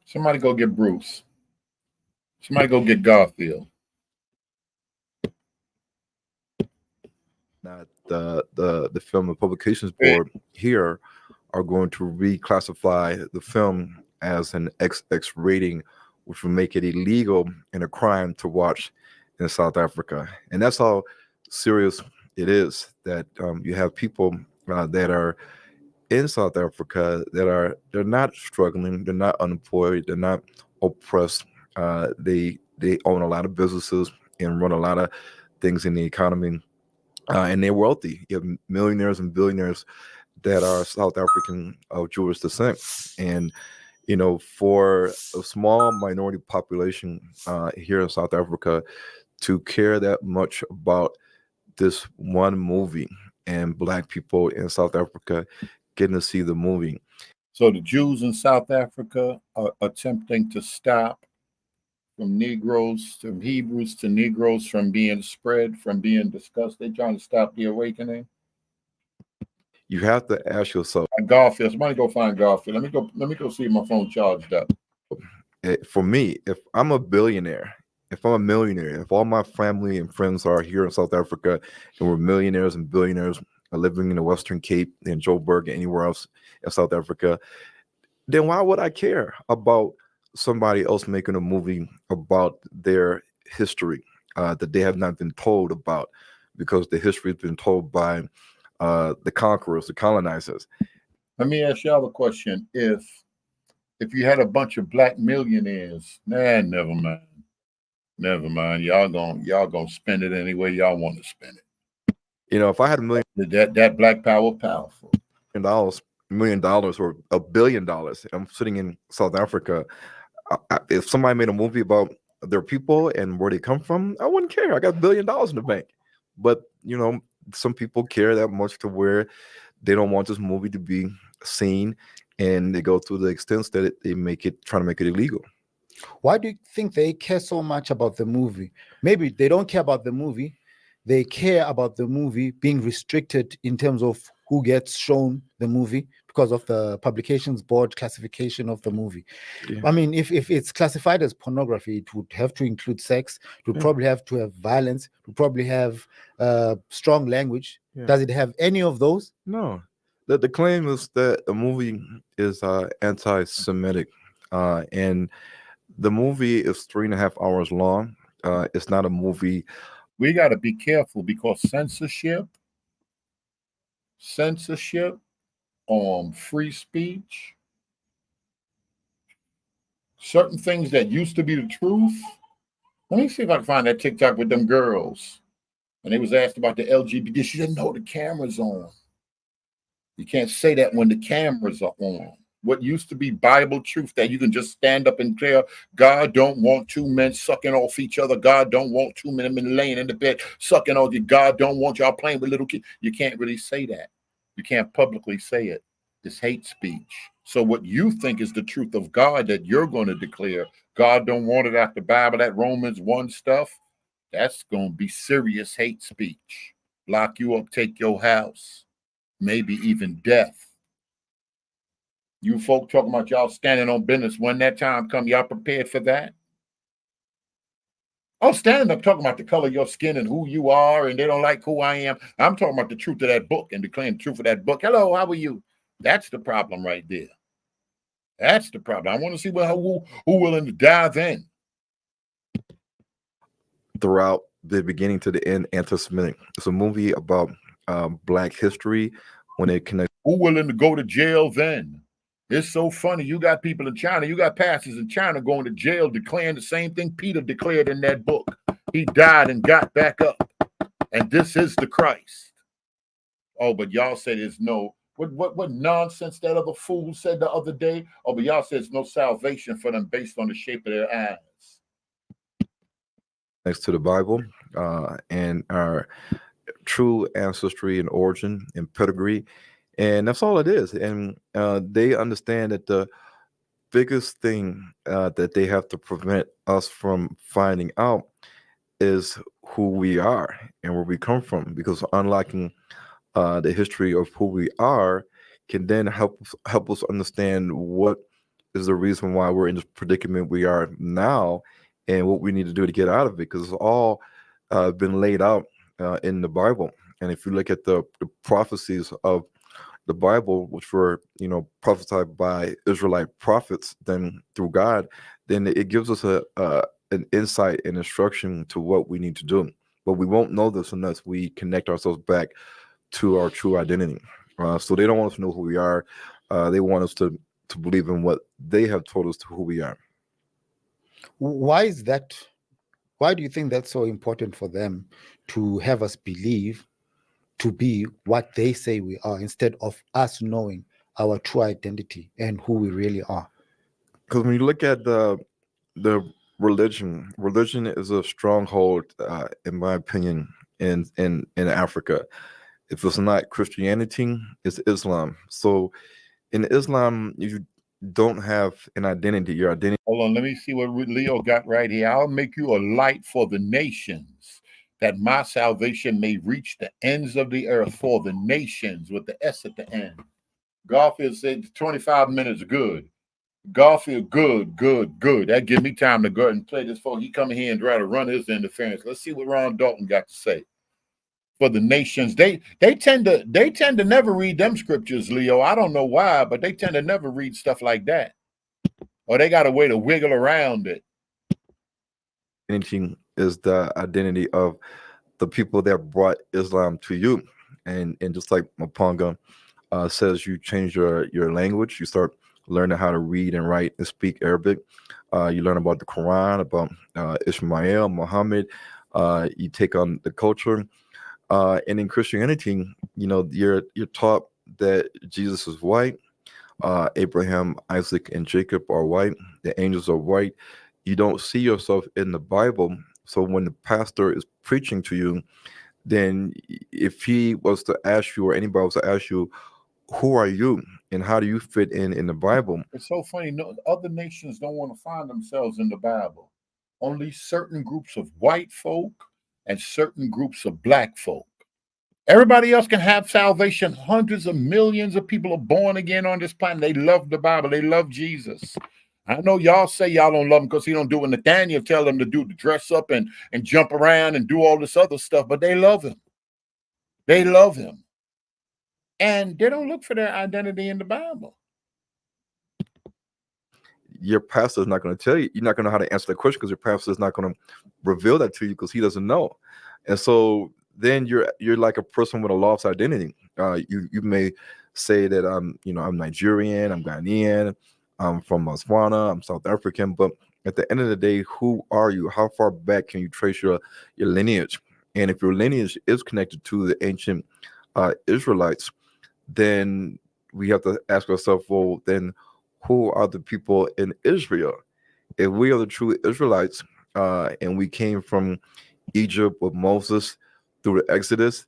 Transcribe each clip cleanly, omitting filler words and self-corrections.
Somebody go get Bruce. Somebody go get Garfield. Not the Film and Publications Board here are going to reclassify the film as an XX rating, which will make it illegal and a crime to watch in South Africa. And that's how serious it is that you have people that are in South Africa that they're not struggling, they're not unemployed, they're not oppressed. They own a lot of businesses and run a lot of things in the economy, and they're wealthy. You have millionaires and billionaires that are South African of Jewish descent, and for a small minority population here in South Africa to care that much about this one movie and Black people in South Africa getting to see the movie. So the Jews in South Africa are attempting to stop from Negroes, from Hebrews to Negroes, from being spread, from being discussed. They're trying to stop the awakening. You have to ask yourself. Garfield, somebody go find Garfield. Let me go see if my phone charged up. For me, if I'm a billionaire, if I'm a millionaire, if all my family and friends are here in South Africa and we're millionaires and billionaires are living in the Western Cape, in Joburg, anywhere else in South Africa, then why would I care about somebody else making a movie about their history that they have not been told about, because the history has been told by the conquerors, the colonizers. Let me ask y'all a question. If you had a bunch of Black millionaires, never mind. Never mind. Y'all gonna spend it any way y'all want to spend it. If I had $1 million, that Black power powerful. $1 million or $1 billion, I'm sitting in South Africa. If somebody made a movie about their people and where they come from, I wouldn't care. I got $1 billion in the bank. But some people care that much to where they don't want this movie to be seen, and they go through the extents that they trying to make it illegal. Why do you think they care so much about the movie? Maybe they don't care about the movie. They care about the movie being restricted in terms of who gets shown the movie because of the Publications Board classification of the movie. Yeah. I mean, if it's classified as pornography, it would have to include sex. It would probably have to have violence. It would probably have strong language. Yeah. Does it have any of those? No. The claim is that the movie is anti-Semitic, and the movie is 3.5 hours long. It's not a movie. We got to be careful because censorship, free speech, certain things that used to be the truth. Let me see if I can find that TikTok with them girls. And they was asked about the LGBT. She didn't know the camera's on. You can't say that when the cameras are on. What used to be Bible truth that you can just stand up and declare, God don't want two men sucking off each other. God don't want two men laying in the bed sucking off you. God don't want y'all playing with little kids. You can't really say that. You can't publicly say it. It's hate speech. So what you think is the truth of God that you're going to declare, God don't want it out the Bible, that Romans 1 stuff, that's going to be serious hate speech. Lock you up, take your house, maybe even death. You folk talking about y'all standing on business. When that time come, y'all prepared for that? Oh, standing up talking about the color of your skin and who you are, and they don't like who I am. I'm talking about the truth of that book and declaring the truth of that book. Hello, how are you? That's the problem right there. That's the problem. I want to see who willing to dive in. Throughout the beginning to the end, anti-Semitic. It's a movie about Black history when it connects. Who willing to go to jail then? It's so funny. You got people in China, you got pastors in China going to jail declaring the same thing Peter declared in that book. He died and got back up. And this is the Christ. Oh, but y'all say there's no, what nonsense that other fool said the other day? Oh, but y'all say there's no salvation for them based on the shape of their eyes. Next to the Bible and our true ancestry and origin and pedigree. And that's all it is. And they understand that the biggest thing that they have to prevent us from finding out is who we are and where we come from, because unlocking the history of who we are can then help us understand what is the reason why we're in this predicament we are now, and what we need to do to get out of it, because it's all been laid out in the Bible. And if you look at the prophecies of the Bible, which were, prophesied by Israelite prophets, then through God, then it gives us an insight and instruction to what we need to do. But we won't know this unless we connect ourselves back to our true identity. So they don't want us to know who we are. They want us to believe in what they have told us to who we are. Why is that? Why do you think that's so important for them to have us believe to be what they say we are, instead of us knowing our true identity and who we really are? Because when you look at the religion is a stronghold, in my opinion, in Africa. If it's not Christianity, it's Islam. So in Islam, you don't have an identity. Your identity. Hold on, let me see what Leo got right here. I'll make you a light for the nations, that my salvation may reach the ends of the earth, for the nations, with the S at the end. Garfield said 25 minutes good. Garfield, good. That give me time to go ahead and play this for he come here and try to run his interference. Let's see what Ron Dalton got to say. For the nations, they tend to never read them scriptures, Leo. I don't know why, but they tend to never read stuff like that, or they got a way to wiggle around it. Identity is the identity of the people that brought Islam to you, and just like Mapanga says, you change your language, you start learning how to read and write and speak Arabic. You learn about the Quran, about Ishmael, Muhammad. You take on the culture. And in Christianity, you're taught that Jesus is white, Abraham, Isaac, and Jacob are white, the angels are white. You don't see yourself in the Bible. So when the pastor is preaching to you, then if he was to ask you, or anybody was to ask you, who are you and how do you fit in the Bible? It's so funny. No, other nations don't want to find themselves in the Bible. Only certain groups of white folk and certain groups of black folk. Everybody else can have salvation. Hundreds of millions of people are born again on this planet. They love the Bible. They love Jesus. I know y'all say y'all don't love him because he don't do what Nathaniel tell them to do, to dress up and jump around and do all this other stuff, but they love him. They love him. And they don't look for their identity in the Bible. Your pastor is not going to tell you. You're not going to know how to answer that question, because your pastor is not going to reveal that to you, because he doesn't know. And so then you're like a person with a lost identity. You may say that I'm Nigerian, I'm Ghanaian, I'm from Botswana, I'm South African, but at the end of the day, who are you? How far back can you trace your lineage? And if your lineage is connected to the ancient Israelites, then we have to ask ourselves, well, then who are the people in Israel? If we are the true Israelites, and we came from Egypt with Moses through the Exodus,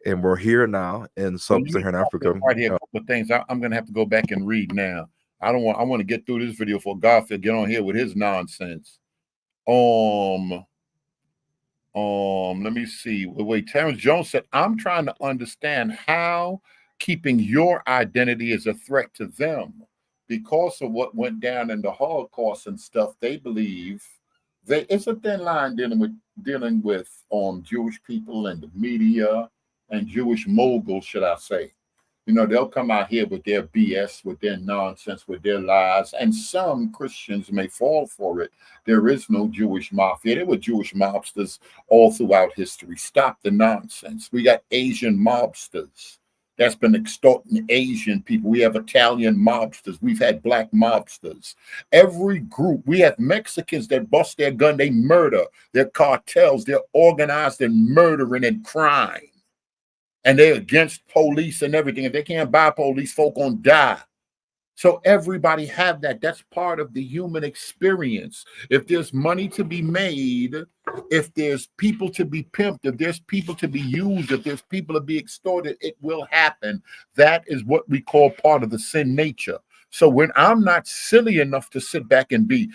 and we're here now in sub-Saharan Africa. Right here, a couple of things I'm going to have to go back and read now. I want to get through this video for Garfield get on here with his nonsense. Let me see. Wait, Terrence Jones said, I'm trying to understand how keeping your identity is a threat to them. Because of what went down in the Holocaust and stuff, they believe it's a thin line dealing with Jewish people and the media and Jewish moguls, should I say. They'll come out here with their BS, with their nonsense, with their lies, and some Christians may fall for it. There is no Jewish mafia. There were Jewish mobsters all throughout history. Stop the nonsense. We got Asian mobsters that's been extorting Asian people. We have Italian mobsters. We've had black mobsters. Every group. We have Mexicans that bust their gun. They murder. They're cartels. They're organized in murdering and crime. And they're against police and everything. If they can't buy police, folk gonna die. So everybody have that. That's part of the human experience. If there's money to be made, if there's people to be pimped, if there's people to be used, if there's people to be extorted, it will happen. That is what we call part of the sin nature. So when I'm not silly enough to sit back and be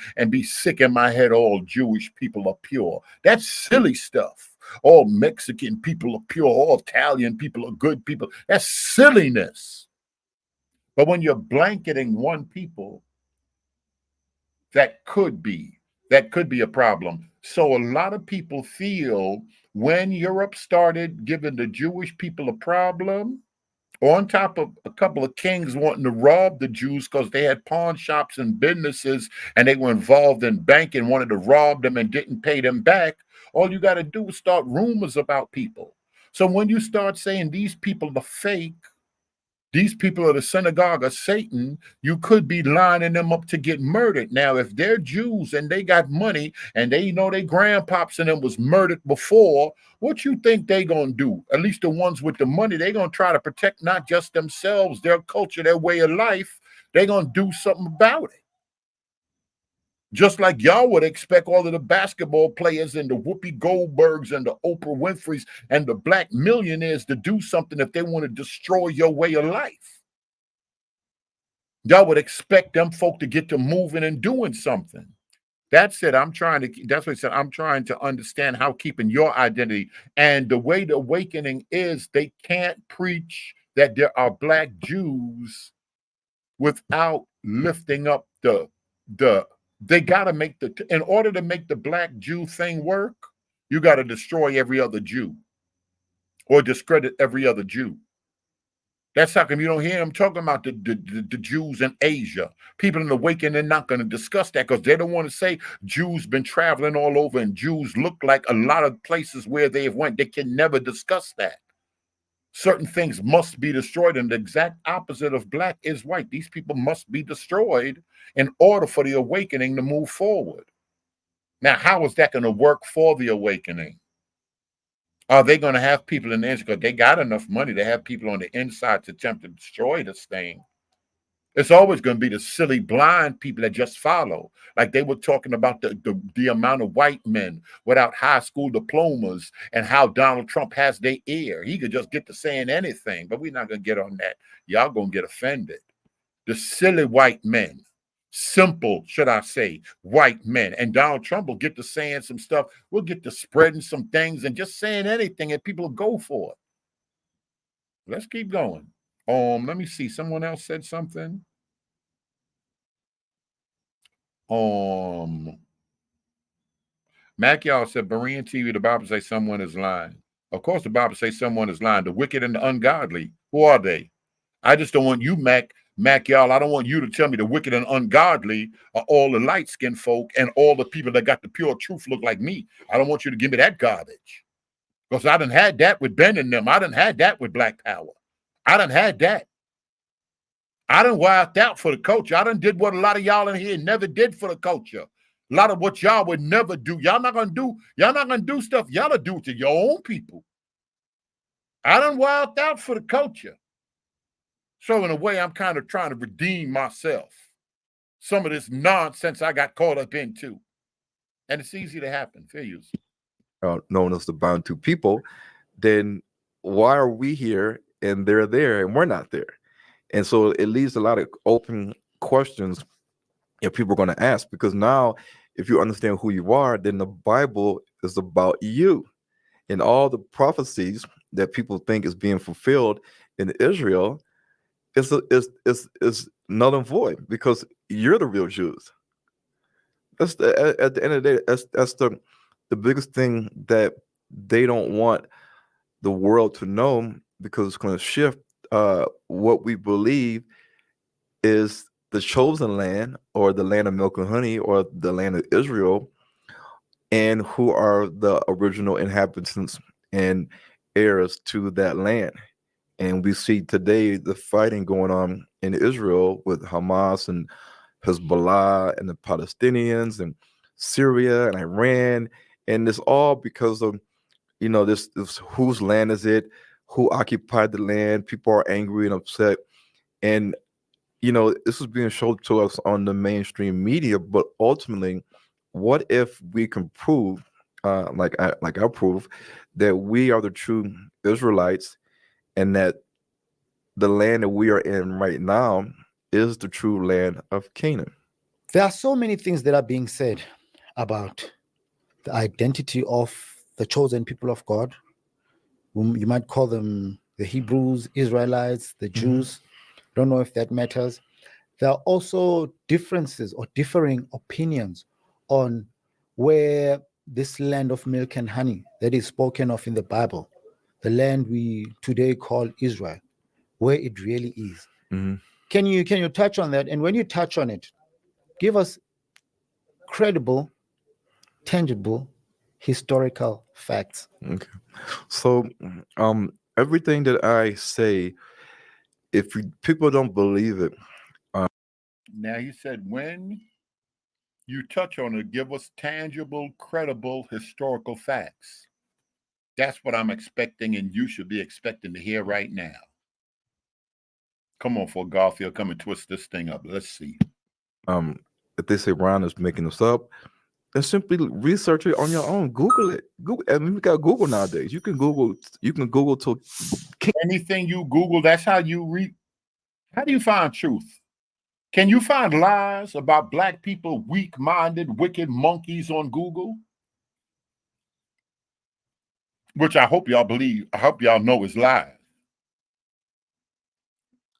sick in my head, all Jewish people are pure. That's silly stuff. All Mexican people are pure. All Italian people are good people. That's silliness. But when you're blanketing one people That could be. That could be a problem. So a lot of people feel when Europe started giving the Jewish people a problem, on top of a couple of kings wanting to rob the Jews because they had pawn shops and businesses and they were involved in banking, wanted to rob them and didn't pay them back, all you got to do is start rumors about people. So when you start saying these people are fake, these people are the synagogue of Satan, you could be lining them up to get murdered. Now, if they're Jews and they got money and they know their grandpops and them was murdered before, what you think they gonna do? At least the ones with the money, they gonna try to protect not just themselves, their culture, their way of life. They gonna do something about it. Just like y'all would expect all of the basketball players and the Whoopi Goldbergs and the Oprah Winfreys and the black millionaires to do something if they want to destroy your way of life. Y'all would expect them folk to get to moving and doing something. That's it. That's what I said. I'm trying to understand how keeping your identity and the way the awakening is, they can't preach that there are black Jews without lifting up they got to make in order to make the black Jew thing work, you got to destroy every other Jew or discredit every other Jew. That's how come you don't hear them talking about the Jews in Asia. People in the awakening, they're not going to discuss that because they don't want to say Jews been traveling all over and Jews look like a lot of places where they've went. They can never discuss that. Certain things must be destroyed, and the exact opposite of black is white. These people must be destroyed in order for the awakening to move forward. Now, how is that going to work for the awakening? Are they going to have people in the inside? Because they got enough money to have people on the inside to attempt to destroy this thing. It's always going to be the silly, blind people that just follow. Like they were talking about the amount of white men without high school diplomas and how Donald Trump has their ear. He could just get to saying anything, but we're not going to get on that. Y'all going to get offended. The silly white men, simple, should I say, white men. And Donald Trump will get to saying some stuff. We'll get to spreading some things and just saying anything and people will go for it. Let's keep going. Let me see. Someone else said something. Mac y'all said Berean TV, the Bible say someone is lying. Of course, the Bible say someone is lying. The wicked and the ungodly. Who are they? I just don't want you, Mac y'all. I don't want you to tell me the wicked and ungodly are all the light-skinned folk and all the people that got the pure truth look like me. I don't want you to give me that garbage. Because I done had that with Ben and them. I done had that with Black Power. I done had that. I done wiped out for the culture. I done did what a lot of y'all in here never did for the culture. A lot of what y'all would never do. Y'all not gonna do stuff y'all do to your own people. I done wiped out for the culture. So in a way, I'm kind of trying to redeem myself. Some of this nonsense I got caught up into. And it's easy to happen. Fair use. Known as the Bantu people, then why are we here and they're there and we're not there? And so it leaves a lot of open questions that people are going to ask, because now if you understand who you are, then the Bible is about you. And all the prophecies that people think is being fulfilled in Israel is null and void, because you're the real Jews. That's at the end of the day, that's the biggest thing that they don't want the world to know, because it's going to shift what we believe is the chosen land, or the land of milk and honey, or the land of Israel, and who are the original inhabitants and heirs to that land. And we see today the fighting going on in Israel with Hamas and Hezbollah and the Palestinians and Syria and Iran. And it's all because of, this whose land is it? Who occupied the land? People are angry and upset. And, this is being shown to us on the mainstream media. But ultimately, what if we can prove, like I prove, that we are the true Israelites, and that the land that we are in right now is the true land of Canaan? There are so many things that are being said about the identity of the chosen people of God. You might call them the Hebrews, Israelites, the Jews. Don't know if that matters. there are also differences or differing opinions on where this land of milk and honey that is spoken of in the Bible, the land we today call Israel, where it really is. Mm-hmm. Can you touch on that? And when you touch on it, give us credible, tangible, historical facts. Okay. So, everything that I say, if people don't believe it, Now he said, when you touch on it, give us tangible, credible, historical facts. That's what I'm expecting, and you should be expecting to hear right now. Come on, for Garfield, come and twist this thing up. Let's see. if they say Ron is making this up, then simply research it on your own. Google it. Google. I mean, we got Google nowadays. You can Google. You can Google to Anything you Google, that's how you read. How do you find truth? Can you find lies about black people, weak-minded, wicked monkeys on Google? Which I hope y'all believe, I hope y'all know is lies.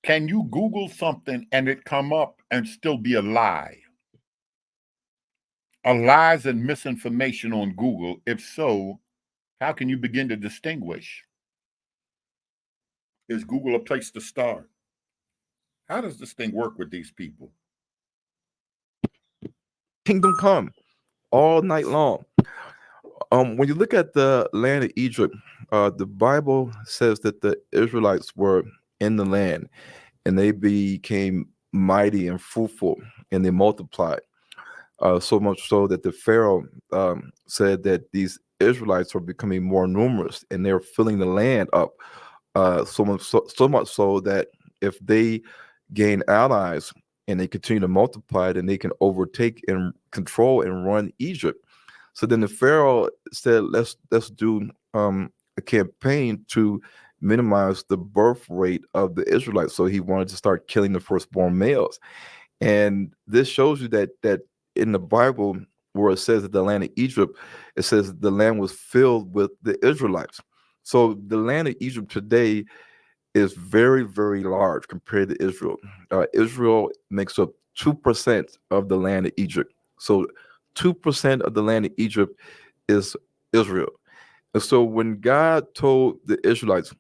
Can you Google something and it come up and still be a lie? Are lies and misinformation on Google? If so, how can you begin to distinguish? Is Google a place to start? How does this thing work with these people? Kingdom Come all night long. When you look at the land of Egypt, the Bible says that the Israelites were in the land and they became mighty and fruitful and they multiplied. So much so that the Pharaoh said that these Israelites are becoming more numerous and they're filling the land up. So much so that if they gain allies and they continue to multiply, then they can overtake and control and run Egypt. So then the Pharaoh said, let's do a campaign to minimize the birth rate of the Israelites. So he wanted to start killing the firstborn males. And this shows you that in the Bible, where it says that the land of Egypt, it says the land was filled with the Israelites. So the land of Egypt today is very, very large compared to Israel. Israel makes up 2% of the land of Egypt. So 2% of the land of Egypt is Israel. And so when God told the Israelites,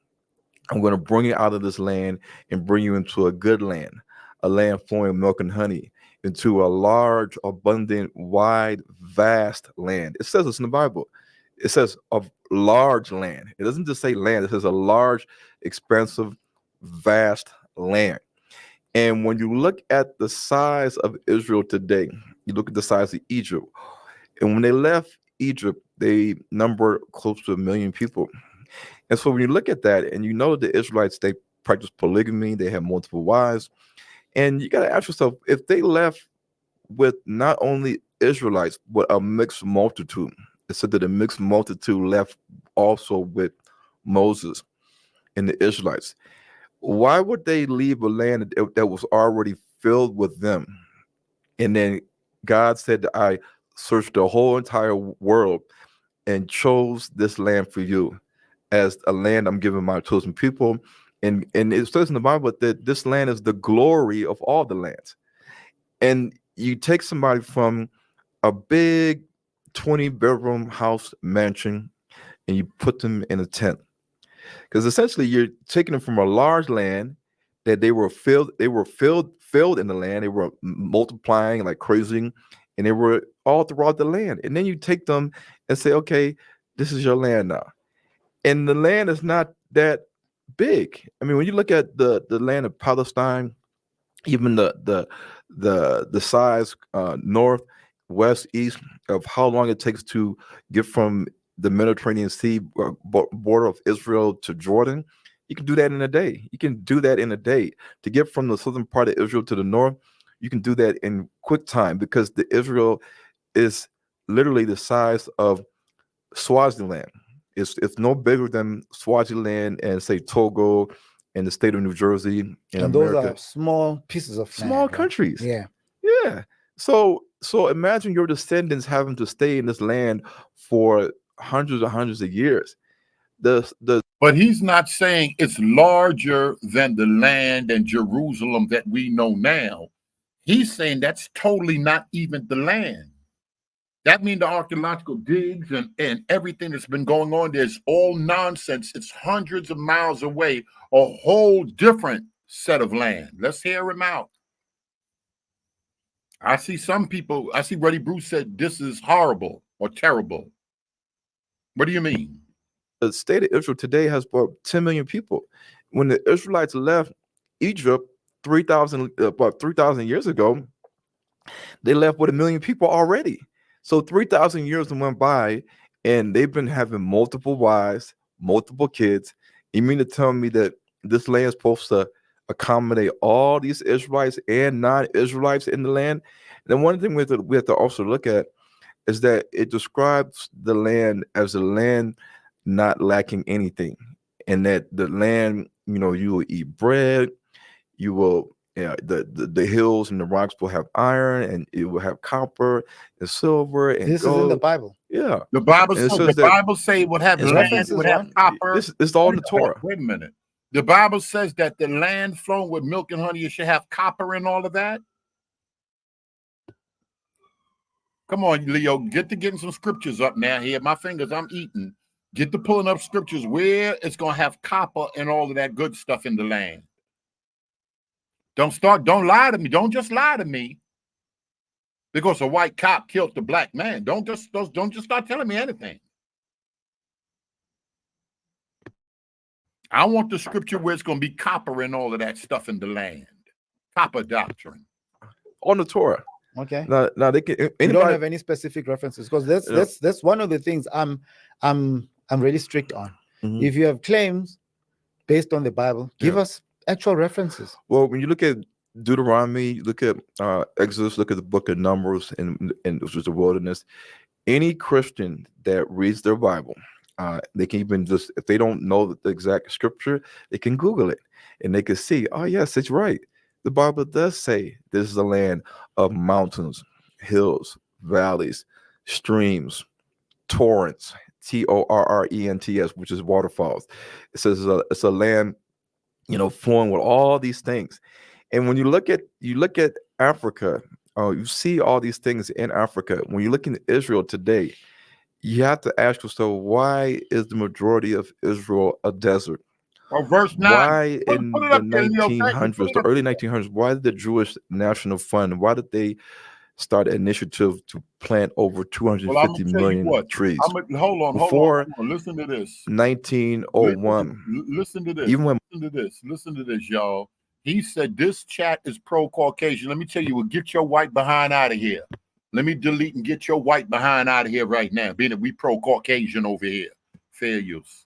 I'm going to bring you out of this land and bring you into a good land, a land flowing milk and honey, into a large, abundant, wide, vast land. It says this in the Bible. It says a large land. It doesn't just say land. It says a large, expansive, vast land. And when you look at the size of Israel today, you look at the size of Egypt. And when they left Egypt, they numbered close to 1 million people. And so when you look at that and you know the Israelites, they practice polygamy, they have multiple wives. And you got to ask yourself, if they left with not only Israelites, but a mixed multitude, it said that a mixed multitude left also with Moses and the Israelites. Why would they leave a land that was already filled with them? And then God said that I searched the whole entire world and chose this land for you as a land I'm giving my chosen people. And it says in the Bible that this land is the glory of all the lands. And you take somebody from a big 20-bedroom house mansion and you put them in a tent. Because essentially you're taking them from a large land that they were filled in the land. They were multiplying like crazy, and they were all throughout the land. And then you take them and say, okay, this is your land now. And the land is not that big. I mean, when you look at the land of Palestine, even the size north, west, east of how long it takes to get from the Mediterranean Sea border of Israel to Jordan, you can do that in a day. You can do that in a day. To get from the southern part of Israel to the north, you can do that in quick time because the Israel is literally the size of Swaziland. It's no bigger than Swaziland and say Togo and the state of New Jersey in And America. those are small pieces of Small land, right? countries. Yeah. Yeah. So imagine your descendants having to stay in this land for hundreds and hundreds of years. But he's not saying it's larger than the land and Jerusalem that we know now. He's saying that's totally not even the land. That means the archaeological digs and everything that's been going on there is all nonsense. It's hundreds of miles away, a whole different set of land. Let's hear him out. I see some people, I see Ruddy Bruce said this is horrible or terrible. What do you mean? The state of Israel today has about 10 million people. When the Israelites left Egypt about 3,000 years ago, they left with 1 million people already. So 3,000 years went by, and they've been having multiple wives, multiple kids. You mean to tell me that this land is supposed to accommodate all these Israelites and non-Israelites in the land? And then one thing we have to also look at is that it describes the land as a land not lacking anything, and that the land, you will eat bread, you will, the hills and the rocks will have iron, and it will have copper and silver and This gold. is in the Bible. Yeah, The Bible and it says says the that Bible say it would have it's land, references it would have what? copper. it's all in the Torah. Wait a minute. The Bible says that the land flowing with milk and honey, it should have copper and all of that. Come on, Leo, get to getting some scriptures up now. Here, my fingers, I'm eating. Get to pulling up scriptures where it's going to have copper and all of that good stuff in the land. Don't lie to me. Don't just lie to me because a white cop killed the black man. Don't just start telling me anything. I want the scripture where it's going to be copper and all of that stuff in the land. Copper doctrine. On the Torah. Okay. Now they can. You Anybody, don't have any specific references, because that's one of the things I'm really strict on. Mhm. If you have claims based on the Bible, give us actual references. Well, when you look at Deuteronomy, look at Exodus, look at the book of Numbers, and which is the wilderness. Any Christian that reads their Bible, they can even just, if they don't know the exact scripture, they can Google it and they can see, oh yes, it's right. The Bible does say this is a land of mountains, hills, valleys, streams, torrents, Torrents, which is waterfalls. It says it's a land, flowing with all these things. And when you look at Africa, you see all these things in Africa. When you look in Israel today, you have to ask yourself, why is the majority of Israel a desert? Or verse 9. Why in put it the up there, Leo. 1900s, the early 1900s, why did the Jewish National Fund, why did they start an initiative to plant over 250 million trees? Hold on. Listen to this. 1901. Listen to this. Listen to this, y'all. He said this chat is pro-Caucasian. Let me tell you, get your white behind out of here. Let me delete and get your white behind out of here right now, being that we pro-Caucasian over here. Fair use.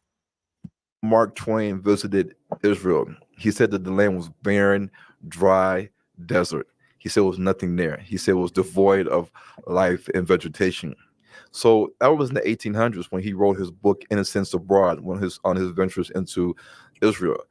Mark Twain visited Israel. He said that the land was barren, dry, desert. He said it was nothing there. He said it was devoid of life and vegetation. So that was in the 1800s when he wrote his book Innocents Abroad, on his ventures into Israel.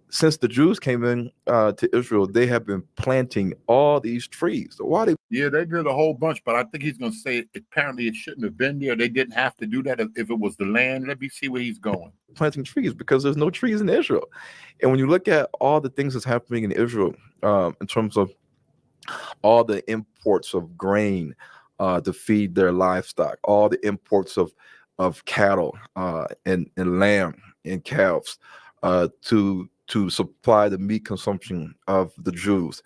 Since the Jews came in to Israel, they have been planting all these trees. So why they? Yeah, they did a whole bunch, but I think he's going to say apparently it shouldn't have been there. They didn't have to do that if it was the land. Let me see where he's going. Planting trees because there's no trees in Israel. And when you look at all the things that's happening in Israel, in terms of all the imports of grain to feed their livestock, all the imports of cattle and lamb and calves to supply the meat consumption of the Jews,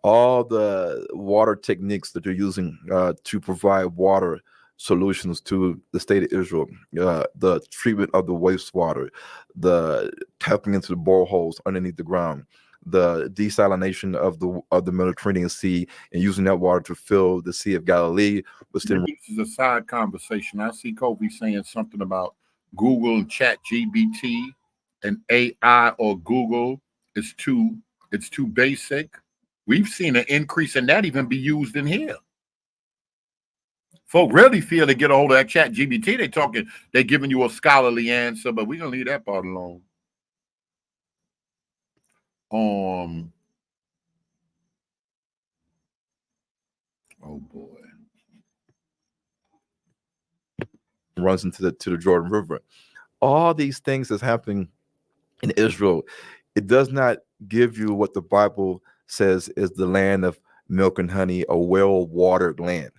all the water techniques that they're using to provide water solutions to the state of Israel, the treatment of the wastewater, the tapping into the boreholes underneath the ground, the desalination of the Mediterranean Sea and using that water to fill the Sea of Galilee. But still, this is a side conversation. I see Kobe saying something about Google and Chat GBT and AI or Google it's too basic. We've seen an increase in that even be used in here. Folk really feel to get a hold of that Chat GBT. They're giving you a scholarly answer, but we're gonna leave that part alone. Oh boy. Runs into the Jordan River. All these things that's happening in Israel, it does not give you what the Bible says is the land of milk and honey, a well-watered land.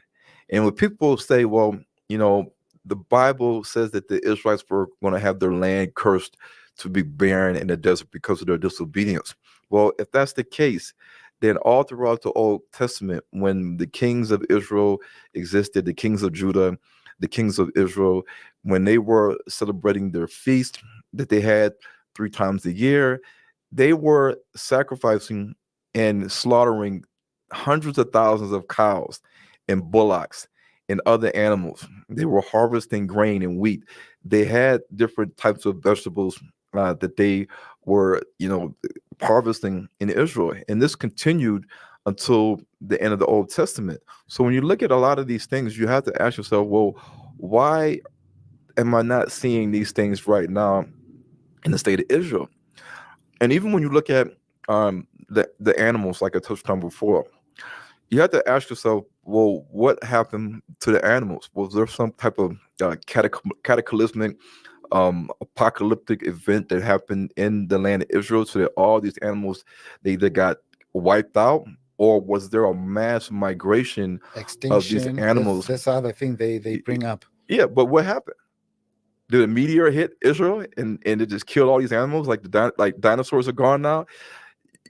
And when people say, well, you know, the Bible says that the Israelites were going to have their land cursed to be barren in the desert because of their disobedience. Well, if that's the case, then all throughout the Old Testament, when the kings of Israel existed, the kings of Judah, the kings of Israel, when they were celebrating their feast that they had 3 times a year, they were sacrificing and slaughtering hundreds of thousands of cows and bullocks and other animals. They were harvesting grain and wheat. They had different types of vegetables that they were, you know, harvesting in Israel. And this continued until the end of the Old Testament. So when you look at a lot of these things, you have to ask yourself, well, why am I not seeing these things right now in the state of Israel? And even when you look at the animals, like I touched on before, you have to ask yourself, well, what happened to the animals? Was there some type of cataclysmic, apocalyptic event that happened in the land of Israel so that all these animals, they either got wiped out, or was there a mass migration of these Extinction. animals? That's the other thing they bring up. Yeah, but what happened? Did a meteor hit Israel and it just killed all these animals? Like like dinosaurs are gone now.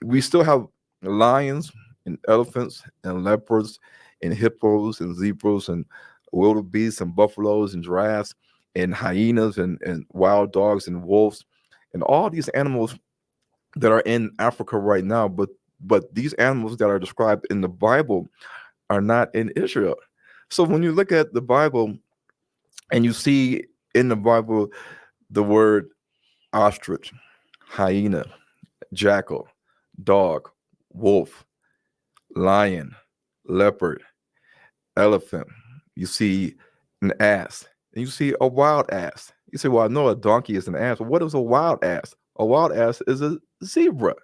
We still have lions and elephants and leopards and hippos and zebras and wildebeests and buffaloes and giraffes and hyenas and wild dogs and wolves and all these animals that are in Africa right now. But these animals that are described in the Bible are not in Israel. So when you look at the Bible and you see in the Bible the word ostrich, hyena, jackal, dog, wolf, lion, leopard, elephant. You see an ass, and you see a wild ass. You say, well, I know a donkey is an ass. Well, what is a wild ass? A wild ass is a zebra.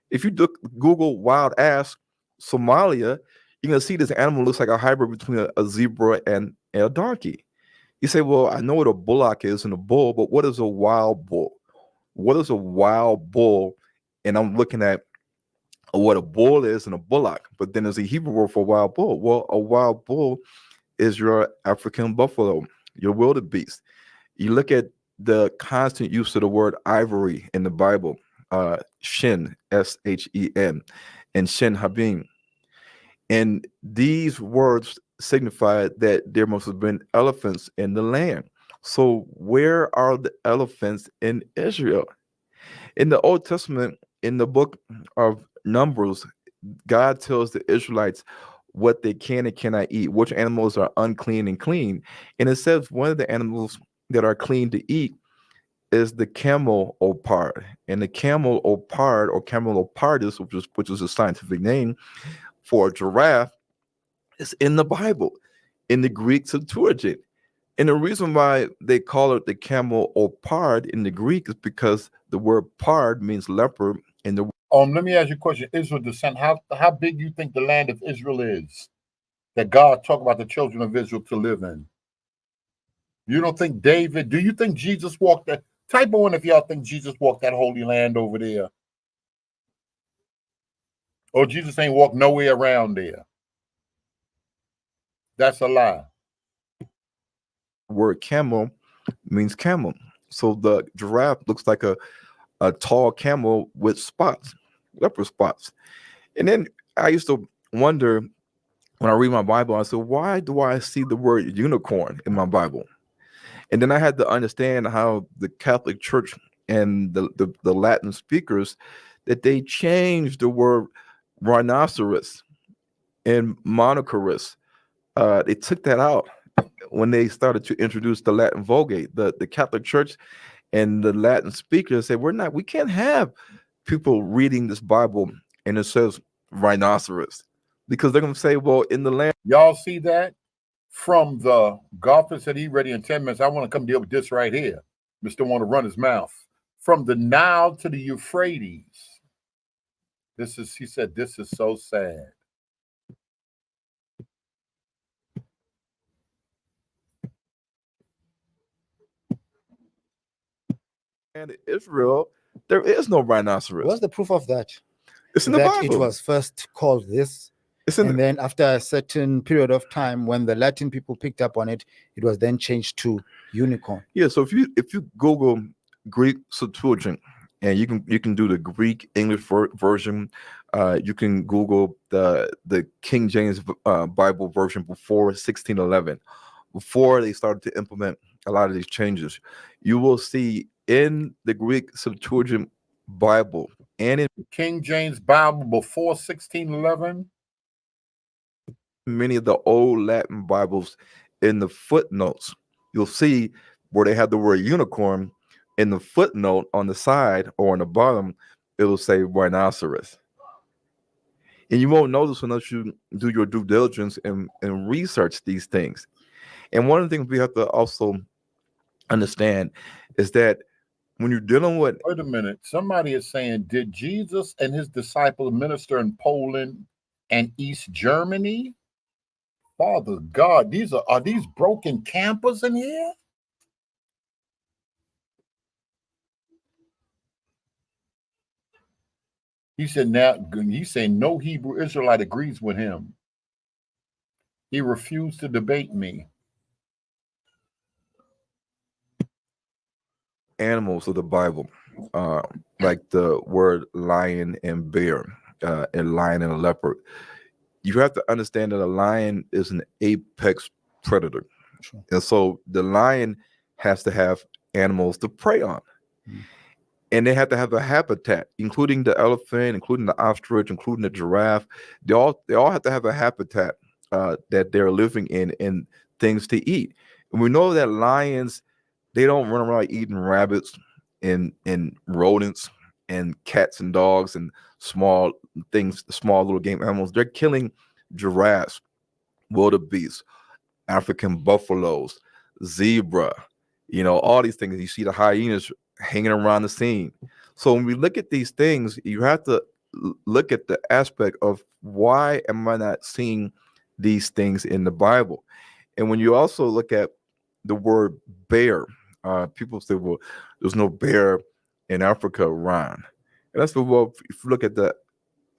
If you Google wild ass Somalia, you're going to see this animal looks like a hybrid between a zebra and a donkey. You say, well, I know what a bullock is and a bull, but what is a wild bull? What is a wild bull? And I'm looking at what a bull is and a bullock, but then there's a Hebrew word for wild bull. Well, a wild bull is your African buffalo, your wildebeest. You look at the constant use of the word ivory in the Bible, shin, S-H-E-N, and shin habim. And these words signify that there must have been elephants in the land. So where are the elephants in Israel? In the Old Testament, in the book of Numbers, God tells the Israelites what they can and cannot eat, which animals are unclean and clean. And it says one of the animals that are clean to eat is the camel opard. And the camel opard, or camel opardus, which is a scientific name for a giraffe, is in the Bible, in the Greek Septuagint. And the reason why they call it the camel opard in the Greek is because the word pard means leopard, and the Let me ask you a question. Israel descent. How big you think the land of Israel is that God talked about the children of Israel to live in? You don't think David? Do you think Jesus walked that? Type one if y'all think Jesus walked that holy land over there, or Jesus ain't walked nowhere around there. That's a lie. word camel means camel. So the giraffe looks like a tall camel with spots, leopard spots. And then I used to wonder when I read my Bible, I said, why do I see the word unicorn in my Bible? And then I had to understand how the Catholic Church and the Latin speakers, that they changed the word rhinoceros and monocorus. They took that out when they started to introduce the Latin Vulgate. The Catholic Church and the Latin speakers said, we can't have people reading this Bible and it says rhinoceros, because they're going to say, well, in the land. Y'all see that? From the Garfield said he ready in 10 minutes. I want to come deal with this right here. Mr. Want to run his mouth. From the Nile to the Euphrates. He said, this is so sad. And Israel, there is no rhinoceros. What's the proof of that? It's in the that Bible. it was first called this It's in And then after a certain period of time, when the Latin people picked up on it, it was then changed to unicorn. Yeah, so if you Google Greek Septuagint, and you can do the Greek English version, you can Google the King James Bible version before 1611, before they started to implement a lot of these changes. You will see in the Greek Septuagint Bible and in King James Bible before 1611. many of the old Latin Bibles, in the footnotes, you'll see where they have the word unicorn. In the footnote on the side or on the bottom, it'll say rhinoceros. And you won't notice unless you do your due diligence and research these things. And one of the things we have to also understand is that when you're dealing with, Wait a minute. Somebody is saying, did Jesus and his disciples minister in Poland and East Germany? Father God, are these broken campers in here? He said no Hebrew Israelite agrees with him. He refused to debate me. animals of the Bible, like the word lion and bear, and lion and a leopard, you have to understand that a lion is an apex predator. Sure. And so the lion has to have animals to prey on. And they have to have a habitat, including the elephant, including the ostrich, including the giraffe. They all have to have a habitat that they're living in and things to eat. And we know that lions, they don't run around eating rabbits and rodents and cats and dogs and small things, small little game animals. They're killing giraffes, wildebeest, African buffaloes, zebra, all these things. You see the hyenas hanging around the scene. So when we look at these things, you have to look at the aspect of, why am I not seeing these things in the Bible? And when you also look at the word bear, people say, well, there's no bear in Africa, Ron. And that's well, if you look at the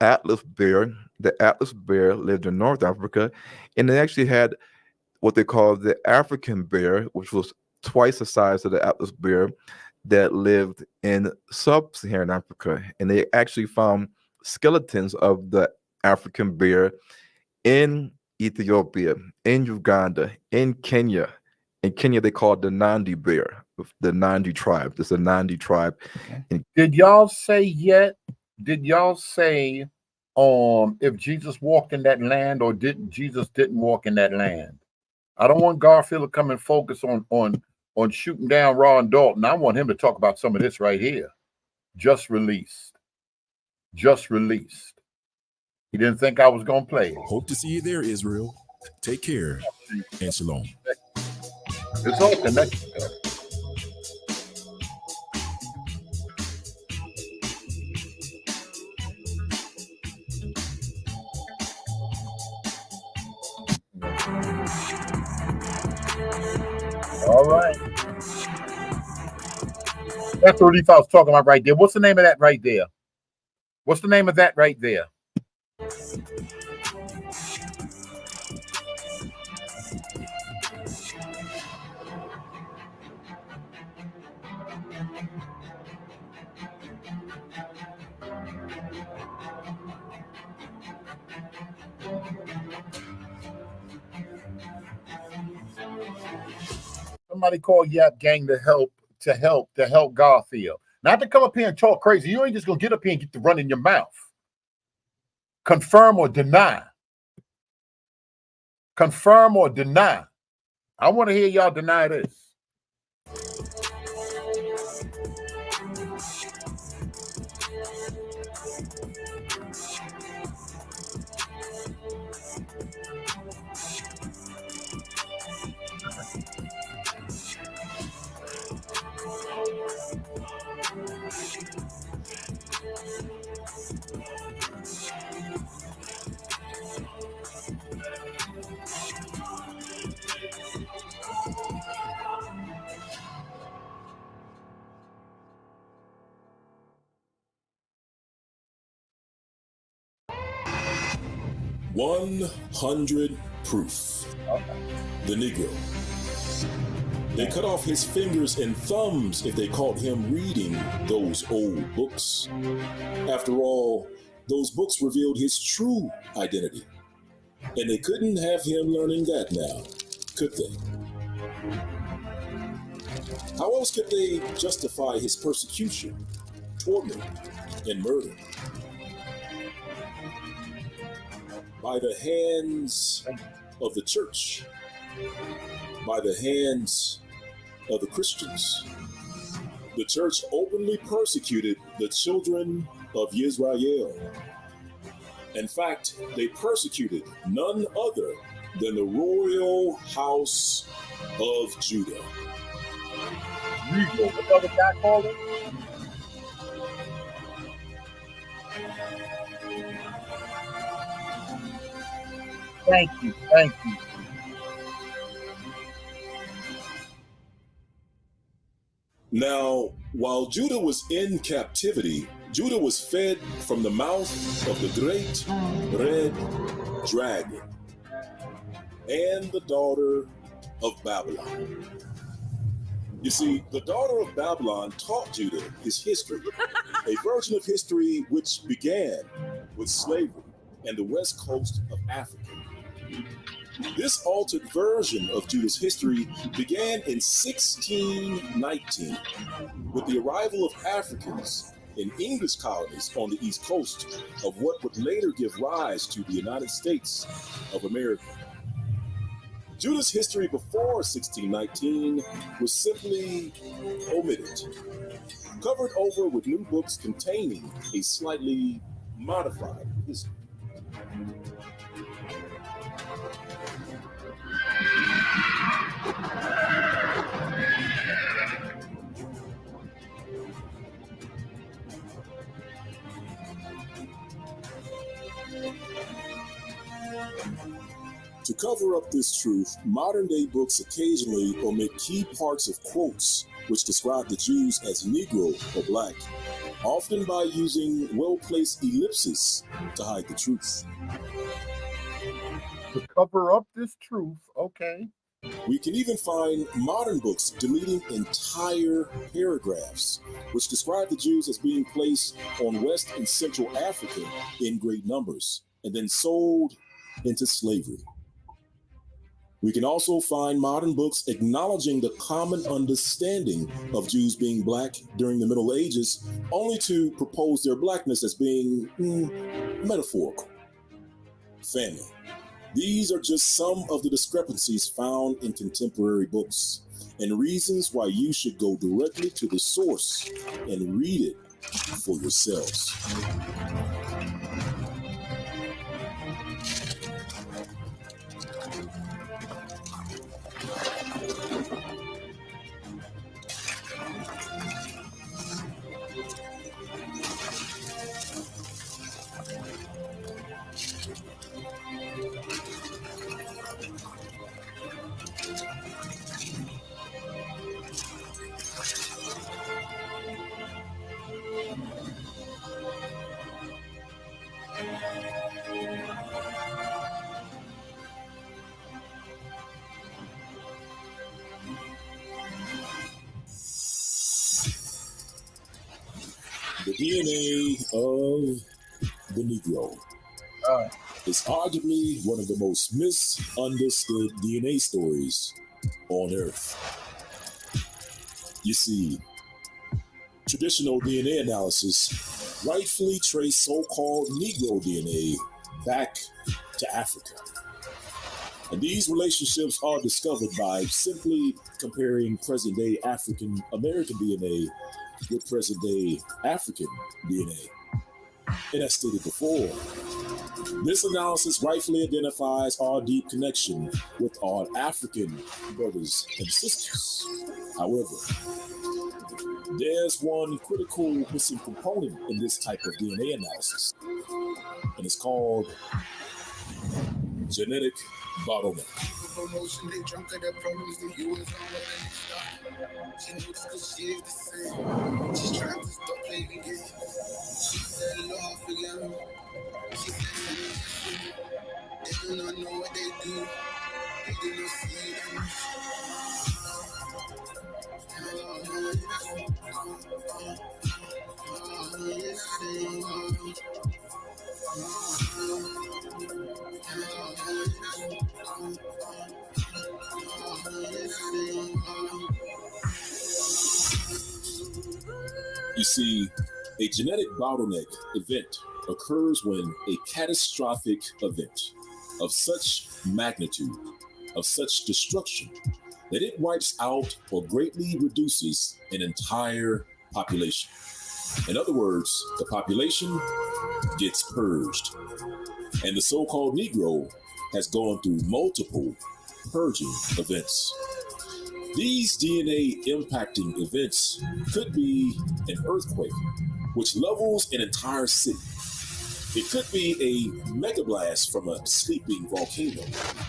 Atlas bear lived in North Africa, and they actually had what they call the African bear, which was twice the size of the Atlas bear, that lived in sub-Saharan Africa. And they actually found skeletons of the African bear in Ethiopia, in Uganda, in Kenya. In Kenya, they call it the Nandi bear, the Nandi tribe. This is a Nandi tribe. Okay. Did y'all say yet? Did y'all say if Jesus walked in that land, or Jesus didn't walk in that land? I don't want Garfield to come and focus on shooting down Ron Dalton. I want him to talk about some of this right here. Just released. Just released. He didn't think I was going to play it. Hope to see you there, Israel. Take care and shalom. It's all connected, though. All right. That's the relief I was talking about right there. What's the name of that right there? What's the name of that right there? Somebody call Yap Gang to help Garfield. Not to come up here and talk crazy. You ain't just gonna get up here and get to run in your mouth. Confirm or deny. Confirm or deny. I want to hear y'all deny this. 100 proof. The Negro. They cut off his fingers and thumbs if they caught him reading those old books. After all, those books revealed his true identity. And they couldn't have him learning that now, could they? How else could they justify his persecution, torment, and murder? By the hands of the church, by the hands of the Christians. The church openly persecuted the children of Israel. In fact, they persecuted none other than the royal house of Judah. Negro, what the other guy called it? Thank you. Now, while Judah was in captivity, Judah was fed from the mouth of the great red dragon and the daughter of Babylon. You see, the daughter of Babylon taught Judah his history, a version of history which began with slavery and the west coast of Africa. This altered version of Judah's history began in 1619 with the arrival of Africans in English colonies on the east coast of what would later give rise to the United States of America. Judah's history before 1619 was simply omitted, covered over with new books containing a slightly modified history. To cover up this truth, modern-day books occasionally omit key parts of quotes which describe the Jews as Negro or Black, often by using well-placed ellipses to hide the truth. To cover up this truth, okay. We can even find modern books deleting entire paragraphs which describe the Jews as being placed on West and Central Africa in great numbers and then sold into slavery. We can also find modern books acknowledging the common understanding of Jews being Black during the Middle Ages, only to propose their Blackness as being metaphorical. Family. These are just some of the discrepancies found in contemporary books and reasons why you should go directly to the source and read it for yourselves. The DNA of the Negro is arguably one of the most misunderstood DNA stories on Earth. You see, traditional DNA analysis rightfully trace so-called Negro DNA back to Africa. And these relationships are discovered by simply comparing present-day African American DNA with present-day African DNA. And as stated before, this analysis rightfully identifies our deep connection with our African brothers and sisters. However, there's one critical missing component in this type of DNA analysis, and it's called genetic bottleneck. Promotion, they drunk at that problems that you was on what she knows cause she is the same. She's trying to stop playing games. She said love again. She said do not know what they do. They do not see them. You see, a genetic bottleneck event occurs when a catastrophic event of such magnitude, of such destruction, that it wipes out or greatly reduces an entire population. In other words, the population gets purged. And the so-called Negro has gone through multiple purging events. These DNA impacting events could be an earthquake, which levels an entire city. It could be a megablast from a sleeping volcano,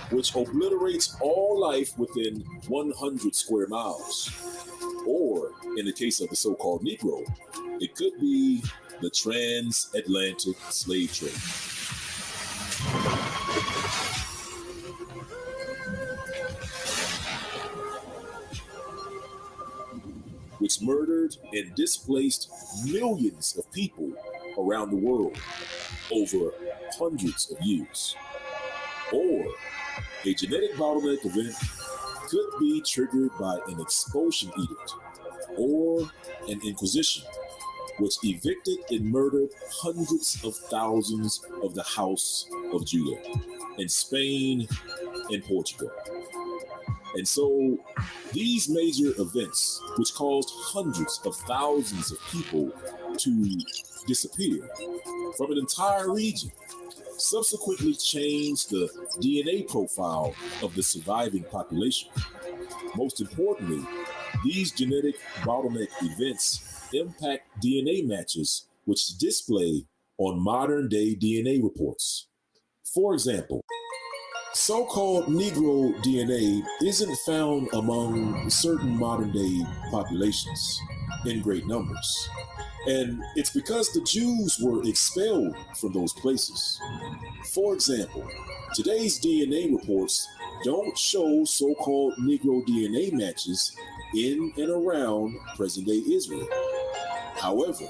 which obliterates all life within 100 square miles. Or, in the case of the so-called Negro, it could be the transatlantic slave trade. Which murdered and displaced millions of people around the world over hundreds of years. Or a genetic bottleneck event could be triggered by an expulsion edict or an inquisition, which evicted and murdered hundreds of thousands of the House of Judah in Spain and Portugal. And so these major events, which caused hundreds of thousands of people to disappear from an entire region, subsequently changed the DNA profile of the surviving population. Most importantly, these genetic bottleneck events impact DNA matches, which display on modern-day DNA reports. For example, so-called Negro DNA isn't found among certain modern-day populations in great numbers. And it's because the Jews were expelled from those places. For example, today's DNA reports don't show so-called Negro DNA matches in and around present-day Israel. However,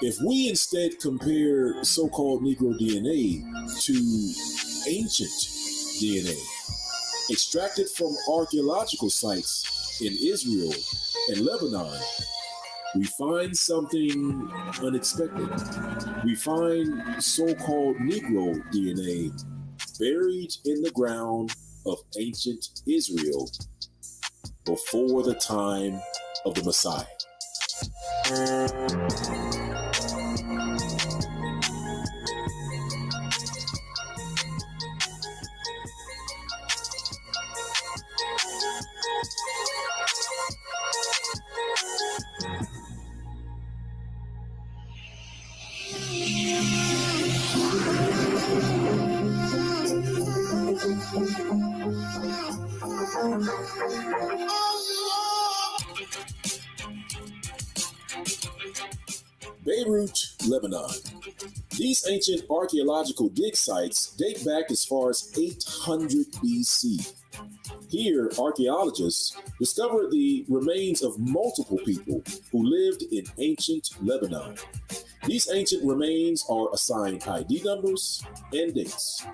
if we instead compare so-called Negro DNA to ancient DNA extracted from archaeological sites in Israel and Lebanon, we find something unexpected. We find so-called Negro DNA buried in the ground of ancient Israel before the time of the Messiah. Beirut, Lebanon. These ancient archaeological dig sites date back as far as 800 BC. Here, archaeologists discovered the remains of multiple people who lived in ancient Lebanon. These ancient remains are assigned ID numbers and dates.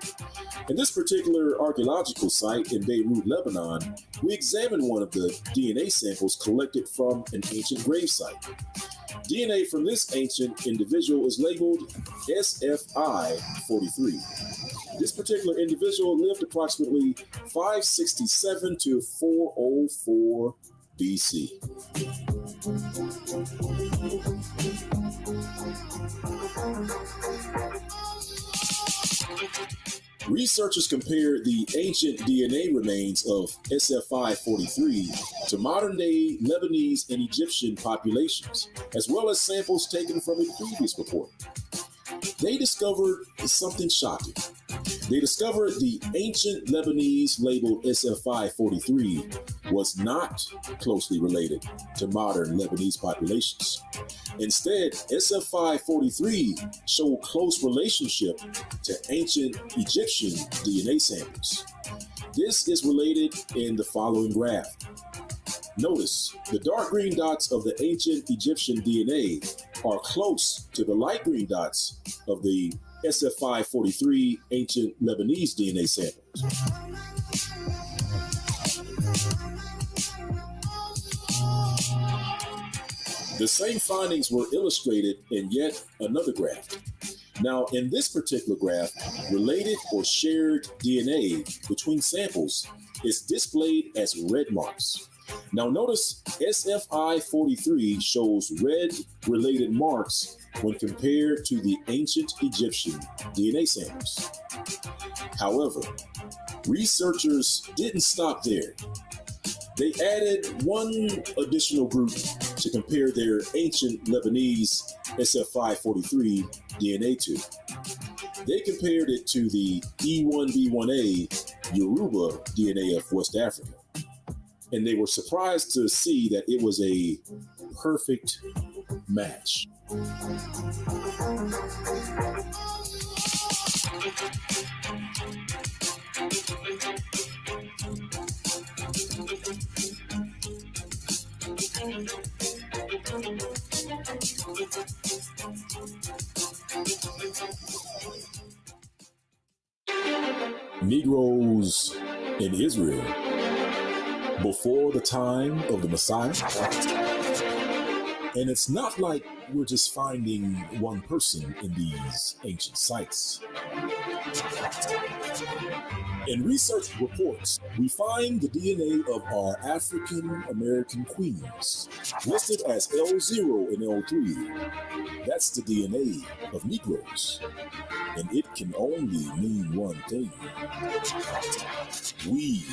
In this particular archaeological site in Beirut, Lebanon, we examined one of the DNA samples collected from an ancient gravesite. DNA from this ancient individual is labeled SFI-43. This particular individual lived approximately 567 to 404 BC. Researchers compared the ancient DNA remains of SFI-43 to modern-day Lebanese and Egyptian populations, as well as samples taken from a previous report. They discovered something shocking. They discovered the ancient Lebanese labeled SFI-43 was not closely related to modern Lebanese populations. Instead, SF543 showed close relationship to ancient Egyptian DNA samples. This is related in the following graph. Notice the dark green dots of the ancient Egyptian DNA are close to the light green dots of the SF543 ancient Lebanese DNA samples. The same findings were illustrated in yet another graph. Now, in this particular graph, related or shared DNA between samples is displayed as red marks. Now, notice SFI43 shows red related marks when compared to the ancient Egyptian DNA samples. However, researchers didn't stop there. They added one additional group to compare their ancient Lebanese SF543 DNA to. They compared it to the E1B1A Yoruba DNA of West Africa. And they were surprised to see that it was a perfect match. Negroes in Israel before the time of the Messiah. And it's not like we're just finding one person in these ancient sites. In research reports, we find the DNA of our African American queens listed as L0 and L3. That's the DNA of Negroes. And it can only mean one thing. We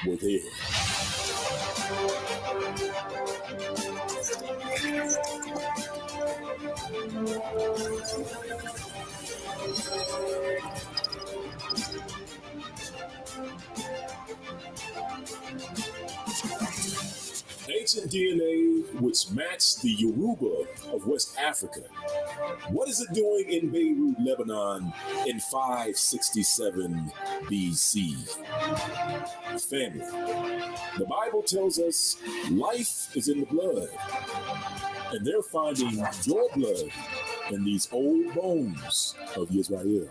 were there. Ancient DNA which matched the Yoruba of West Africa. What is it doing in Beirut, Lebanon in 567 BC? Family. The Bible tells us life is in the blood. And they're finding your blood in these old bones of Israel.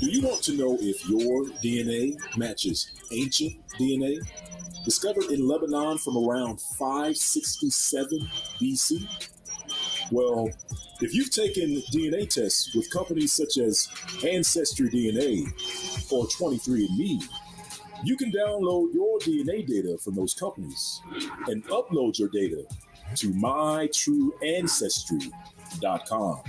Do you want to know if your DNA matches ancient DNA discovered in Lebanon from around 567 BC? Well, if you've taken DNA tests with companies such as Ancestry DNA or 23andMe, you can download your DNA data from those companies and upload your data to mytrueancestry.com.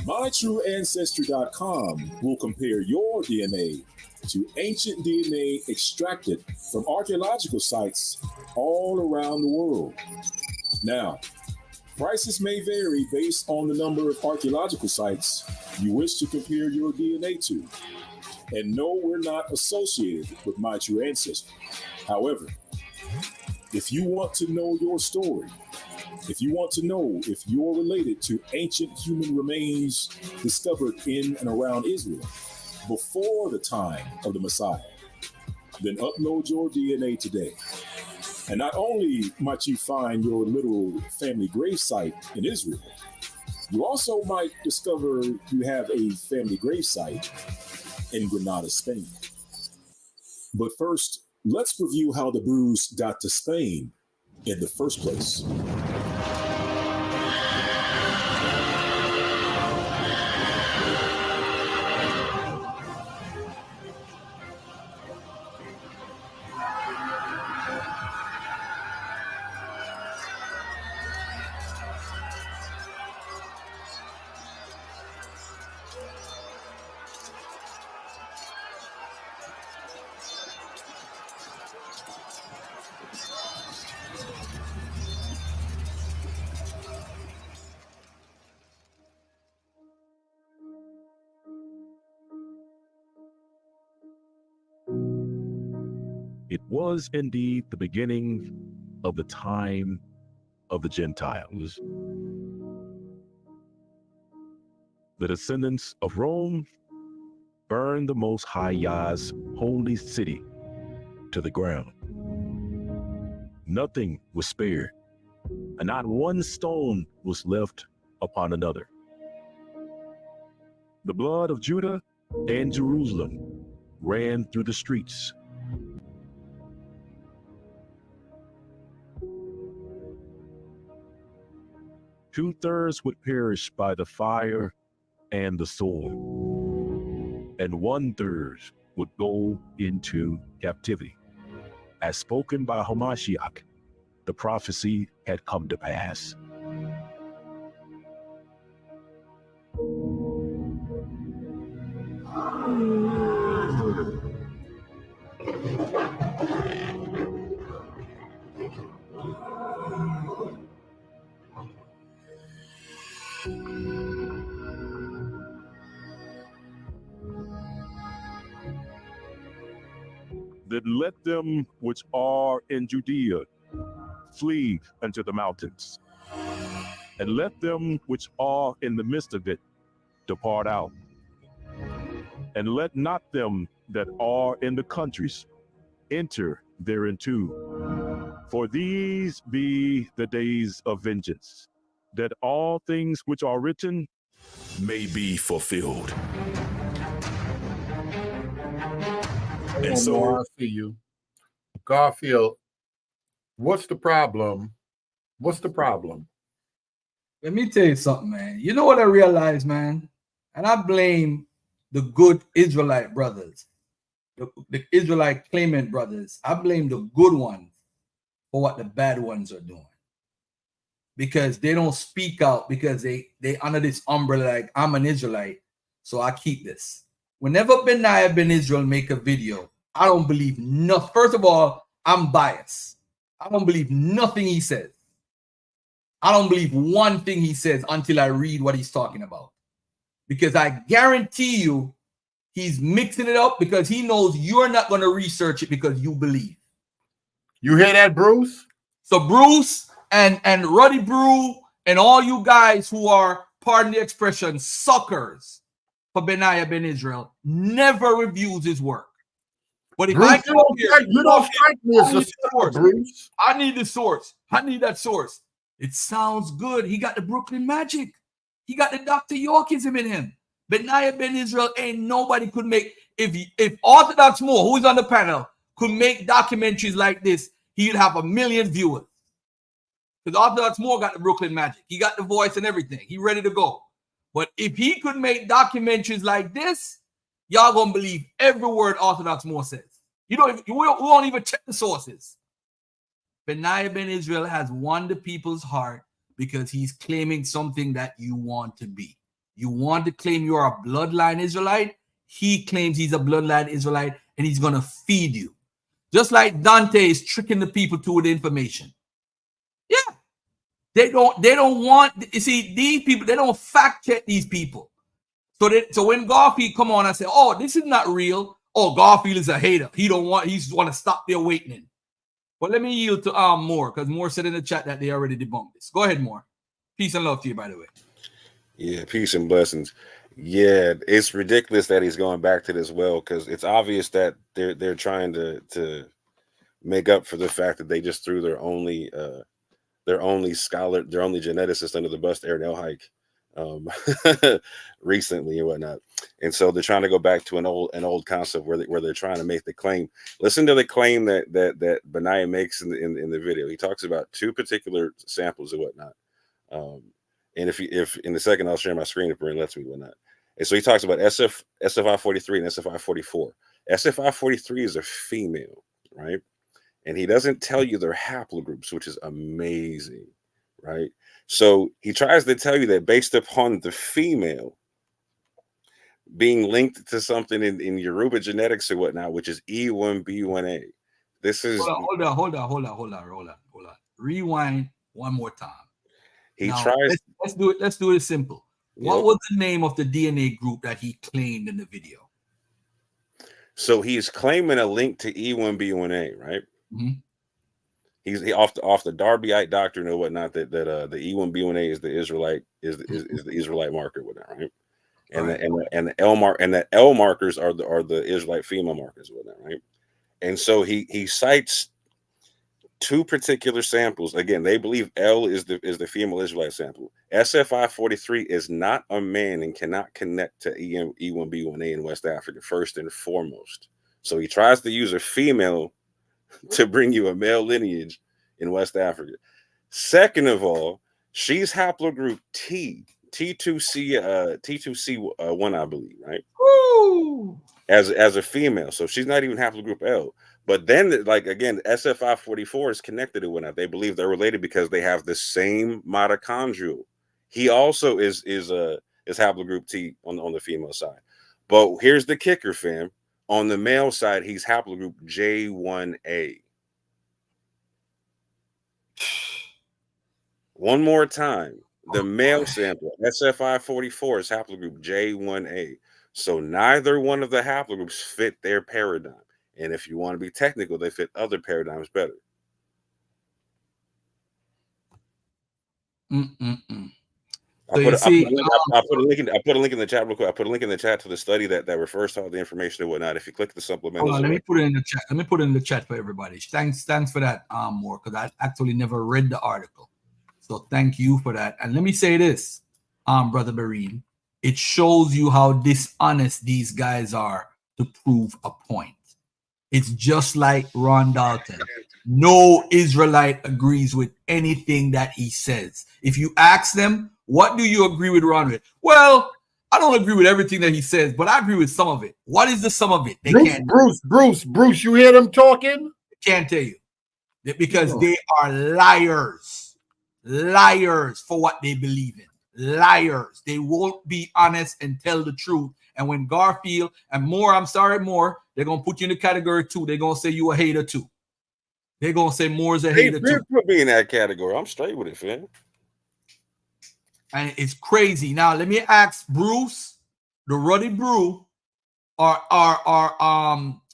MyTrueAncestry.com will compare your DNA to ancient DNA extracted from archaeological sites all around the world. Now, Prices may vary based on the number of archaeological sites you wish to compare your DNA to. And no, we're not associated with my true ancestry. However, if you want to know your story, if you want to know if you're related to ancient human remains discovered in and around Israel before the time of the Messiah, then upload your DNA today. And not only might you find your literal family gravesite in Israel, you also might discover you have a family gravesite in Granada, Spain. But first, let's review how the Bruce got to Spain in the first place. It was indeed the beginning of the time of the Gentiles. The descendants of Rome burned the Most High Yah's holy city to the ground. Nothing was spared, and not one stone was left upon another. The blood of Judah and Jerusalem ran through the streets. Two-thirds would perish by the fire and the sword, and one-third would go into captivity. As spoken by Hamashiach, the prophecy had come to pass. Then let them which are in Judea flee unto the mountains, and let them which are in the midst of it depart out. And let not them that are in the countries enter thereinto. For these be the days of vengeance, that all things which are written may be fulfilled. And so I see you. Garfield, what's the problem? What's the problem? Let me tell you something, man. You know what I realized, man? And I blame the good Israelite brothers, the Israelite claimant brothers. I blame the good ones for what the bad ones are doing. Because they don't speak out, because they under this umbrella like, I'm an Israelite, so I keep this. Whenever Benaiah Ben Israel make a video, I don't believe nothing. First of all, I'm biased. I don't believe nothing he says. I don't believe one thing he says until I read what he's talking about. Because I guarantee you, he's mixing it up because he knows you're not going to research it because you believe. You hear that, Bruce? So Bruce and Ruddy Brew and all you guys who are, pardon the expression, suckers for Benaiah Ben Israel never reviews his work. But if Bruce, I come here, you don't strike me as a source, Bruce. I need the source. I need that source. It sounds good. He got the Brooklyn Magic. He got the Dr. Yorkism in him. Benaiah Ben Israel ain't nobody could make. If Orthodox Moore, who is on the panel, could make documentaries like this, he'd have 1 million viewers. Because Orthodox Moore got the Brooklyn Magic. He got the voice and everything. He ready to go. But if he could make documentaries like this, y'all gonna believe every word Orthodox Moore says. You won't even check the sources. Benaiah Ben Israel has won the people's heart because he's claiming something that you want to be. You want to claim you're a bloodline Israelite. He claims he's a bloodline Israelite and he's going to feed you. Just like Dante is tricking the people to the information. Yeah. They don't want, you see, these people, they don't fact check these people. So when Garfield come on and say, oh, this is not real. Oh, Garfield is a hater. He just want to stop the awakening. But let me yield to Moore, because Moore said in the chat that they already debunked this. Go ahead, Moore. Peace and love to you, by the way. Yeah, peace and blessings. Yeah, it's ridiculous that he's going back to this well, because it's obvious that they're trying to make up for the fact that they just threw their only scholar, their only geneticist under the bus, Aaron Elhike, recently and whatnot. And so they're trying to go back to an old concept where they're trying to make the claim. Listen to the claim that Benaiah makes in the video. He talks about two particular samples and whatnot. And if in the second, I'll share my screen if Brent lets me, whatnot. And so he talks about SFI43 and SFI44. SFI43 is a female, right? And he doesn't tell you their haplogroups, which is amazing, right? So he tries to tell you that based upon the female being linked to something in Yoruba genetics or whatnot, which is E1B1A. This is hold on. Rewind one more time. He now, tries. Let's do it simple. What was the name of the DNA group that he claimed in the video? So he's claiming a link to E1B1A, right? Mm-hmm. He's off the Darbyite doctrine or whatnot that the E1B1A is the Israelite is the Israelite marker, whatnot, right? And the L markers are the Israelite female markers, whatnot, right? And so he cites two particular samples. Again, they believe L is the female Israelite sample. SFI43 is not a man and cannot connect to E1B1A in West Africa, first and foremost. So he tries to use a female to bring you a male lineage in West Africa. Second of all, she's haplogroup T2C1, I believe, right? Woo! As a female, so she's not even haplogroup L. But then, like again, SFI44 is connected to whatnot. They believe they're related because they have the same mitochondrial. He also is haplogroup T on the female side. But here's the kicker, fam. On the male side, he's haplogroup J1A. One more time. The male sample, SFI44, is haplogroup J1A. So neither one of the haplogroups fit their paradigm. And if you want to be technical, they fit other paradigms better. So I put a link in the chat real quick. I put a link in the chat to the study that refers to all the information and whatnot. If you click the supplemental, let me put it in the chat. Let me put it in the chat for everybody. Thanks for that, Moore, because I actually never read the article. So thank you for that. And let me say this, Brother Barine. It shows you how dishonest these guys are to prove a point. It's just like Ron Dalton. No Israelite agrees with anything that he says. If you ask them, what do you agree with Ron with? Well, I don't agree with everything that he says, but I agree with some of it. What is the sum of it? They can't. Bruce, you hear them talking? Can't tell you. Because they are liars. Liars for what they believe in. Liars. They won't be honest and tell the truth. And when Garfield and Moore, they're going to put you in the category 2. They're going to say you a hater too. They're going to say Moore's a hater too. Put me in that category. I'm straight with it, fam. And it's crazy. Now, let me ask Bruce, the Ruddy Brew, or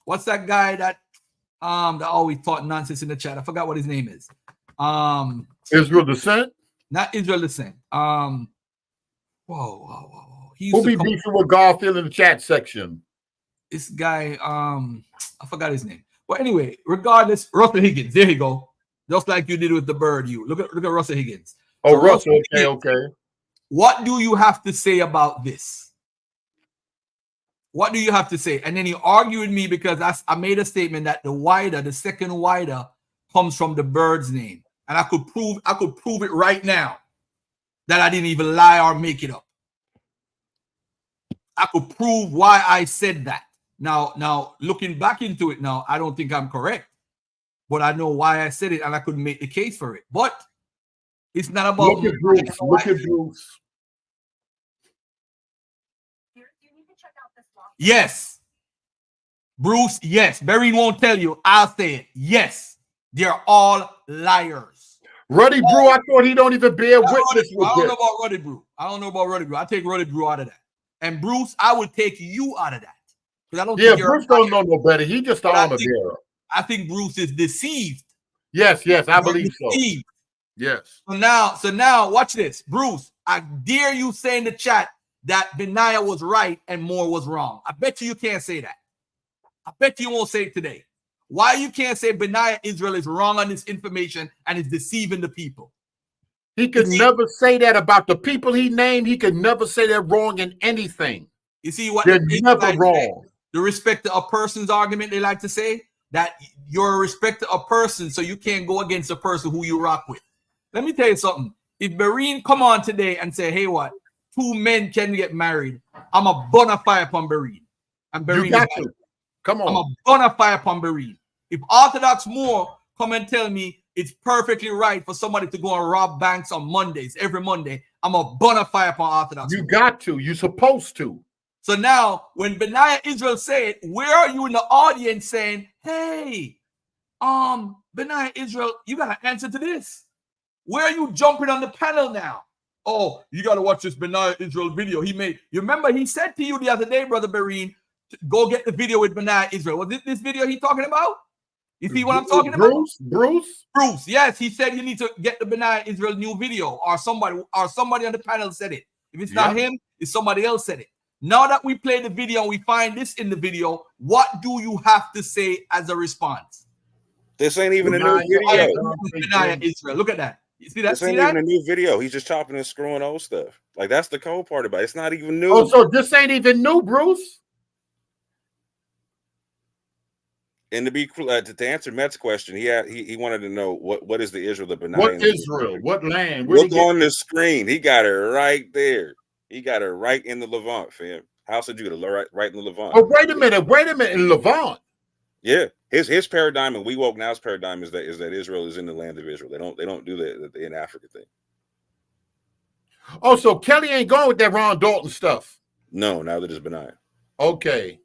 what's that guy that always taught nonsense in the chat? I forgot what his name is. Israel Descent? Not Israel Descent. Whoa. Who be beefing with Garfield in the chat section? This guy, I forgot his name. But anyway, regardless, Russell Higgins. There you go. Just like you did with the bird. You look at Russell Higgins. Oh, so Russell. Okay. What do you have to say about this? What do you have to say? And then he argued with me because I made a statement that the second wider comes from the bird's name. And I could prove it right now that I didn't even lie or make it up. I could prove why I said that. Now, looking back into it now, I don't think I'm correct. But I know why I said it and I couldn't make the case for it. But it's not about... Look at Bruce. Yes. Bruce, yes. Barry won't tell you. I'll say it. Yes. They're all liars. Ruddy Brew, I thought he don't even bear witness with I don't this. know about Ruddy Brew. I don't know about Ruddy Brew. I take Ruddy Brew out of that. And Bruce, I would take you out of that. Because I don't think Bruce don't know no better. He just an armor bearer. I think Bruce is deceived. Yes, I believe so. Yes. So now watch this. Bruce, I dare you say in the chat that Benaiah was right and Moore was wrong. I bet you can't say that. I bet you won't say it today. Why you can't say Benaiah Israel is wrong on this information and is deceiving the people? He could never say that about the people he named. He could never say that wrong in anything. You see what? They're never wrong. The respect to a person's argument, they like to say that you're a respect to a person, so you can't go against a person who you rock with. Let me tell you something. If Bereen come on today and say, hey, what? 2 men can get married, I'm a bona fide upon Bereen. And Bereen you got to. Come on. I'm a bona fide upon Bereen. If Orthodox Moore come and tell me it's perfectly right for somebody to go and rob banks on Mondays, every Monday, I'm a bona fide upon Orthodox. You got to. You're supposed to. So now, when Benaiah Israel said, where are you in the audience saying, hey, Benaiah Israel, you got to answer to this. Where are you jumping on the panel now? Oh, you got to watch this Benaiah Israel video he made. You remember he said to you the other day, Brother Bereen, go get the video with Benaiah Israel. Was this video he talking about? You see what I'm talking about? Bruce, yes, he said you need to get the Benaiah Israel new video, or somebody on the panel said it. If it's not him, it's somebody else said it. Now that we play the video and we find this in the video, what do you have to say as a response? This ain't even a new video. Benaiah Israel, look at that. You see that? This ain't even a new video. He's just chopping and screwing old stuff. Like, that's the cold part about it. It's not even new. Oh, so this ain't even new, Bruce? And to be to answer Matt's question, he wanted to know what is the Israel of Benaiah? What Israel? What land? Look on the screen. He got it right there. He got it right in the Levant, fam. House of Judah, right in the Levant. Oh, wait a minute, in Levant. Yeah, his paradigm and We Woke Now's paradigm is that Israel is in the land of Israel. They don't do the in Africa thing. Oh, so Kelly ain't going with that Ron Dalton stuff. No, now that it's Benaiah. Okay.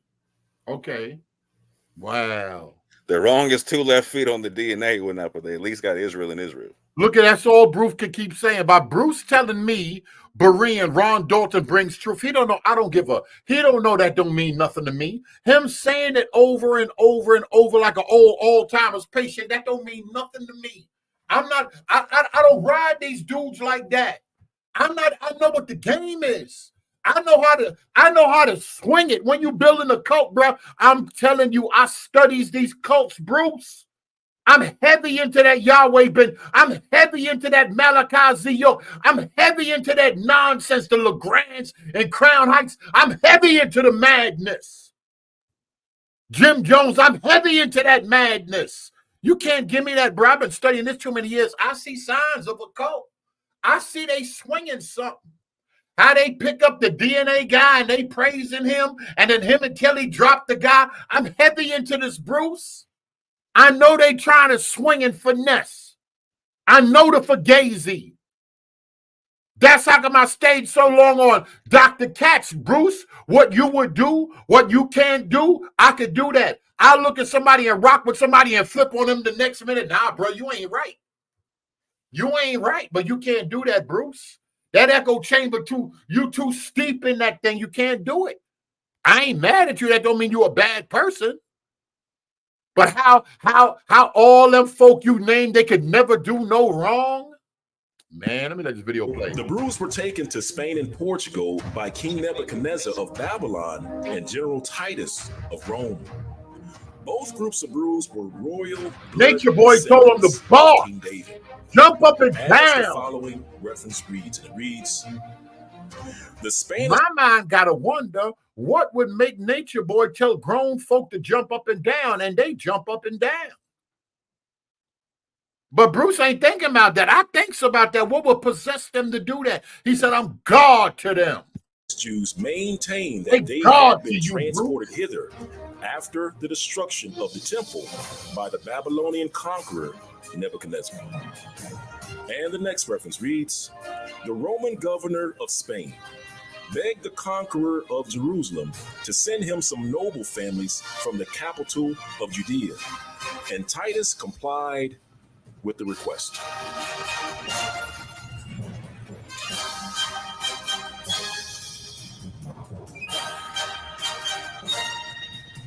Wow. They're wrong as 2 left feet on the DNA or not, but they at least got Israel and Israel. Look at that's all Bruce can keep saying about Bruce telling me Berean Ron Dalton brings truth. He don't know. I don't give a. He don't know that don't mean nothing to me. Him saying it over and over and over like an old timers patient, that don't mean nothing to me. I'm not. I don't ride these dudes like that. I'm not. I know what the game is. I know how to swing it. When you building a cult, bro, I'm telling you, I studies these cults, Bruce. I'm heavy into that Yahweh bin. I'm heavy into that Malachi Zio. I'm heavy into that nonsense, the LeGrands and Crown Heights. I'm heavy into the madness. Jim Jones, I'm heavy into that madness. You can't give me that, bro. I've been studying this too many years. I see signs of a cult. I see they swinging something. How they pick up the DNA guy and they praising him, and then him and Kelly drop the guy. I'm heavy into this, Bruce. I know they trying to swing and finesse. I know the Fugazi. That's how come I stayed so long on Dr. Katz, Bruce. What you would do, what you can't do, I could do that. I look at somebody and rock with somebody and flip on them the next minute. Nah, bro, you ain't right. You ain't right, but you can't do that, Bruce. That echo chamber you too steep in that thing. You can't do it. I ain't mad at you. That don't mean you're a bad person. But how all them folk you named, they could never do no wrong? Man, let me let this video play. The Brews were taken to Spain and Portugal by King Nebuchadnezzar of Babylon and General Titus of Rome. Both groups of Brews were royal. Nature Boy told them to bark, jump up and As down. the following reference reads, and it reads, the Spanish. My mind gotta wonder what would make Nature Boy tell grown folk to jump up and down, and they jump up and down. But Bruce ain't thinking about that. I thinks about that. What would possess them to do that? He said, I'm God to them. Jews maintained that Thank they God had been to you, transported hither after the destruction of the temple by the Babylonian conqueror Nebuchadnezzar. And the next reference reads, the Roman governor of Spain begged the conqueror of Jerusalem to send him some noble families from the capital of Judea, and Titus complied with the request.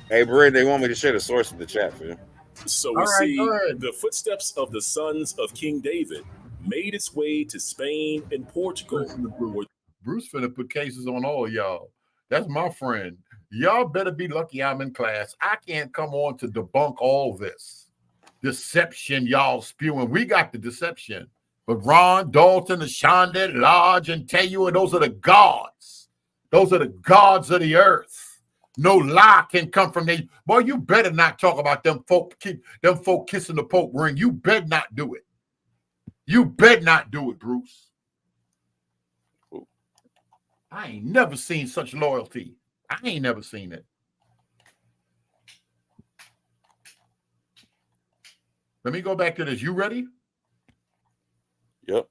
Hey, Brent, they want me to share the source of the chat, fam. So All we right, see go ahead. the footsteps of the sons of King David made its way to Spain and Portugal. Listen to Bruce. Bruce finna put cases on all of y'all. That's my friend. Y'all better be lucky I'm in class. I can't come on to debunk all this deception y'all spewing. We got the deception. But Ron, Dalton, Ashonda, Lodge, and Tayu, those are the gods. Those are the gods of the earth. No lie can come from them. Boy, you better not talk about them folk kissing the Pope ring. You better not do it. You better not do it, Bruce. I ain't never seen such loyalty. I ain't never seen it. Let me go back to this. You ready? Yep.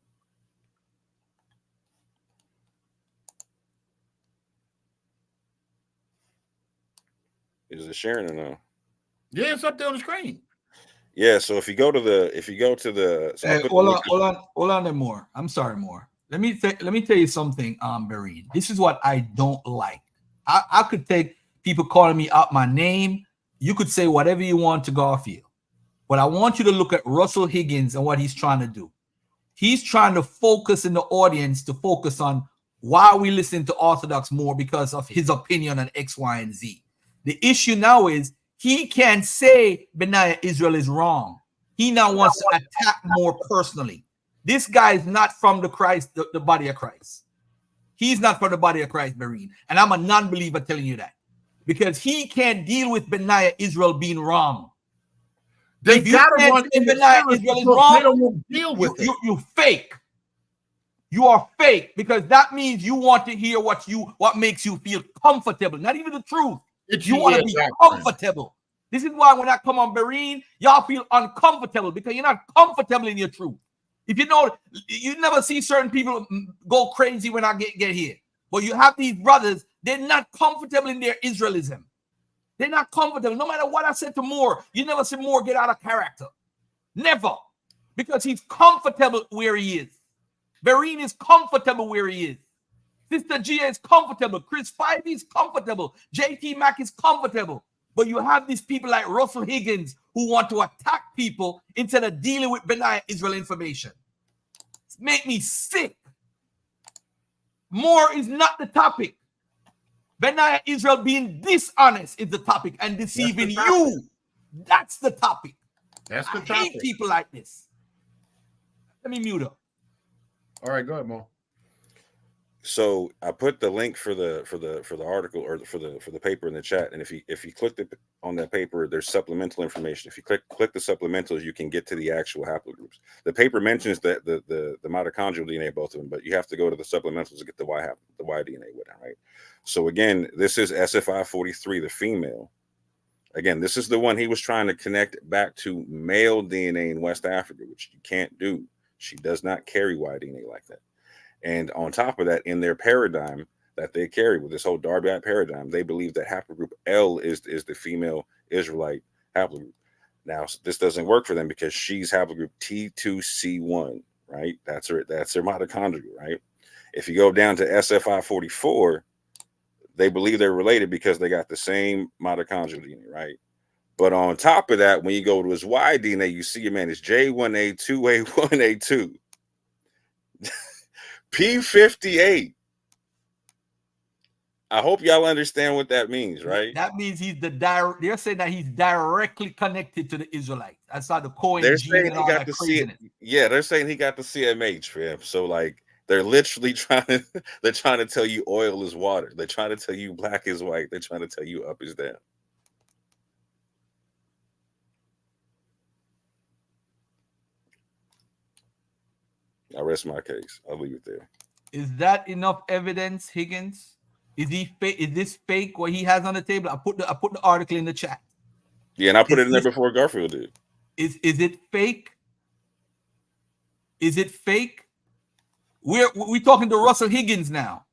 Is it sharing or no? Yeah, it's up there on the screen. Yeah. So if you go to the, so Hey, hold on, more. I'm sorry, more. Let me tell you something, Barine. This is what I don't like. I could take people calling me out my name. You could say whatever you want to Garfield, but I want you to look at Russell Higgins and what he's trying to do. He's trying to focus in the audience to focus on why we listen to Orthodox more because of his opinion on X, Y, and Z. The issue now is he can't say Benaiah Israel is wrong. He now wants to attack more personally. This guy is not from the Christ, the body of Christ. He's not from the body of Christ, Marine. And I'm a non-believer telling you that. Because he can't deal with Benaiah Israel being wrong. They If you gotta can't run say Benaiah Israel is wrong, they don't want to deal with it. you fake. You are fake because that means you want to hear what makes you feel comfortable, not even the truth. You want to be comfortable. This is why when I come on Bereen, y'all feel uncomfortable because you're not comfortable in your truth. If you know, you never see certain people go crazy when I get here. But you have these brothers, they're not comfortable in their Israelism. They're not comfortable. No matter what I said to Moore, you never see Moore get out of character. Never. Because he's comfortable where he is. Bereen is comfortable where he is. Sister Gia is comfortable. Chris Spivey is comfortable. JT Mack is comfortable. But you have these people like Russell Higgins who want to attack people instead of dealing with Benaiah Israel information. It's make me sick. More is not the topic. Benaiah Israel being dishonest is the topic and deceiving you. That's the topic. That's the I topic. hate people like this. Let me mute up. All right, go ahead, Mo. So I put the link for the article or for the paper in the chat, and if you click on that paper, there's supplemental information. If you click the supplementals, you can get to the actual haplogroups. The paper mentions that the mitochondrial DNA, both of them, but you have to go to the supplementals to get the Y DNA with it, right? So again, this is SFI43, the female. Again, this is the one he was trying to connect back to male DNA in West Africa, which you can't do. She does not carry Y DNA like that. And on top of that, in their paradigm that they carry with this whole Darbyite paradigm, they believe that haplogroup L is the female Israelite haplogroup. Now, this doesn't work for them because she's haplogroup T2C1, right? That's her mitochondrial, right? If you go down to SFI44, they believe they're related because they got the same mitochondrial DNA, right? But on top of that, when you go to his Y DNA, you see, man, it's J1A2A1A2. P58. I hope y'all understand what that means, right? That means he's they're saying that he's directly connected to the Israelites. That's how the Cohen They're gene saying and he all got that to see craziness. it. Yeah, they're saying he got the CMH, fam. So like they're literally trying to tell you oil is water. They're trying to tell you black is white. They're trying to tell you up is down. I rest my case. I'll leave it there. Is that enough evidence, Higgins? Is this fake what he has on the table? I put the article in the chat. Yeah, and I put it in there before Garfield did. Is it fake? Is it fake? We're talking to Russell Higgins now.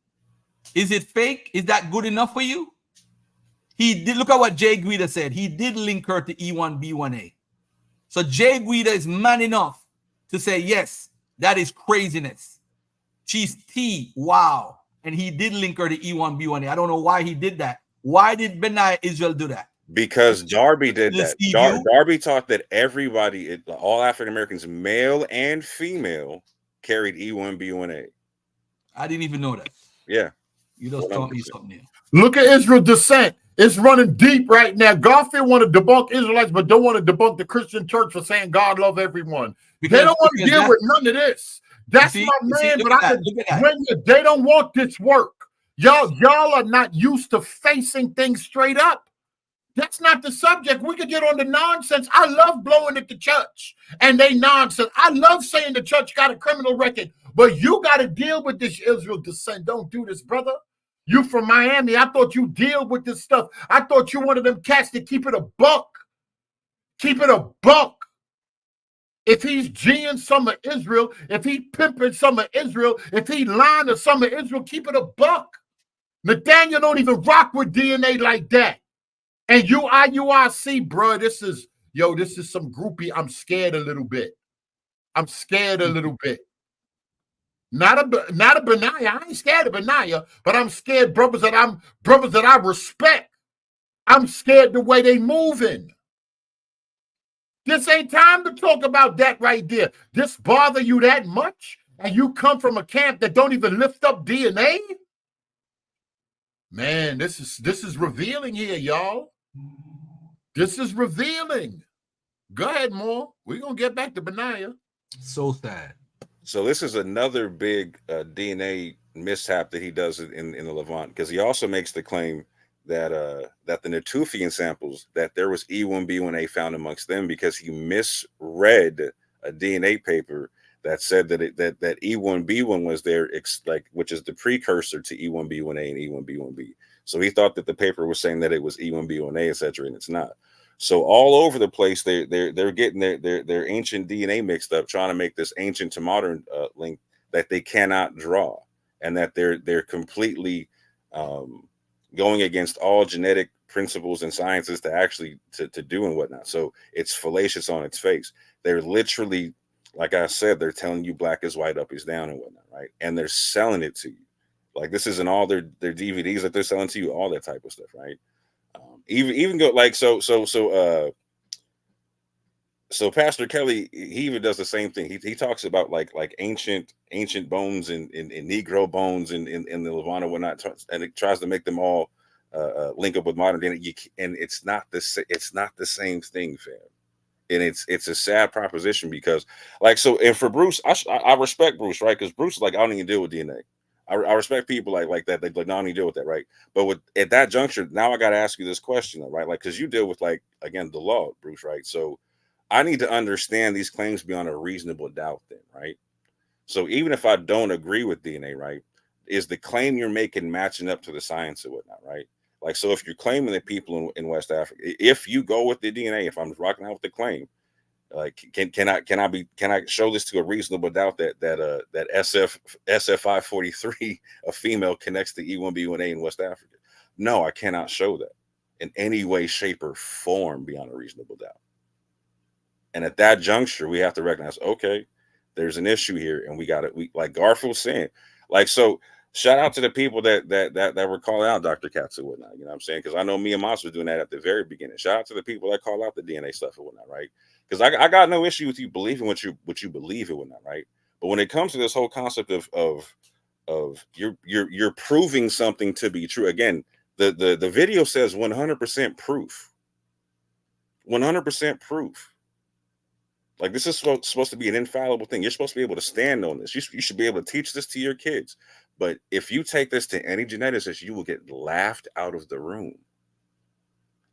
Is it fake? Is that good enough for you? He did look at what Jay Guida said. He did link her to E1B1A. So Jay Guida is man enough to say, yes, that is craziness. She's T. Wow. And he did link her to E1B1A. I don't know why he did that. Why did Benaiah Israel do that? Because Darby did that. Deceive you? Darby taught that everybody, all African Americans, male and female, carried E1B1A. I didn't even know that. Yeah. You just taught me 100%. something here. Look at Israel Descent. It's running deep right now. Garfield want to debunk Israelites, but don't want to debunk the Christian church for saying God love everyone. They don't want to deal with none of this. That's my man, but they don't want this work. Y'all are not used to facing things straight up. That's not the subject. We could get on the nonsense. I love blowing at the church and they nonsense. I love saying the church got a criminal record, but you got to deal with this Israel Descent. Don't do this, brother. You from Miami. I thought you deal with this stuff. I thought you one of them cats that keep it a buck. Keep it a buck. If he's G'ing some of Israel, if he pimping some of Israel, if he lying to some of Israel, keep it a buck. Nathaniel don't even rock with DNA like that. And UIC, bro, this is some groupie. I'm scared a little bit. I'm scared a little bit. Not a Benaiah. I ain't scared of Benaiah, but I'm scared brothers that I respect. I'm scared the way they moving. This ain't time to talk about that right there. This bother you that much? And you come from a camp that don't even lift up DNA? Man, this is revealing here, y'all. This is revealing. Go ahead, Moore. We're going to get back to Benaiah. So sad. So this is another big DNA mishap that he does in the Levant, because he also makes the claim that that the Natufian samples, that there was E1B1A found amongst them, because he misread a DNA paper that said that that E1B1 was there, which is the precursor to E1B1A and E1B1B. So he thought that the paper was saying that it was E1B1A, etc., and it's not. So all over the place, they're getting their ancient DNA mixed up, trying to make this ancient to modern link that they cannot draw, and that they're completely going against all genetic principles and sciences to actually to do and whatnot. So it's fallacious on its face. They're literally, like I said, they're telling you black is white, up is down, and whatnot, right? And they're selling it to you. Like, this isn't all their DVDs that they're selling to you, all that type of stuff, right? Even go like so Pastor Kelly, he even does the same thing. He talks about like ancient bones and Negro bones in the Levant and whatnot, and it tries to make them all link up with modern day. And it's not the same thing, fam. And it's a sad proposition, because and for Bruce, I respect Bruce, right? Because Bruce is like, I don't even deal with DNA. I respect people like that. They like, not only deal with that, right? But at that juncture, now I got to ask you this question, right? Like, because you deal with, like, again, the law, Bruce, right? So I need to understand these claims beyond a reasonable doubt, then, right? So even if I don't agree with DNA, right, is the claim you're making matching up to the science and whatnot, right? Like, so if you're claiming that people in West Africa, if you go with the DNA, if I'm rocking out with the claim, like, can I show this to a reasonable doubt that SFI43, a female, connects to E1B1A in West Africa? No, I cannot show that in any way, shape, or form beyond a reasonable doubt. And at that juncture, we have to recognize, okay, there's an issue here, and we like Garfield saying, like, so shout out to the people that were calling out Dr. Katz and whatnot. You know what I'm saying? Because I know me and Moss was doing that at the very beginning. Shout out to the people that call out the DNA stuff and whatnot, right? Because I got no issue with you believing what you believe and whatnot, right? But when it comes to this whole concept of you're proving something to be true, again, the video says 100% proof. 100% proof. Like, this is supposed to be an infallible thing. You're supposed to be able to stand on this. You should be able to teach this to your kids. But if you take this to any geneticist, you will get laughed out of the room.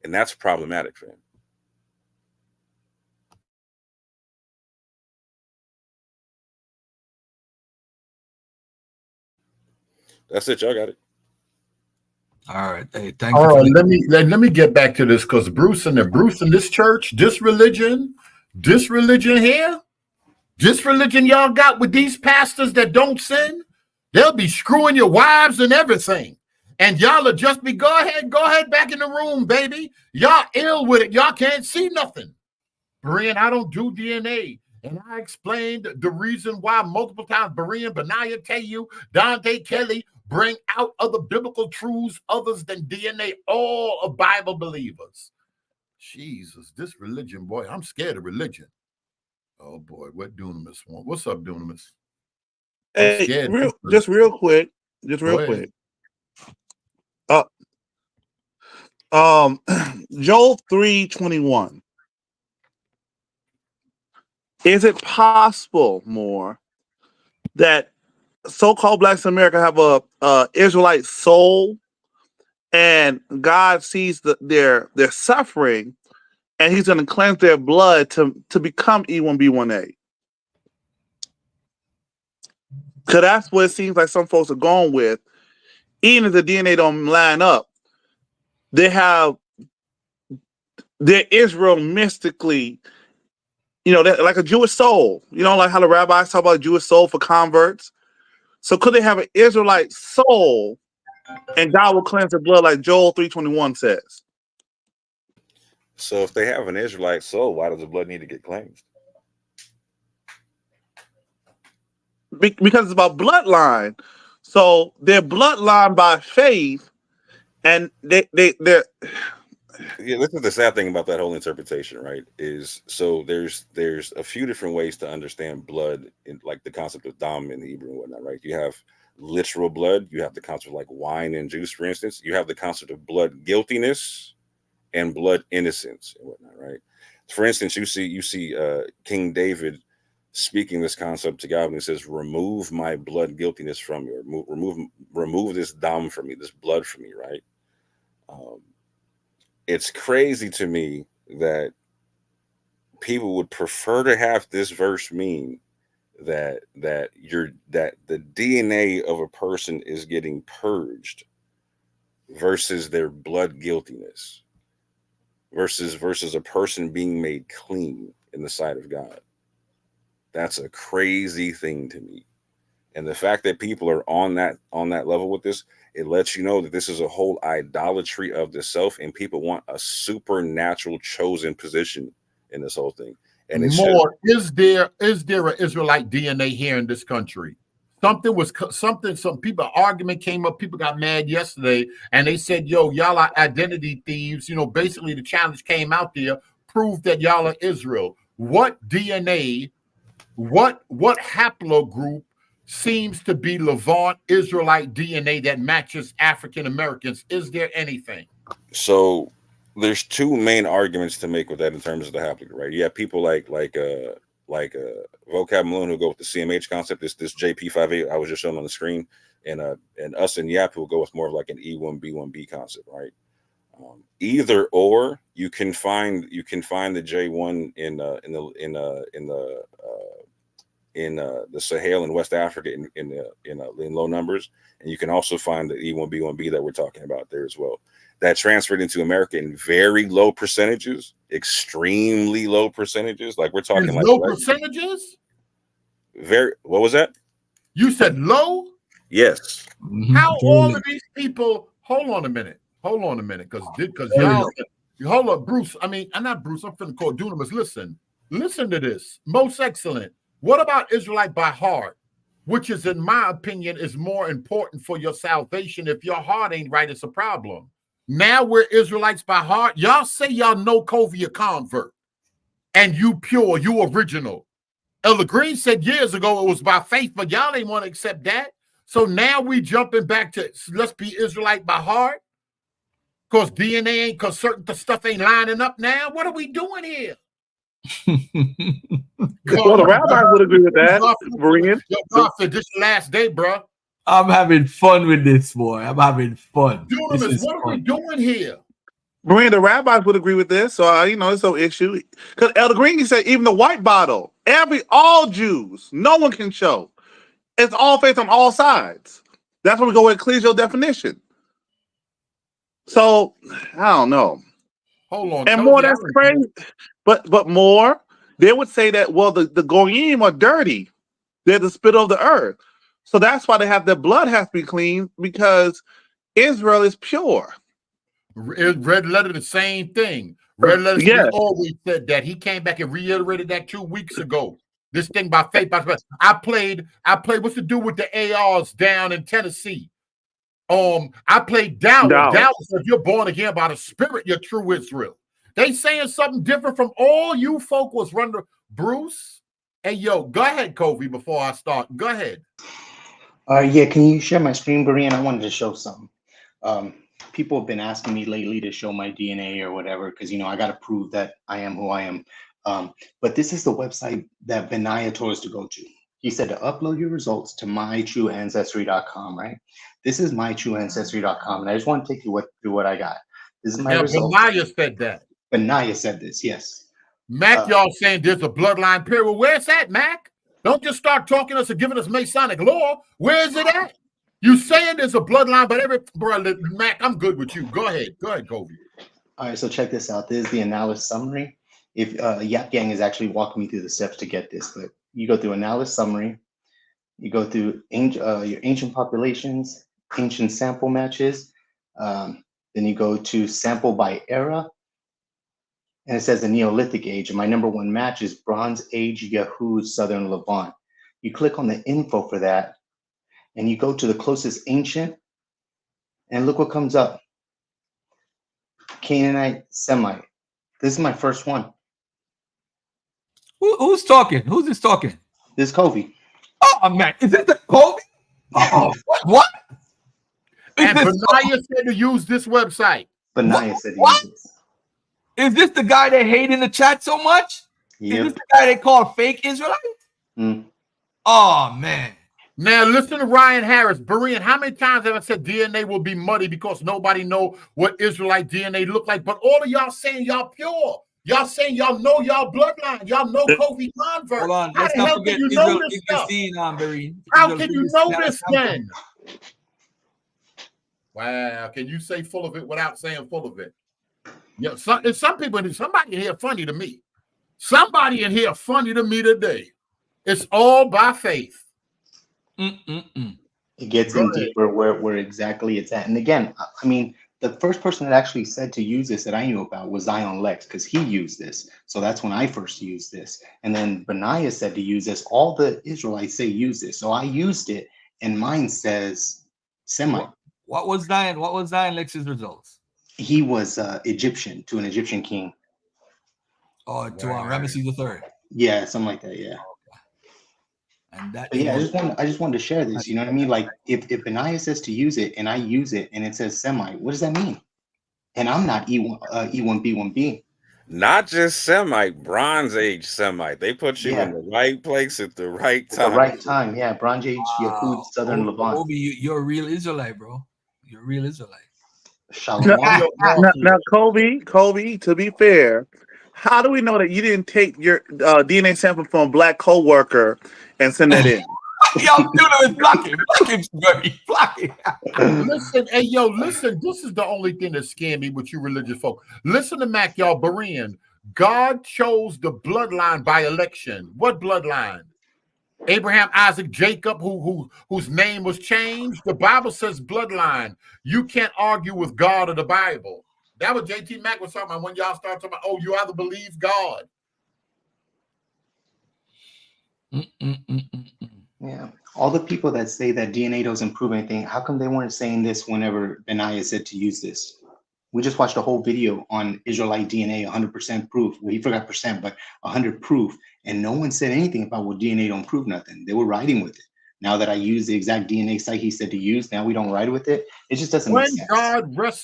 And that's problematic, fam. That's it. Y'all got it. All right. Hey, thank you. All right, let me get back to this, because Bruce in this church, this religion here, this religion y'all got with these pastors that don't sin, they'll be screwing your wives and everything. And y'all will just be, go ahead back in the room, baby. Y'all ill with it. Y'all can't see nothing. Berean, I don't do DNA. And I explained the reason why multiple times. Berean, Benaiah tell you, Dante Kelly bring out other biblical truths others than DNA, all of Bible believers. Jesus, this religion, boy, I'm scared of religion. Oh boy, what Dunamis want? What's up, Dunamis? I'm Hey, scared. just real quick. Go ahead. Uh, Joel 3:21. Is it possible more that so-called blacks in America have a Israelite soul, and God sees their suffering, and He's going to cleanse their blood to become E1B1A? Because that's what it seems like some folks are going with. Even if the DNA don't line up, they have their Israel mystically, like a Jewish soul. Like how the rabbis talk about Jewish soul for converts. So could they have an Israelite soul, and God will cleanse their blood like Joel 3:21 says? So if they have an Israelite soul, why does the blood need to get cleansed? Because it's about bloodline. So they're bloodline by faith, and they're Yeah, this is the sad thing about that whole interpretation, right? Is so there's a few different ways to understand blood, in like the concept of dam in the Hebrew and whatnot, right? You have literal blood, you have the concept of like wine and juice, for instance. You have the concept of blood guiltiness and blood innocence and whatnot, right? For instance, you see King David speaking this concept to God, and he says, "Remove my blood guiltiness from me, or remove this dam from me, this blood from me," right? It's crazy to me that people would prefer to have this verse mean that the DNA of a person is getting purged versus their blood guiltiness versus a person being made clean in the sight of God. That's a crazy thing to me. And the fact that people are on that level with this, it lets you know that this is a whole idolatry of the self, and people want a supernatural chosen position in this whole thing. And it's more, is there an Israelite DNA here in this country? Some people argument came up. People got mad yesterday, and they said, "Yo, y'all are identity thieves." Basically the challenge came out there, prove that y'all are Israel. What DNA? What haplogroup seems to be Levant Israelite DNA that matches African Americans? Is there anything? So there's two main arguments to make with that in terms of the haplogroup, right? You have people like Vocab Malone who go with the CMH concept, this JP58 I was just showing on the screen, and us and Yap who go with more of like an E1B1B concept, right? Either or, you can find the J1 in the Sahel in West Africa in low numbers, and you can also find the E1B1B that we're talking about there as well. That transferred into America in very low percentages, extremely low percentages. Like we're talking like low percentages. What was that? You said low? Yes. How all of these people? Hold on a minute, because y'all. Hold up, Bruce. I mean, I'm not Bruce. I'm finna call Dunamis. Listen to this. Most excellent. What about Israelite by heart? Which is, in my opinion, is more important for your salvation. If your heart ain't right, it's a problem. Now we're Israelites by heart. Y'all say y'all know Covey a convert, and you pure, you original. Elder Green said years ago it was by faith, but y'all ain't want to accept that. So now we jumping back to let's be Israelite by heart, because DNA ain't, because certain stuff ain't lining up now. What are we doing here? Well, the rabbis would agree with that. This is the last day, bro. I'm having fun with this, boy. I'm having fun. Dunamis, what are we doing here? Marine, the rabbis would agree with this, so it's no issue. Because Elder Green said even the white bottle, all Jews, no one can show. It's all faith on all sides. That's when we go with ecclesial definition. So I don't know. Hold on, and more, that's crazy. But more, they would say that the goyim are dirty. They're the spit of the earth. So that's why they have their blood has to be clean, because Israel is pure. Red Letter, the same thing. Red Letter always said that. He came back and reiterated that 2 weeks ago. This thing by faith, I played. What's to do with the ARs down in Tennessee? I played Dallas. Dallas, if you're born again by the Spirit, you're true Israel. They saying something different from all you folk was running. Bruce, hey, yo, go ahead, Kobe, before I start. Go ahead. Yeah, can you share my screen, Brian? I wanted to show something. People have been asking me lately to show my DNA or whatever, because, you know, I got to prove that I am who I am. But this is the website that Benaiah told us to go to. He said to upload your results to mytrueancestry.com, right? This is mytrueancestry.com, and I just want to take you through what I got. This is my results. Benaiah said that. Benaiah said this, yes. Mac, y'all saying there's a bloodline period. Well, where's that, Mac? Don't just start talking us and giving us Masonic law. Where is it at? You saying there's a bloodline, but Mac, I'm good with you. Go ahead, Kobe. All right, so check this out. This is the analysis summary. If Yap Gang is actually walking me through the steps to get this, but you go through analysis summary, you go through your ancient populations, ancient sample matches, then you go to sample by era, and it says the Neolithic age. And my number one match is Bronze Age Yahoo Southern Levant. You click on the info for that, and you go to the closest ancient, and look what comes up. Canaanite Semite. This is my first one. Who's talking? Who's this talking? This is Kobe. Oh man, is this the Kobe? Oh, what? And Benaiah said to use this website. Benaiah said to use this. Is this the guy they hate in the chat so much? Yep. Is this the guy they call fake Israelite? Mm. Oh man. Now listen to Ryan Harris. Berean, how many times have I said DNA will be muddy because nobody know what Israelite DNA look like? But all of y'all saying y'all pure. Y'all saying y'all know y'all bloodline. Y'all know Kofi convert. Hold on. How Let's the not hell forget can you know Israel this stuff? Berean. How can you know this then? Wow. Can you say full of it without saying full of it? Yeah, some people, somebody in here funny to me. Somebody in here funny to me today. It's all by faith. It gets in deeper where exactly it's at. And again, I mean, the first person that actually said to use this that I knew about was Zion Lex, because he used this. So that's when I first used this. And then Benaiah said to use this. All the Israelites say use this. So I used it, and mine says Semite. What was Zion Lex's results? He was Egyptian, to an Egyptian king. Oh, to Ramesses III. Yeah, something like that. Yeah. And that. But yeah, I just wanted to share this. You know what I mean? Like if Benaiah says to use it and I use it and it says Semite, what does that mean? And I'm not E1B1B. Not just Semite, Bronze Age Semite. They put you in the right place at the right time. At the right time, yeah. Bronze Age Yahud Southern Levant. Kobe, you're a real Israelite, bro. You're a real Israelite. Now, Kobe, to be fair, how do we know that you didn't take your DNA sample from a black co-worker and send that in? Y'all doing it blocking, blocking. Listen, hey, yo, listen, this is the only thing that scared me with you religious folk. Listen to Mac, y'all, Berean. God chose the bloodline by election. What bloodline? Abraham, Isaac, Jacob, whose name was changed. The Bible says bloodline. You can't argue with God or the Bible. That was JT Mac was talking about when y'all start talking about, oh, you either believe God. Yeah. All the people that say that DNA doesn't prove anything, how come they weren't saying this whenever Benaiah said to use this? We just watched a whole video on Israelite DNA, 100% proof. Well, he forgot percent, but 100 proof. And no one said anything about what DNA don't prove nothing. They were writing with it. Now that I use the exact DNA site he said to use, now we don't write with it. It just doesn't make sense.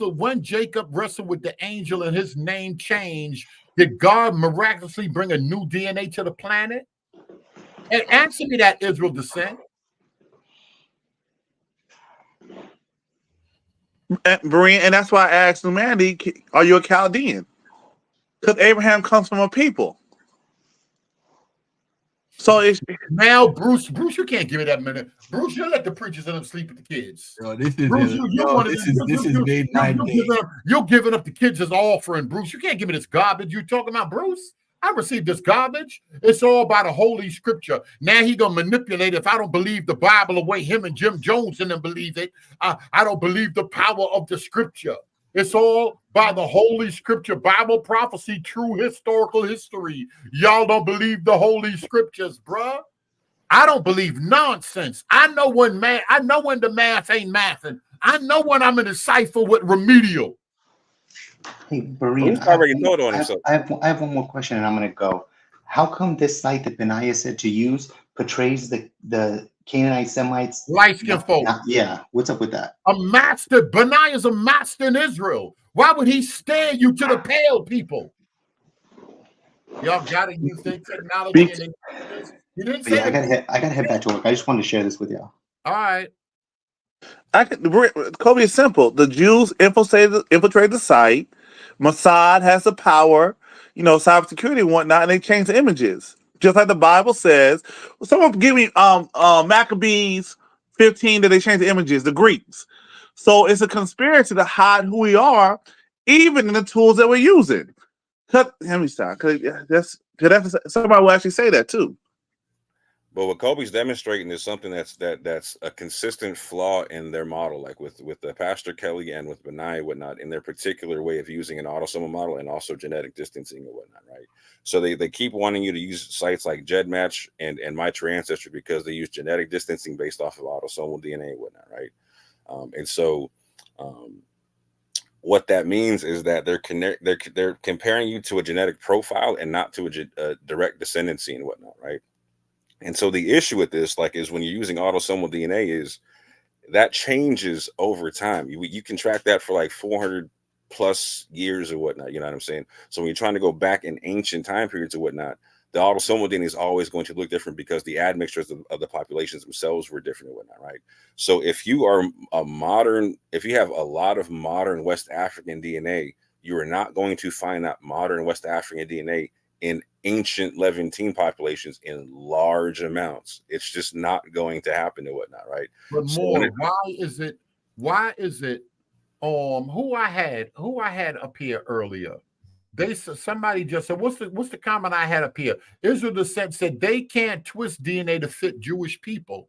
When Jacob wrestled with the angel and his name changed, did God miraculously bring a new DNA to the planet? And answer me that, Israel descent. And that's why I asked humanity, are you a Chaldean? Because Abraham comes from a people. So it's now, Bruce, you can't give me that minute. Bruce, you let the preachers let them sleep with the kids. Yo, this is made 9 days. You're giving up the kids as offering, Bruce. You can't give me this garbage you talking about, Bruce. I received this garbage. It's all by the Holy Scripture. Now he gonna manipulate. If I don't believe the Bible the way him and Jim Jones didn't believe it, I don't believe the power of the Scripture. It's all by the Holy Scripture, Bible prophecy, true historical history. Y'all don't believe the Holy Scriptures, bruh. I don't believe nonsense. I know when the math ain't mathing. I know when I'm in a cipher with remedial. Hey, Berean, Bruce already told on himself. I have one more question, and I'm gonna go. How come this site that Benaiah said to use portrays the Canaanite Semites? Light-skinned folk. Yeah, what's up with that? A master. Benaiah is a master in Israel. Why would he stare you to the pale people? Y'all gotta use their technology and he didn't say I gotta head back to work. I just wanted to share this with y'all. all right. Kobe is simple. The Jews infiltrated the site. Mossad has the power, cybersecurity and whatnot, and they change the images. Just like the Bible says. Someone give me Maccabees 15 that they change the images, the Greeks. So it's a conspiracy to hide who we are, even in the tools that we're using. Let me stop. That's somebody will actually say that too. But what Kobe's demonstrating is something that's a consistent flaw in their model, like with the Pastor Kelly and with Benaiah and whatnot, in their particular way of using an autosomal model and also genetic distancing and whatnot, right? So they keep wanting you to use sites like GEDmatch and My True Ancestry because they use genetic distancing based off of autosomal DNA and whatnot, right? What that means is that they're comparing you to a genetic profile and not to a direct descendancy and whatnot, right? And so the issue with this, is when you're using autosomal DNA, is that changes over time. You can track that for like 400 plus years or whatnot. You know what I'm saying? So when you're trying to go back in ancient time periods or whatnot, the autosomal DNA is always going to look different because the admixtures of the populations themselves were different and whatnot, right? So if you are if you have a lot of modern West African DNA, you are not going to find that modern West African DNA in ancient Levantine populations in large amounts. It's just not going to happen and whatnot, right? But more, why is it who I had up here earlier? Somebody just said, what's the comment I had up here? Israel Descent said they can't twist DNA to fit Jewish people.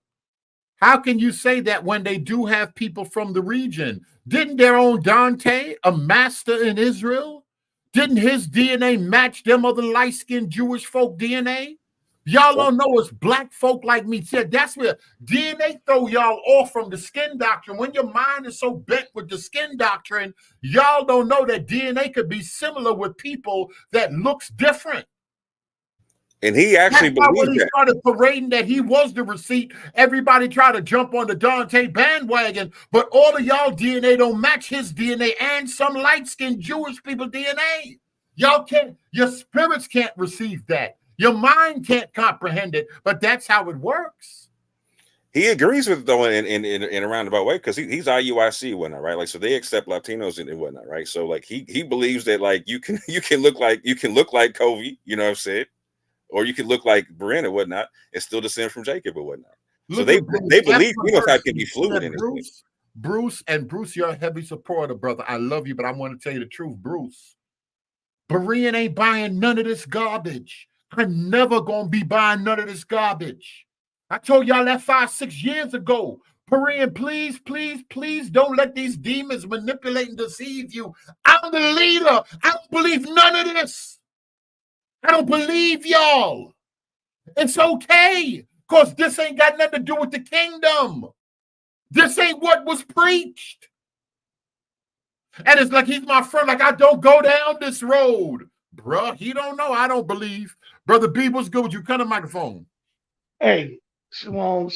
How can you say that when they do have people from the region? Didn't their own Dante, a master in Israel, didn't his DNA match them other light-skinned Jewish folk DNA? Y'all don't know it's black folk like me. Said that's where DNA throw y'all off from the skin doctrine. When your mind is so bent with the skin doctrine, y'all don't know that DNA could be similar with people that looks different. And he actually believed when he started parading that he was the receipt, everybody tried to jump on the Dante bandwagon, but all of y'all DNA don't match his DNA and some light-skinned Jewish people DNA. Y'all can't, your spirits can't receive that. Your mind can't comprehend it, but that's how it works. He agrees with it though in a roundabout way because he's IUIC and whatnot, right? Like, so they accept Latinos and whatnot, right? So like he believes that like you can look like Kobe, you know what I'm saying? Or you could look like Berean or whatnot and still descend from Jacob or whatnot. So they believe phenotype can be fluid in this. Bruce, you're a heavy supporter, brother. I love you, but I want to tell you the truth, Bruce. Berean ain't buying none of this garbage. I'm never gonna be buying none of this garbage. I told y'all that 5-6 years ago. Berean, please don't let these demons manipulate and deceive you. I'm the leader. I don't believe none of this. I don't believe y'all. It's okay, because this ain't got nothing to do with the kingdom. This ain't what was preached. And it's like he's my friend, like I don't go down this road. Bruh, he don't know. I don't believe. Brother B, what's good with you? Cut the microphone. Hey, shalom,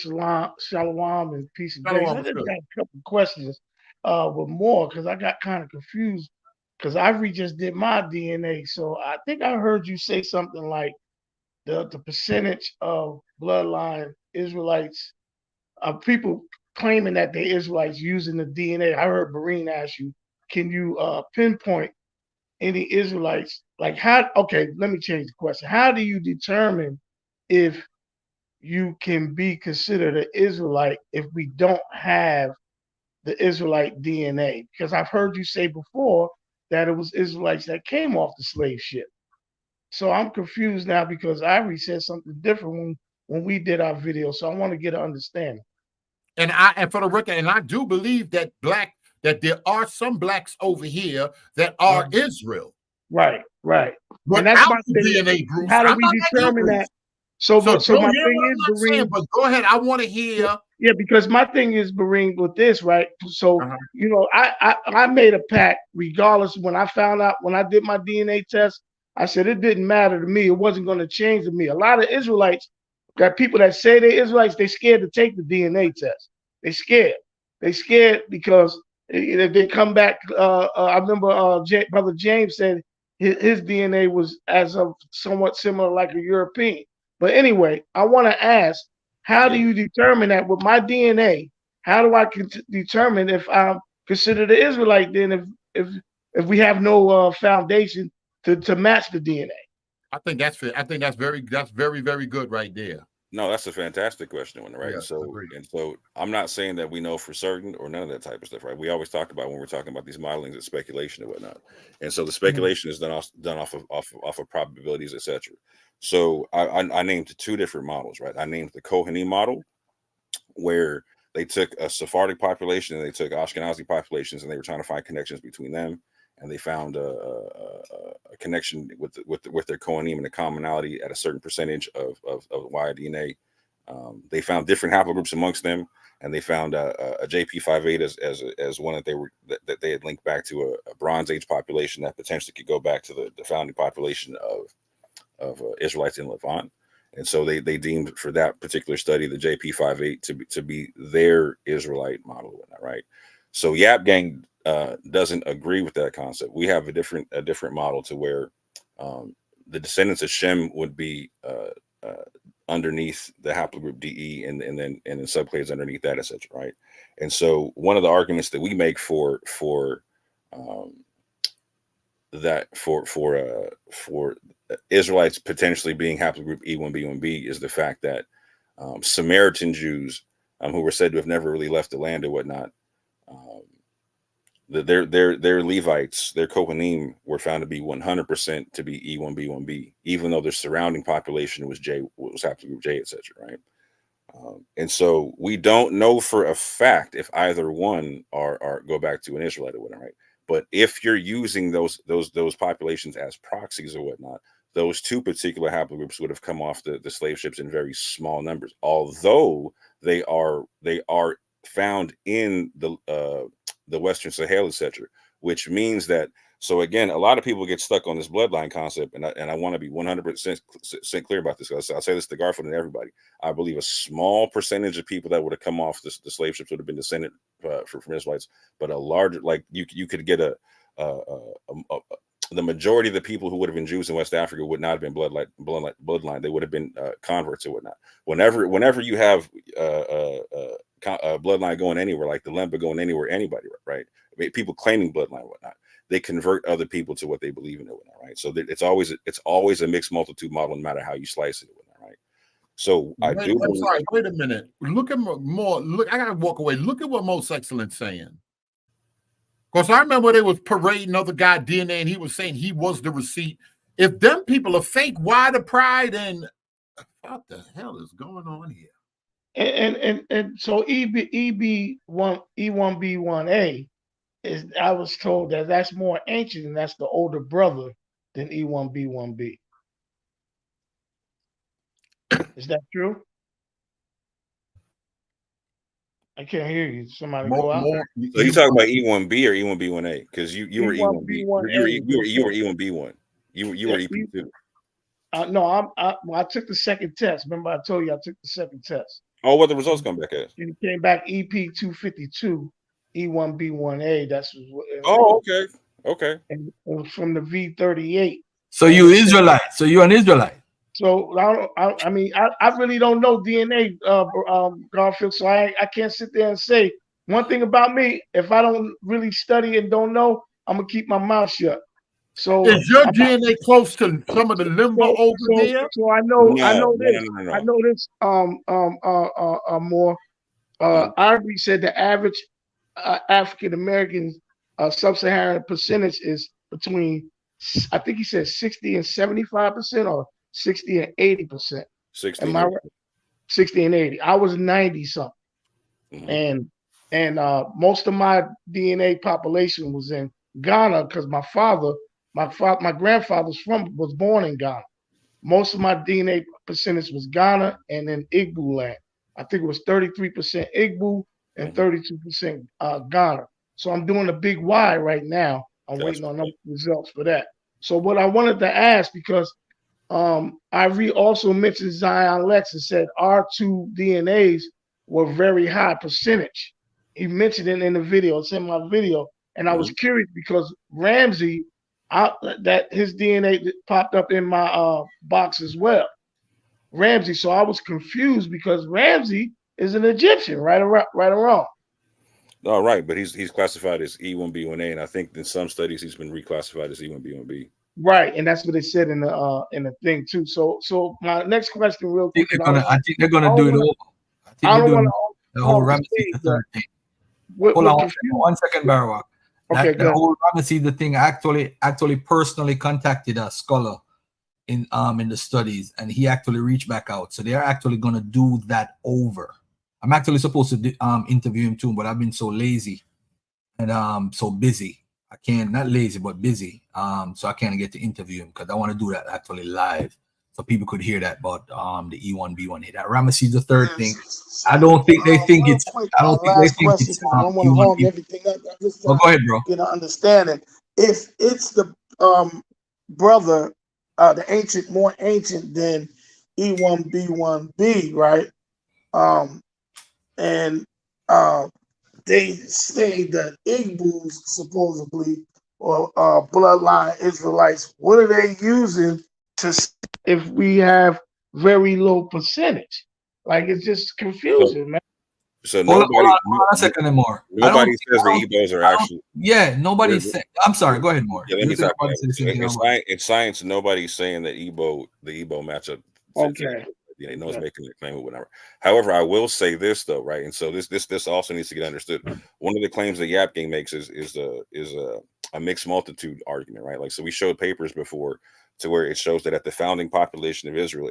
and peace and grace. I just got a couple of questions with more because I got kind of confused because Ivory just did my DNA. So I think I heard you say something like the percentage of bloodline Israelites, people claiming that they're Israelites using the DNA. I heard Berean ask you, can you pinpoint any Israelites? Like how, okay, let me change the question. How do you determine if you can be considered an Israelite if we don't have the Israelite DNA? Because I've heard you say before that it was Israelites that came off the slave ship. So I'm confused now because Ivory said something different when we did our video. So I want to get an understanding. And for the record, and I do believe that there are some blacks over here that are Israel. Right. But and that's my DNA, Bruce. How do we determine that? So my thing is, but go ahead. I want to hear Yeah, because my thing is, Marine, with this, right? So, Uh-huh. you know, I made a pact regardless. When I found out, when I did my DNA test, I said it didn't matter to me. It wasn't going to change to me. A lot of Israelites, got people that say they're Israelites, they scared to take the DNA test. They scared. They scared because if they come back, I remember Brother James said his DNA was as of somewhat similar like a European. But anyway, I want to ask, how do you determine that with my DNA? How do I determine if I'm considered an Israelite then if we have no foundation to match the DNA? I think that's fair. I think that's very, very good right there. No, that's a fantastic question, right? Yes, So, agreed. and so I'm not saying that we know for certain or none of that type of stuff, right? We always talk about when we're talking about these modelings, it's speculation and whatnot. And so the speculation is done off of probabilities, etc. So I named two different models, right? I named the Kohanim model, where they took a Sephardic population and they took Ashkenazi populations and they were trying to find connections between them, and they found a connection with their Kohanim and a commonality at a certain percentage of Y-DNA. They found different haplogroups amongst them, and they found a JP58 as one that they had linked back to a Bronze Age population that potentially could go back to the founding population of Israelites in Levant. And so they deemed for that particular study the JP58 to be their Israelite model, right? So Yap Gang doesn't agree with that concept. We have a different model to where the descendants of Shem would be underneath the haplogroup DE, and then subclades underneath that, etc. Right? And so one of the arguments that we make for Israelites potentially being haplogroup E1B1B is the fact that Samaritan Jews, who were said to have never really left the land or whatnot, their Levites, their Kohanim, were found to be 100% to be E1B1B, even though their surrounding population was haplogroup J, etc. Right? And so we don't know for a fact if either one are go back to an Israelite or whatever, right? But if you're using those populations as proxies or whatnot, those two particular haplogroups would have come off the slave ships in very small numbers, although they are found in the Western Sahel, etc., which means that. So again, a lot of people get stuck on this bloodline concept, and I want to be 100% clear about this. I'll say this to Garfield and everybody. I believe a small percentage of people that would have come off the slave ships would have been descended from Israelites, but a larger, like you could get the majority of the people who would have been Jews in West Africa would not have been bloodline. They would have been converts or whatnot. Whenever you have bloodline going anywhere, like the Lemba going anywhere, anybody, right? I mean, people claiming bloodline and whatnot, they convert other people to what they believe in, right? So it's always a mixed multitude model, no matter how you slice it, right? So I'm sorry. Wait a minute. Look at more. Look, I gotta walk away. Look at what Most Excellent's saying. Because I remember they was parading other guy DNA, and he was saying he was the receipt. If them people are fake, why the pride? And what the hell is going on here? And so E1B1A is, I was told that's more ancient, and that's the older brother than E1B1B. Is that true? I can't hear you. Somebody go out. So you talking about E1B or E1B1A? Because you were E1B. You were E1B1. You were EP2. No, I took the second test. Remember, I told you I took the second test. Oh, what the results come back as? And it came back EP252, E1B1A. That's what. Oh, okay. And it was from the V38. So you Israelite. So you're an Israelite. So I mean, I really don't know DNA, Garfield. So I can't sit there and say one thing about me. If I don't really study and don't know, I'm gonna keep my mouth shut. So is your DNA close to some of the limbo over there? So I know this. No. I know this. More. Ivory said the average African American sub-Saharan percentage is between, I think he said 60 and 75%, or 60 and 80%. 60. Am I right? 60 and 80. I was 90 something. Mm-hmm. And most of my DNA population was in Ghana, because my grandfather was born in Ghana. Most of my DNA percentage was Ghana and then Igbo land. I think it was 33% Igbo and 32% Ghana. So I'm doing a big Y right now. I'm waiting on the results for that. So what I wanted to ask, because also mentioned Zion Lex and said our two DNAs were very high percentage. He mentioned it in the video. It's in my video. And I was curious because Ramsey, that his DNA popped up in my box as well. Ramsey. So I was confused because Ramsey is an Egyptian, right or wrong? All right, but he's classified as E1B1A, and I think in some studies he's been reclassified as E1B1B. Right, and that's what they said in the thing too. So my next question, real quick. I think they're gonna do it over. I don't want to the whole Ramesses the third thing. Hold on one second, Barawak. Okay, the whole Ramesses the thing actually personally contacted a scholar in the studies, and he actually reached back out. So they're actually gonna do that over. I'm actually supposed to interview him too, but I've been so lazy and so busy. I can't, not lazy, but busy. So I can't get to interview him because I want to do that actually live so people could hear that about the E1B1A. That Ramesses the third thing. I don't think they think it's. I don't think they think it's. I don't want to hog everything up. I'm just trying go ahead, bro. Get an understanding. If it's the brother, the ancient, more ancient than E1B1B, right? And they say that Igbos supposedly or bloodline Israelites, what are they using to if we have very low percentage? Like it's just confusing, man. So hold on a second anymore. Nobody says the Igbos are actually. Yeah, nobody said. I'm sorry. Go ahead, more. Yeah, let me talk about it. In science, nobody's saying that the Igbo matchup. Okay. No one's making a claim or whatever. However, I will say this though, right? And so this also needs to get understood. One of the claims that Yap Gang makes is a mixed multitude argument, right? Like, so we showed papers before to where it shows that at the founding population of Israel,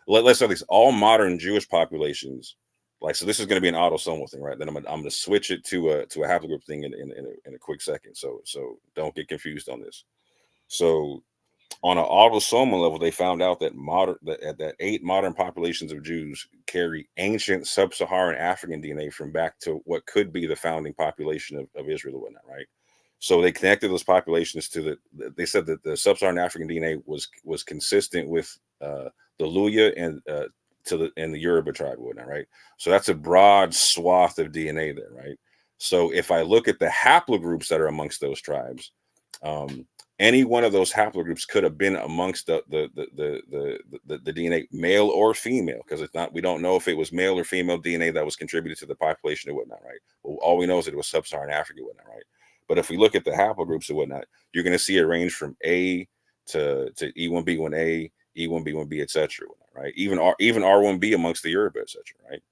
let's say this, all modern Jewish populations, like, so this is going to be an autosomal thing, right? Then I'm going to switch it to a haplogroup thing in a quick second. So don't get confused on this. So on an autosomal level, they found out that 8 modern populations of Jews carry ancient sub-Saharan African DNA from back to what could be the founding population of Israel or whatnot, right? So they connected those populations to they said that the sub-Saharan African DNA was consistent with the Luya and the Yoruba tribe and whatnot, right? So that's a broad swath of DNA there, right? So if I look at the haplogroups that are amongst those tribes, any one of those haplogroups could have been amongst the DNA, male or female, because it's not. We don't know if it was male or female DNA that was contributed to the population and whatnot, right? Well, all we know is it was sub-Saharan Africa and whatnot, right? But if we look at the haplogroups and whatnot, you're going to see a range from A to E1B1A, E1B1B, etc., right? Even R1B amongst the Yoruba, etc., right?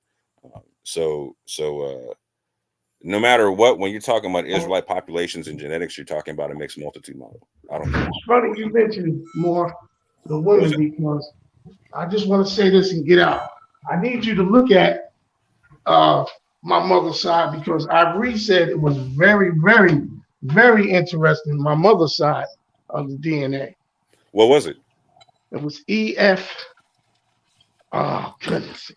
No matter what, when you're talking about Israelite populations and genetics, you're talking about a mixed multitude model. I don't care. It's funny you mentioned more the women because I just want to say this and get out. I need you to look at my mother's side because Ivory said it was very, very, very interesting. My mother's side of the DNA. What was it? It was EF. Oh goodness,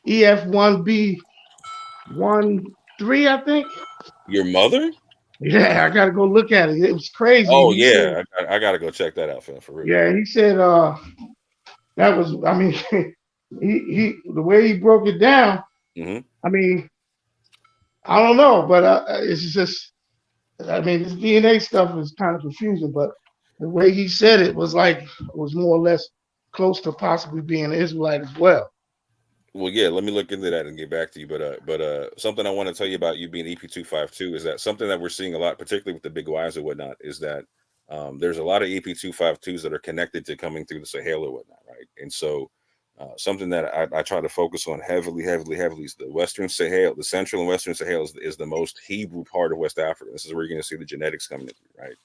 EF1B13, I think. Your mother? Yeah, I gotta go look at it. It was crazy. Oh yeah, I gotta go check that out for real. Yeah, he said that was. I mean, he the way he broke it down. I mean, I don't know, but it's just. I mean, this DNA stuff is kind of confusing, but the way he said it was more or less close to possibly being an Israelite as well. Well, yeah, let me look into that and get back to you. But something I want to tell you about you being EP252 is that something that we're seeing a lot, particularly with the big Ys or whatnot, is that there's a lot of EP252s that are connected to coming through the Sahel or whatnot, right? And so something that I try to focus on heavily is the Western Sahel, the Central and Western Sahel is the most Hebrew part of West Africa. This is where you're going to see the genetics coming in, right?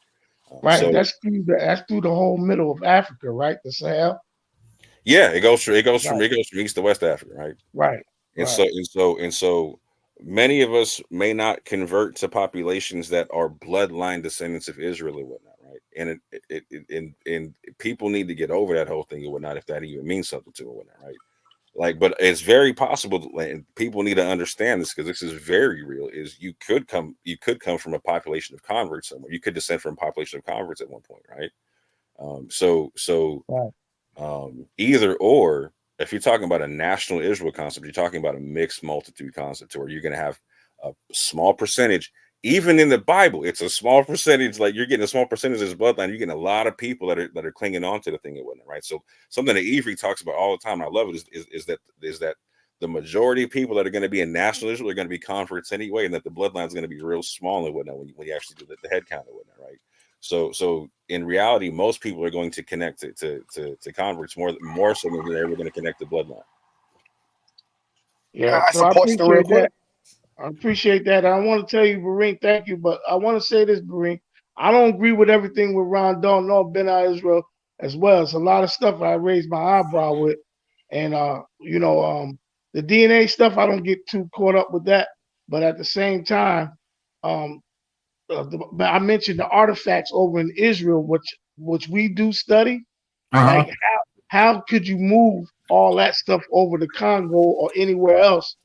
Right, so, that's through the whole middle of Africa, right? The Sahel. Yeah, it goes from east to West Africa, right? Right. And so many of us may not convert to populations that are bloodline descendants of Israel and whatnot, right? And people need to get over that whole thing and whatnot, if that even means something to them, whatnot, right? Like, but it's very possible. And people need to understand this, because this is very real. Is you could come from a population of converts somewhere. You could descend from a population of converts at one point, right? Either or. If you're talking about a national Israel concept, you're talking about a mixed multitude concept, where you're going to have a small percentage. Even in the Bible, it's a small percentage. Like, you're getting a small percentage of this bloodline. You're getting a lot of people that are clinging on to the thing and whatnot, right? So something that Avery talks about all the time, and I love it, is that the majority of people that are going to be in national Israel are going to be converts anyway, and that the bloodline is going to be real small and whatnot when you actually do the head count and whatnot, right? So in reality, most people are going to connect to converts more so than they're ever going to connect to bloodline. Yeah, I so I support them real appreciate quick. that. I appreciate that. I want to tell you, Bareen, thank you, but I want to say this, Bareen. I don't agree with everything with Ron Dalton or Ben Israel as well. It's a lot of stuff I raised my eyebrow with, and the DNA stuff, I don't get too caught up with that. But at the same time, I mentioned the artifacts over in Israel, which we do study. Like, how could you move all that stuff over to Congo or anywhere else?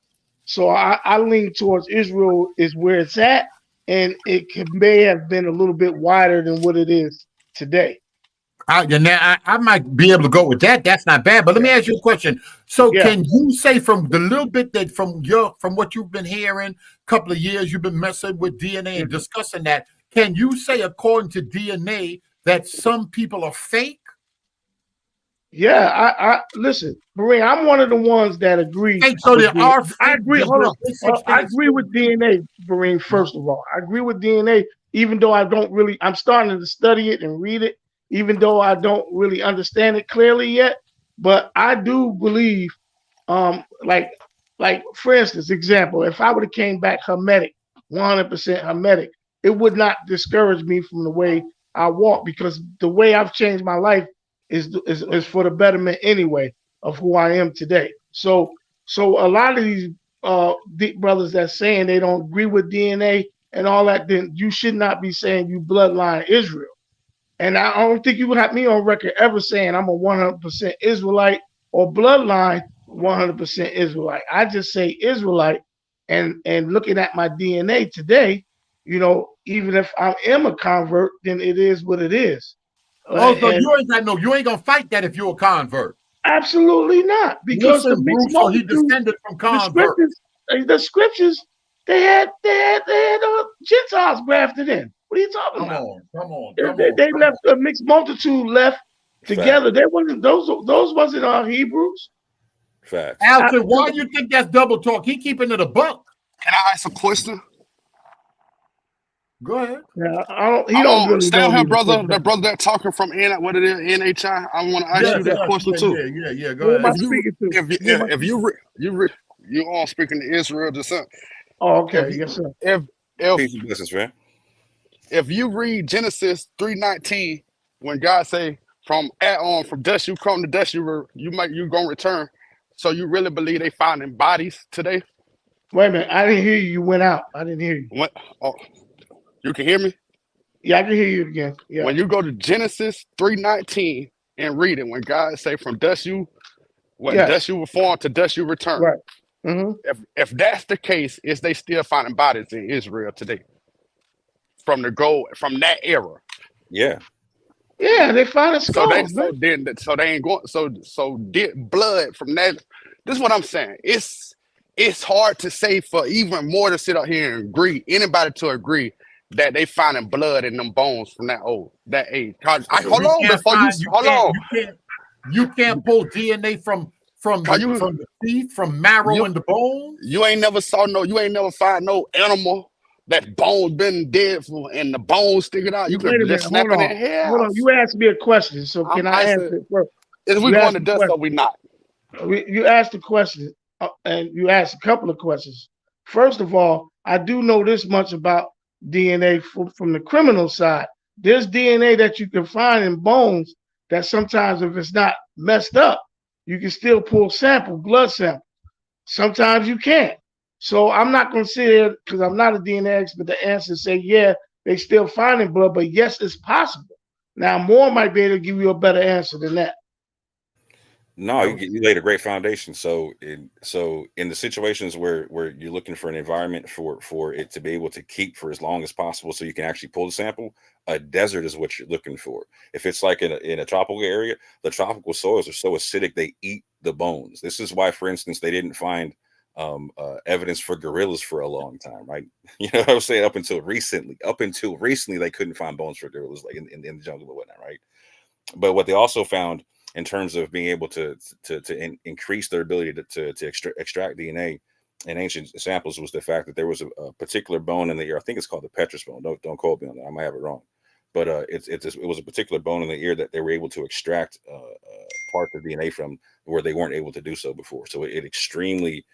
So I lean towards Israel is where it's at, and may have been a little bit wider than what it is today. I might be able to go with that. That's not bad. But let me ask you a question. So can you say, from the little bit that from what you've been hearing, a couple of years you've been messing with DNA and discussing that, can you say, according to DNA, that some people are fake? Yeah, I listen, Maria. I'm one of the ones that agree. So there are. I agree. Hold on. I agree with DNA, Bareen. First of all, I agree with DNA. Even though I don't really, I'm starting to study it and read it. Even though I don't really understand it clearly yet, but I do believe, like for instance, example, if I would have came back Hermetic, 100% Hermetic, it would not discourage me from the way I walk, because the way I've changed my life is for the betterment anyway of who I am today. So a lot of these deep brothers that's saying they don't agree with DNA and all that, then you should not be saying you bloodline Israel. And I don't think you would have me on record ever saying I'm a 100% Israelite or bloodline 100% Israelite. I just say Israelite, and looking at my DNA today, even if I am a convert, then it is what it is. So you ain't gonna fight that if you're a convert. Absolutely not, because the mixed Bruce, so he multitude, descended from converts. the scriptures, they had Gentiles grafted in. What are you talking about? Come on. They left a mixed multitude left together. They wasn't those wasn't our Hebrews. Facts. Alton, why do you think that's double talk? He keeping it a buck. Can I ask a question? Go ahead. Yeah, he don't really stay know on here, me. brother. The brother that talking from what it is, NHI. I want to ask you that question too. Yeah. Go ahead. If you all speaking to Israel descent. Oh, okay. Yes, sir. If you read Genesis 3:19, when God say, from dust you come, to dust you gonna return. So you really believe they finding bodies today? Wait a minute, I didn't hear you. You went out. I didn't hear you. What? Oh, you can hear me? Yeah, I can hear you again. Yeah. When you go to Genesis 3:19 and read it, when God say, from dust you were formed, to dust you return. Right. Mm-hmm. If that's the case, is they still finding bodies in Israel today? From that era. Yeah. Yeah, they find skulls. So they ain't going. So blood from that. This is what I'm saying. It's hard to say for even more to sit out here and anybody to agree that they finding blood in them bones from that age. You can't pull DNA from the teeth, from marrow in the bones. You ain't never find no animal that bone's been dead for and the bones sticking out. You can just snap it in hair. Hold on. You asked me a question, so can I answer it first? Is we going to dust or we not? You asked a question, and you asked a couple of questions. First of all, I do know this much about DNA from the criminal side. There's DNA that you can find in bones that sometimes, if it's not messed up, you can still pull blood sample. Sometimes you can't. So I'm not going to sit here, because I'm not a DNA expert, to answer and say, yeah, they still finding blood, but yes, it's possible. Now, Moore might be able to give you a better answer than that. No, you laid a great foundation. So in the situations where you're looking for an environment for it to be able to keep for as long as possible, so you can actually pull the sample, a desert is what you're looking for. If it's like in a tropical area, the tropical soils are so acidic they eat the bones. This is why, for instance, they didn't find evidence for gorillas for a long time, right? You know what I'm saying? Up until recently, they couldn't find bones for gorillas, like in the jungle or whatnot, right? But what they also found in terms of being able to increase their ability to extract DNA in ancient samples was the fact that there was a particular bone in the ear. I think it's called the petrous bone. Don't quote me on that. I might have it wrong. But it was a particular bone in the ear that they were able to extract parts of DNA from where they weren't able to do so before. So it extremely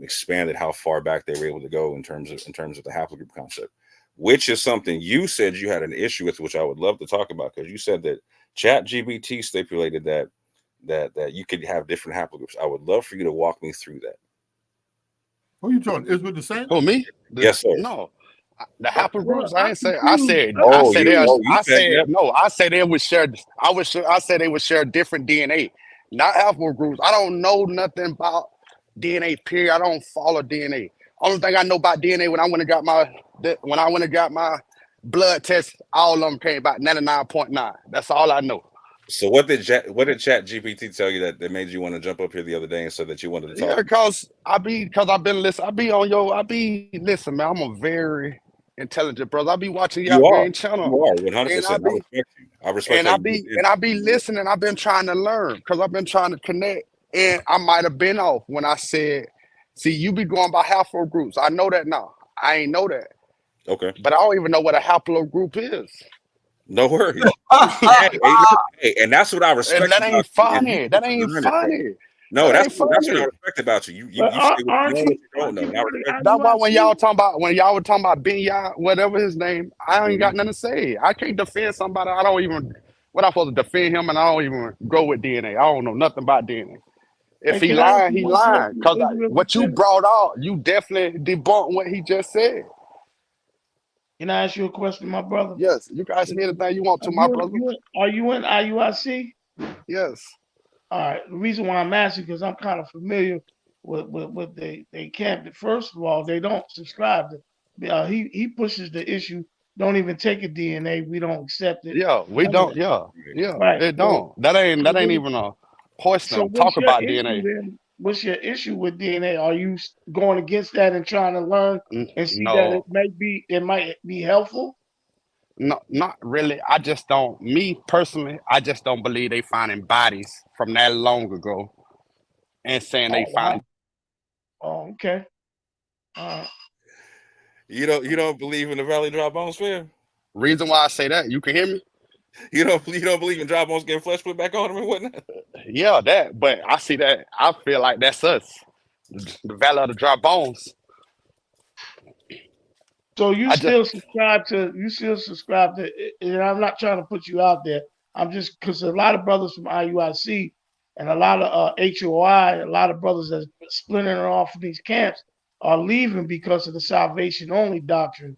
expanded how far back they were able to go in terms of the haplogroup concept, which is something you said you had an issue with, which I would love to talk about, because you said that ChatGPT stipulated that you could have different haplogroups. I would love for you to walk me through that. Who you talking? Is with the same? Who, me? Yes, sir. No. The haplogroups, Well, I ain't say. I said. Oh, I said. you said yep. No. I said they would share. I said they would share different DNA, not haplogroups. I don't know nothing about DNA. Period. I don't follow DNA. Only thing I know about DNA when I went and got my blood test, all of them came about 99.9. That's all I know. So what did ChatGPT tell you that made you want to jump up here the other day and said that you wanted to talk? Yeah, because I've been listening. Listen, man, I'm a very intelligent brother. I be watching You Yap are. Gang channel. You are 100%. I respect you. I be listening. I've been trying to learn because I've been trying to connect. And I might have been off when I said, see, you be going by haplogroups. I know that now. I ain't know that. Okay. But I don't even know what a haplogroup is. No worries. Hey, and that's what I respect. And that ain't funny. That ain't funny. No, that's what I respect about you. You say what you don't know. That's why when y'all were talking about Ben Yah, whatever his name, I ain't got nothing to say. I can't defend somebody. I don't even what I'm supposed to defend him, and I don't even go with DNA. I don't know nothing about DNA. If he lying, he lying. Because what you brought out, you definitely debunked what he just said. Can I ask you a question, my brother? Yes, you can ask me anything you want to, my brother. Are you in IUIC? Yes. All right. The reason why I'm asking because I'm kind of familiar with they camp. First of all, they don't subscribe to. He pushes the issue. Don't even take a DNA. We don't accept it. Yeah, we don't. Yeah. Right. It don't. That ain't even a question. So Talk about DNA. Then? What's your issue with DNA? Are you going against that and trying to learn and see that it might be helpful? No, not really. I just don't. Me personally, I just don't believe they finding bodies from that long ago, and saying they found. Oh, okay. You don't believe in the Valley Dry Bones fam? Reason why I say that, you can hear me. You don't believe in dry bones getting flesh put back on them and whatnot? Yeah, that. But I see that. I feel like that's us, the Valley of the Dry Bones. So you still subscribe to, and I'm not trying to put you out there. I'm just, because a lot of brothers from IUIC and a lot of HOI, a lot of brothers that splintering off from these camps are leaving because of the salvation only doctrine.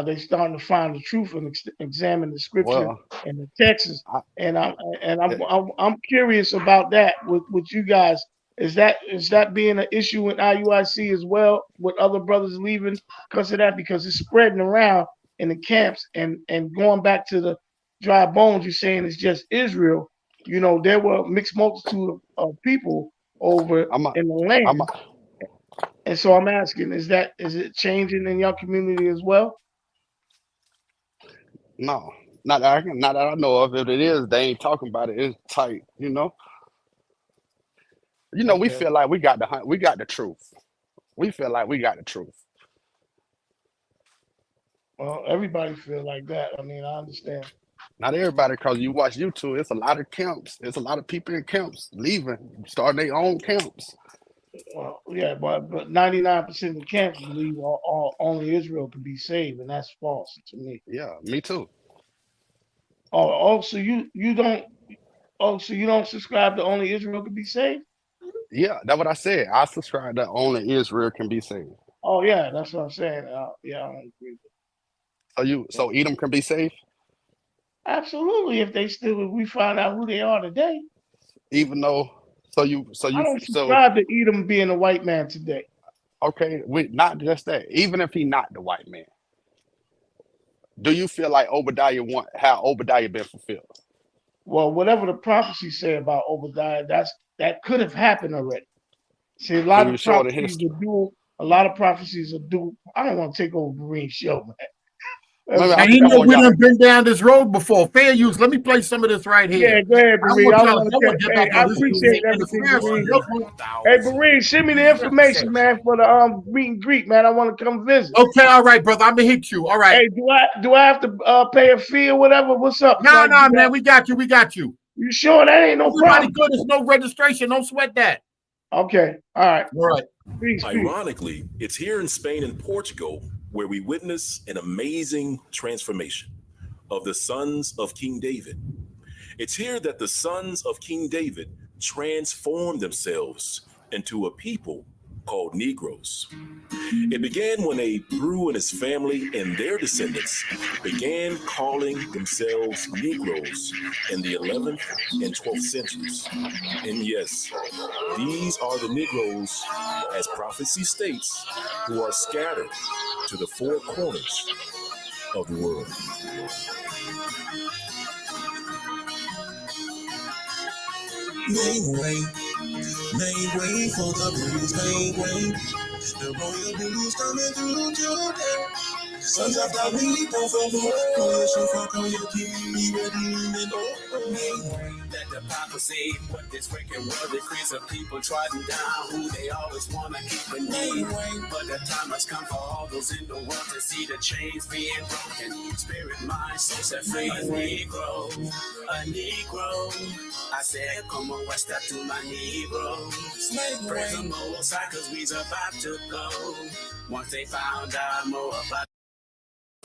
They're starting to find the truth and examine the scripture and the texts. And I'm curious about that with you guys. Is that being an issue in IUIC as well, with other brothers leaving because of that? Because it's spreading around in the camps and going back to the dry bones, you're saying it's just Israel. You know, there were mixed multitude of people over in the land. And so I'm asking, is it changing in your community as well? No, not that I know of. If it is, they ain't talking about it. It's tight, you know. You know, we feel like we got the truth. We feel like we got the truth. Well, everybody feel like that. I mean, I understand. Not everybody, because you watch YouTube, it's a lot of camps. There's a lot of people in camps leaving, starting their own camps. Well, yeah, but 99% of the camps believe only Israel can be saved, and that's false to me. Yeah, me too. So you don't subscribe to only Israel can be saved? Yeah, that's what I said. I subscribe that only Israel can be saved. Oh yeah, that's what I'm saying. Yeah, I don't agree. So Edom can be saved? Absolutely. If we find out who they are today. Even though I don't subscribe to Edom being a white man today. Okay, not just that. Even if he not the white man, do you feel like how Obadiah been fulfilled? Well, whatever the prophecy say about Obadiah, that could have happened already. See, a lot of prophecies are due. A lot of prophecies are due. I don't want to take over Marine show, man. And you know we done been down this road before. Fair use. Let me play some of this right here. Yeah, go ahead, Marine. I I appreciate everything, Marine. Hey, Marine, send me the information, man, for the meet and greet, man. I want to come visit. Okay, all right, brother. I'm gonna hit you. All right. Hey, do I have to pay a fee or whatever? What's up? No, man. We got you. We got you. You sure that ain't no problem? Good. There's no registration. Don't sweat that. Okay. All right. All right. Peace. Ironically, it's here in Spain and Portugal where we witness an amazing transformation of the sons of King David. It's here that the sons of King David transformed themselves into a people called Negroes. It began when a Brew and his family and their descendants began calling themselves Negroes in the 11th and 12th centuries. And yes, these are the Negroes, as prophecy states, who are scattered to the four corners of the world. Make way for the blues, make way. The royal blues coming through today. Sons of the people from the world, so fuck on your king, be ready and Let the Bible say what this wicked world is creates of people trodden down who they always want to keep a name. But the time has come for all those in the world to see the chains being broken. Spirit, mind, soul set free. A Negro. I said, come on, west up to my Negroes. Praise the Most High, cause we's about to go. Once they found out more about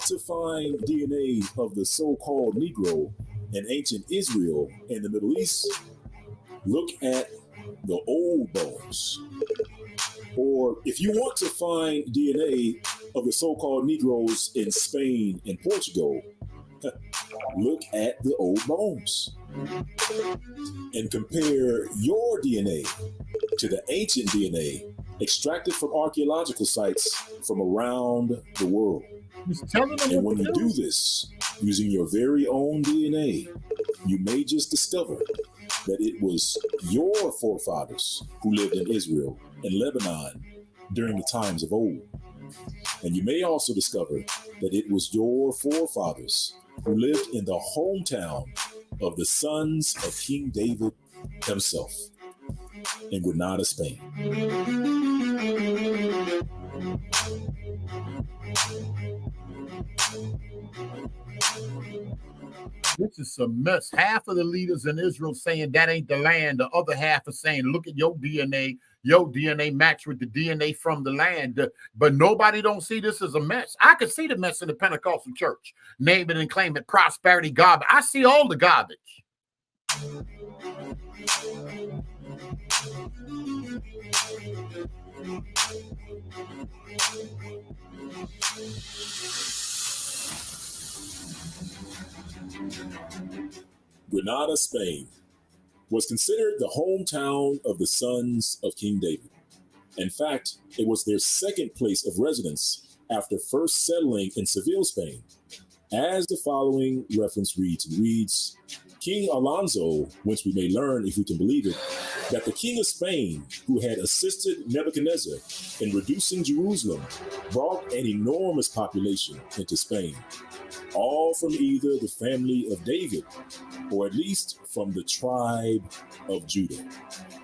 to find DNA of the so-called Negro in ancient Israel and the Middle East, look at the old bones. Or if you want to find DNA of the so-called Negroes in Spain and Portugal, look at the old bones and compare your DNA to the ancient DNA extracted from archaeological sites from around the world. And when you do this using your very own DNA, you may just discover that it was your forefathers who lived in Israel and Lebanon during the times of old. And you may also discover that it was your forefathers who lived in the hometown of the sons of King David himself in Granada, Spain. This is some mess. Half of the leaders in Israel saying that ain't the land. The other half are saying, look at your DNA. Your DNA match with the DNA from the land. But nobody don't see this as a mess. I can see the mess in the Pentecostal church. Name it and claim it. Prosperity garbage. I see all the garbage. Granada, Spain, was considered the hometown of the sons of King David. In fact, it was their second place of residence after first settling in Seville, Spain. As the following reference reads, King Alonso, whence we may learn, if we can believe it, that the king of Spain, who had assisted Nebuchadnezzar in reducing Jerusalem, brought an enormous population into Spain, all from either the family of David or at least from the tribe of Judah,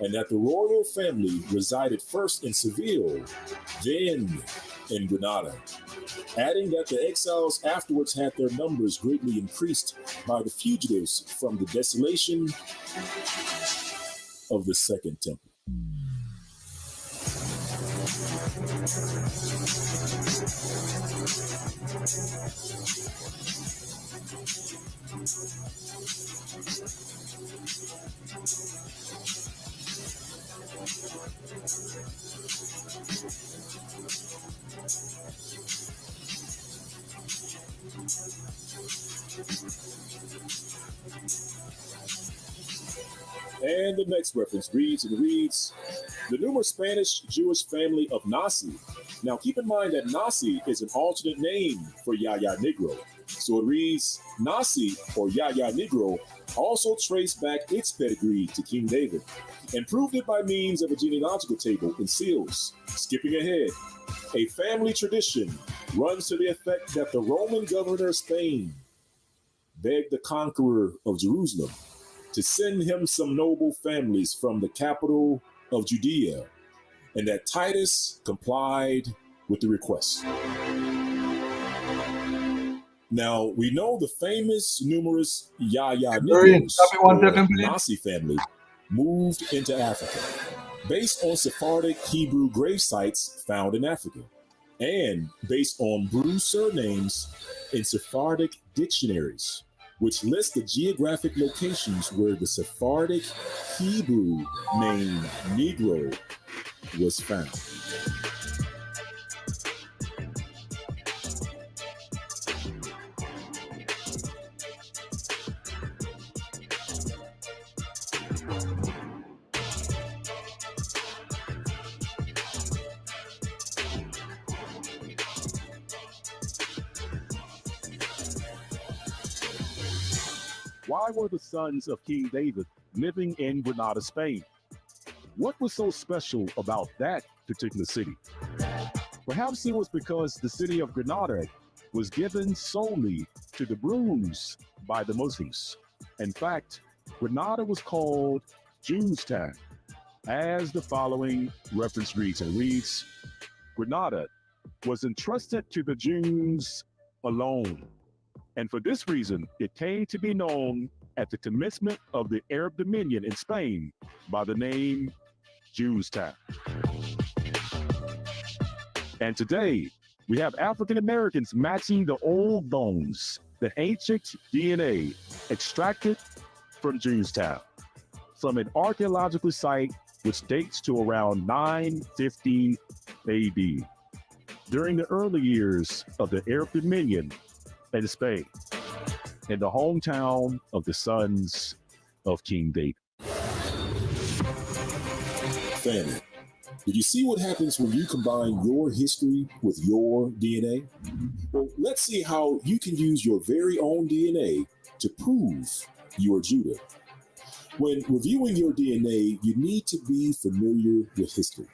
and that the royal family resided first in Seville, then in Granada, adding that the exiles afterwards had their numbers greatly increased by the fugitives from the desolation of the Second Temple. And the next reference reads, the numerous Spanish Jewish family of Nasi. Now keep in mind that Nasi is an alternate name for Yaya Negro. So it reads, Nasi, or Yaya Negro, also traced back its pedigree to King David and proved it by means of a genealogical table and seals. Skipping ahead, a family tradition runs to the effect that the Roman governor of Spain begged the conqueror of Jerusalem to send him some noble families from the capital of Judea, and that Titus complied with the request. Now, we know the famous numerous Yaya Negroes, or Nasi family, moved into Africa based on Sephardic Hebrew grave sites found in Africa, and based on Bruce surnames in Sephardic dictionaries, which list the geographic locations where the Sephardic Hebrew name Negro was found. Why were the sons of King David living in Granada, Spain? What was so special about that particular city? Perhaps it was because the city of Granada was given solely to the Bruce by the Muslims. In fact, Granada was called Jews' as the following reference reads. It reads, Granada was entrusted to the Jews alone. And for this reason, it came to be known at the commencement of the Arab Dominion in Spain by the name Jews' And today, we have African Americans matching the old bones, the ancient DNA extracted from Jews' from an archaeological site which dates to around 950 AD, during the early years of the Arab Dominion in Spain, in the hometown of the sons of King David. Family, did you see what happens when you combine your history with your DNA? Well, let's see how you can use your very own DNA to prove you are Judah. When reviewing your DNA, you need to be familiar with history.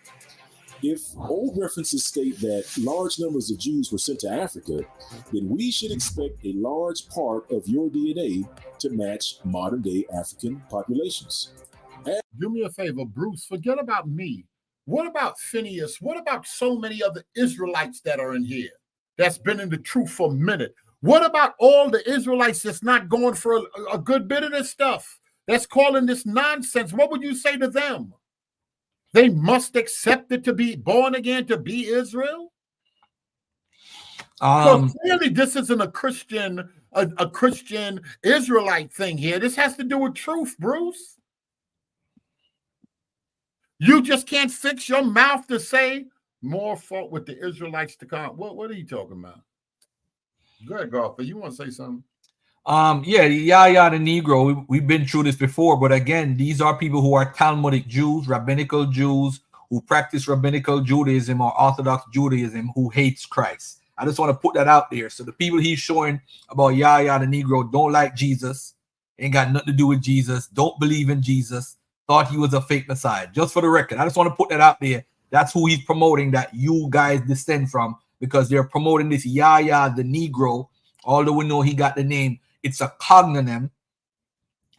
If old references state that large numbers of Jews were sent to Africa, then we should expect a large part of your DNA to match modern-day African populations. Do me a favor, Bruce, forget about me. What about Phineas? What about so many other Israelites that are in here that's been in the truth for a minute? What about all the Israelites that's not going for a good bit of this stuff, that's calling this nonsense? What would you say to them? They must accept it to be born again, to be Israel? So clearly this isn't a Christian Israelite thing here. This has to do with truth, Bruce. You just can't fix your mouth to say more fault with the Israelites to come. What are you talking about? Go ahead, Garfield. You want to say something? Yeah, Yaya the Negro, we've been through this before, but again, these are people who are Talmudic Jews, rabbinical Jews, who practice rabbinical Judaism or Orthodox Judaism, who hates Christ. I just want to put that out there. So the people he's showing about Yaya the Negro don't like Jesus, ain't got nothing to do with Jesus, don't believe in Jesus, thought he was a fake Messiah. Just for the record, I just want to put that out there. That's who he's promoting, that you guys descend from, because they're promoting this Yaya the Negro, although we know he got the name. It's a cognomen,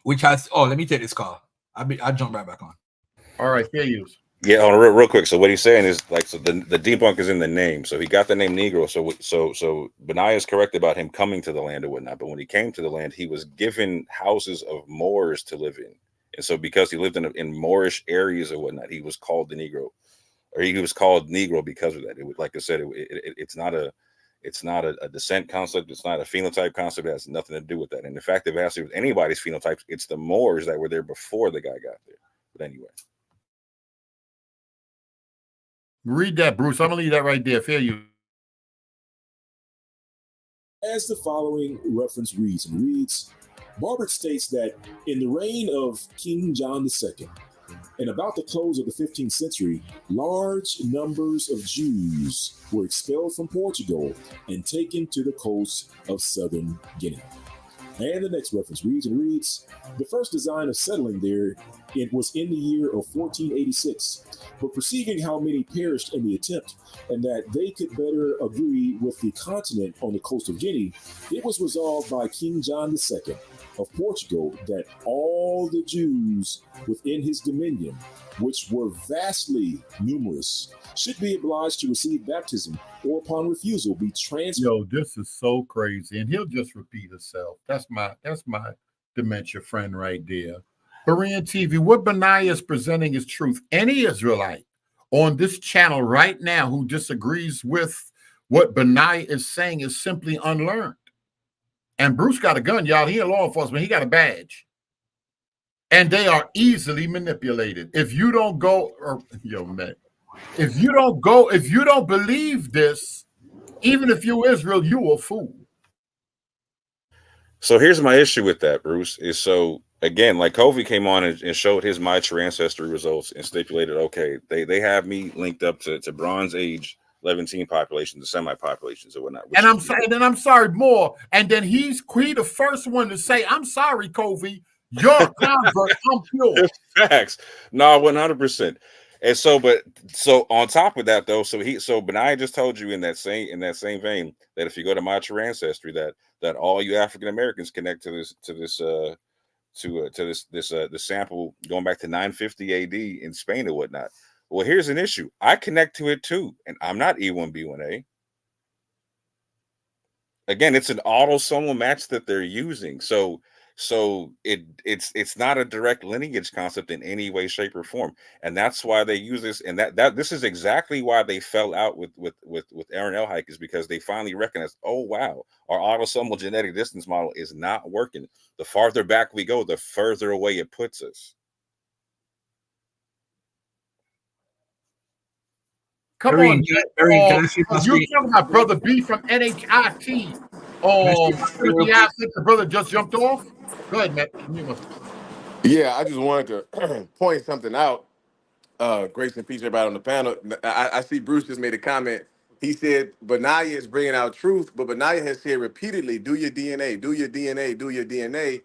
which has, let me take this call. I'll jump right back on. All right, fair use. Yeah, hold on, real quick. So what he's saying is, like, so the debunk is in the name. So he got the name Negro. So Benaiah is correct about him coming to the land or whatnot. But when he came to the land, he was given houses of Moors to live in. And so because he lived in Moorish areas or whatnot, he was called the Negro, or he was called Negro because of that. It would, like I said, it's not a descent concept. It's not a phenotype concept. It has nothing to do with that. And in fact, if it has to do with anybody's phenotypes, it's the Moors that were there before the guy got there. But anyway. Read that, Bruce. I'm going to leave that right there. Fair use. As the following reference reads, Barbert states that in the reign of King John II, and about the close of the 15th century, large numbers of Jews were expelled from Portugal and taken to the coast of southern Guinea. And the next reference reads, the first design of settling there, it was in the year of 1486. But perceiving how many perished in the attempt, and that they could better agree with the continent on the coast of Guinea, it was resolved by King John II of Portugal that all the Jews within his dominion, which were vastly numerous, should be obliged to receive baptism, or upon refusal be transferred. Yo, this is so crazy, and he'll just repeat himself. That's my dementia friend right there. Berean TV, what Benaiah is presenting is truth. Any Israelite on this channel right now who disagrees with what Benaiah is saying is simply unlearned. And Bruce got a gun, y'all. He in law enforcement. He got a badge. And they are easily manipulated. If you don't go, if you don't believe this, even if you're Israel, you a fool. So here's my issue with that, Bruce, is so, again, like Kofi came on and showed his My True Ancestry results and stipulated, okay, they have me linked up to Bronze Age 11 populations, the semi-populations or whatnot. And I'm sorry, more. And then he the first one to say, I'm sorry, Kofi, you're a convert, I'm pure. Facts. No, 100%. And so, so on top of that, though, so Benaiah just told you in that same vein that if you go to My True Ancestry, that all you African Americans connect to the sample going back to 950 AD in Spain or whatnot. Well, here's an issue. I connect to it too, and I'm not E1B1A. Again, it's an autosomal match that they're using. So it's not a direct lineage concept in any way, shape, or form. And that's why they use this. And that this is exactly why they fell out with Aaron Elhike, is because they finally recognized, oh wow, our autosomal genetic distance model is not working. The farther back we go, the further away it puts us. Come on, you talking about Brother B from NHIT. The brother just jumped off. Go ahead, Matt. Yeah, I just wanted to point something out. Grace and peace, everybody on the panel. I see Bruce just made a comment. He said Benaiah is bringing out truth, but Benaiah has said repeatedly, do your DNA, do your DNA, do your DNA.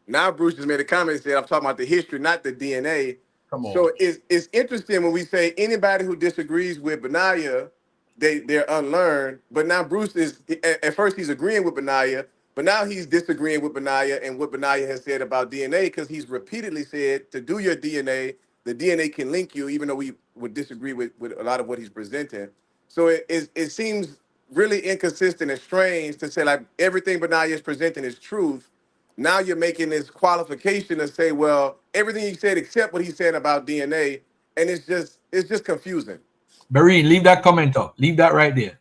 Now Bruce just made a comment and said, I'm talking about the history, not the DNA. Come on. So it's interesting when we say anybody who disagrees with Benaiah, they're unlearned. But now Bruce is, at first he's agreeing with Benaiah, but now he's disagreeing with Benaiah and what Benaiah has said about DNA, because he's repeatedly said to do your DNA, the DNA can link you, even though we would disagree with a lot of what he's presenting. So it seems really inconsistent and strange to say like everything Benaiah is presenting is truth. Now you're making this qualification to say, well, everything he said except what he's saying about DNA, and it's just confusing. Berean, leave that comment up. Leave that right there.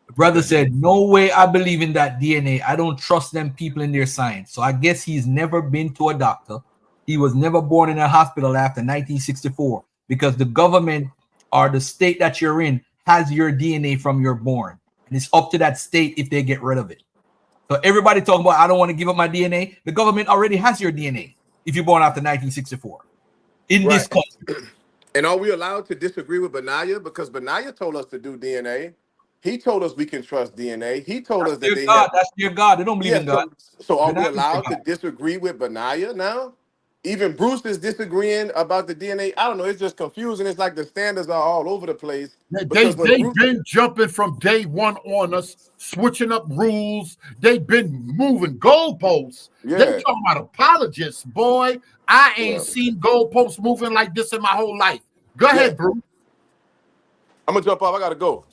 The brother said, no way I believe in that DNA. I don't trust them people in their science. So I guess he's never been to a doctor. He was never born in a hospital after 1964 because the government or the state that you're in has your DNA from your born. And it's up to that state if they get rid of it. So everybody talking about, I don't want to give up my DNA. The government already has your DNA if you're born after 1964 in this country. And are we allowed to disagree with Benaiah? Because Benaiah told us to do DNA. He told us we can trust DNA. He told us that that's your God. They don't believe in God. So are we allowed to disagree with Benaiah now? Even Bruce is disagreeing about the DNA. I don't know. It's just confusing. It's like the standards are all over the place. They've been jumping from day one on us, switching up rules. They've been moving goalposts. Yeah. They talking about apologists, boy. I ain't seen goalposts moving like this in my whole life. Go ahead, Bruce. I'm gonna jump off. I gotta go.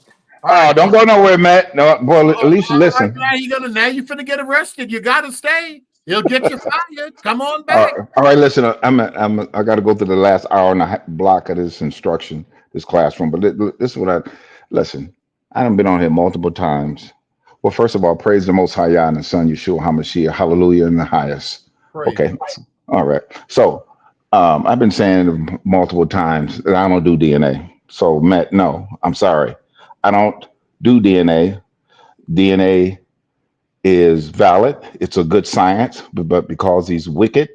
Oh, don't go nowhere, Matt. No, boy, at least listen. Now you're finna get arrested. You gotta stay. He'll get you fired. Come on back. All right, listen. I got to go through the last hour and a block of this instruction, this classroom. But this is what listen. I haven't been on here multiple times. Well, first of all, praise the Most High Yah and the Son Yeshua HaMashiach. Hallelujah in the highest. Okay. All right. So I've been saying multiple times that I don't do DNA. So Matt, no, I'm sorry. I don't do DNA. DNA is valid. It's a good science, but because these wicked,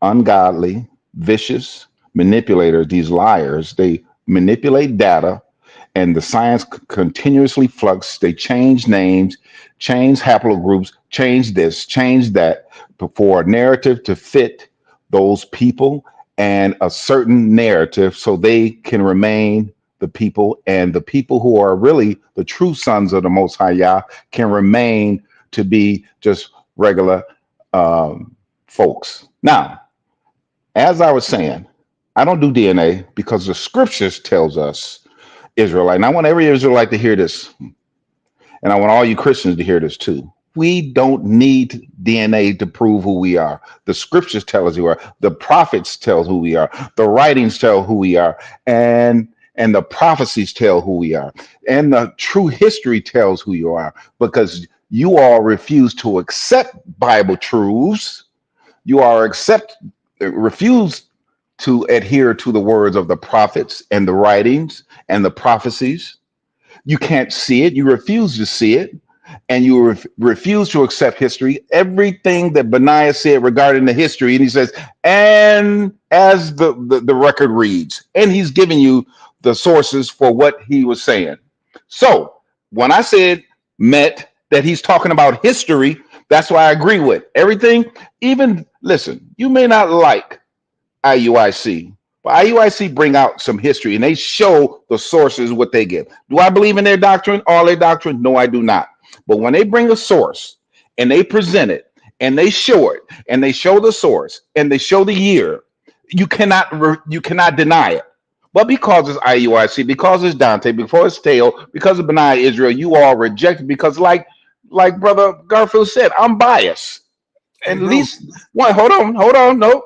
ungodly, vicious manipulators, these liars, they manipulate data, and the science continuously flux. They change names, change haplogroups, change this, change that, for a narrative to fit those people and a certain narrative so they can remain the people, and the people who are really the true sons of the Most High Yah can remain to be just regular folks. Now, as I was saying, I don't do DNA because the scriptures tells us Israelite. And I want every Israelite to hear this. And I want all you Christians to hear this too. We don't need DNA to prove who we are. The scriptures tell us who we are. The prophets tell who we are. The writings tell who we are. And the prophecies tell who we are. And the true history tells who you are. Because you all refuse to accept Bible truths. You are refuse to adhere to the words of the prophets and the writings and the prophecies. You can't see it. You refuse to see it. And you refuse to accept history. Everything that Benaiah said regarding the history, and he says, and as the record reads, and he's giving you the sources for what he was saying. So when I said that he's talking about history, that's why I agree with everything. Even, listen, you may not like IUIC, but IUIC bring out some history and they show the sources what they give. Do I believe in their doctrine, all their doctrine? No, I do not. But when they bring a source and they present it and they show it and they show the source and they show the year, you cannot deny it. But because it's IUIC, because it's Dante, because it's Teo, because of Benaiah Israel, you all reject it because, like Brother Garfield said, I'm biased. At least one. Hold on. No,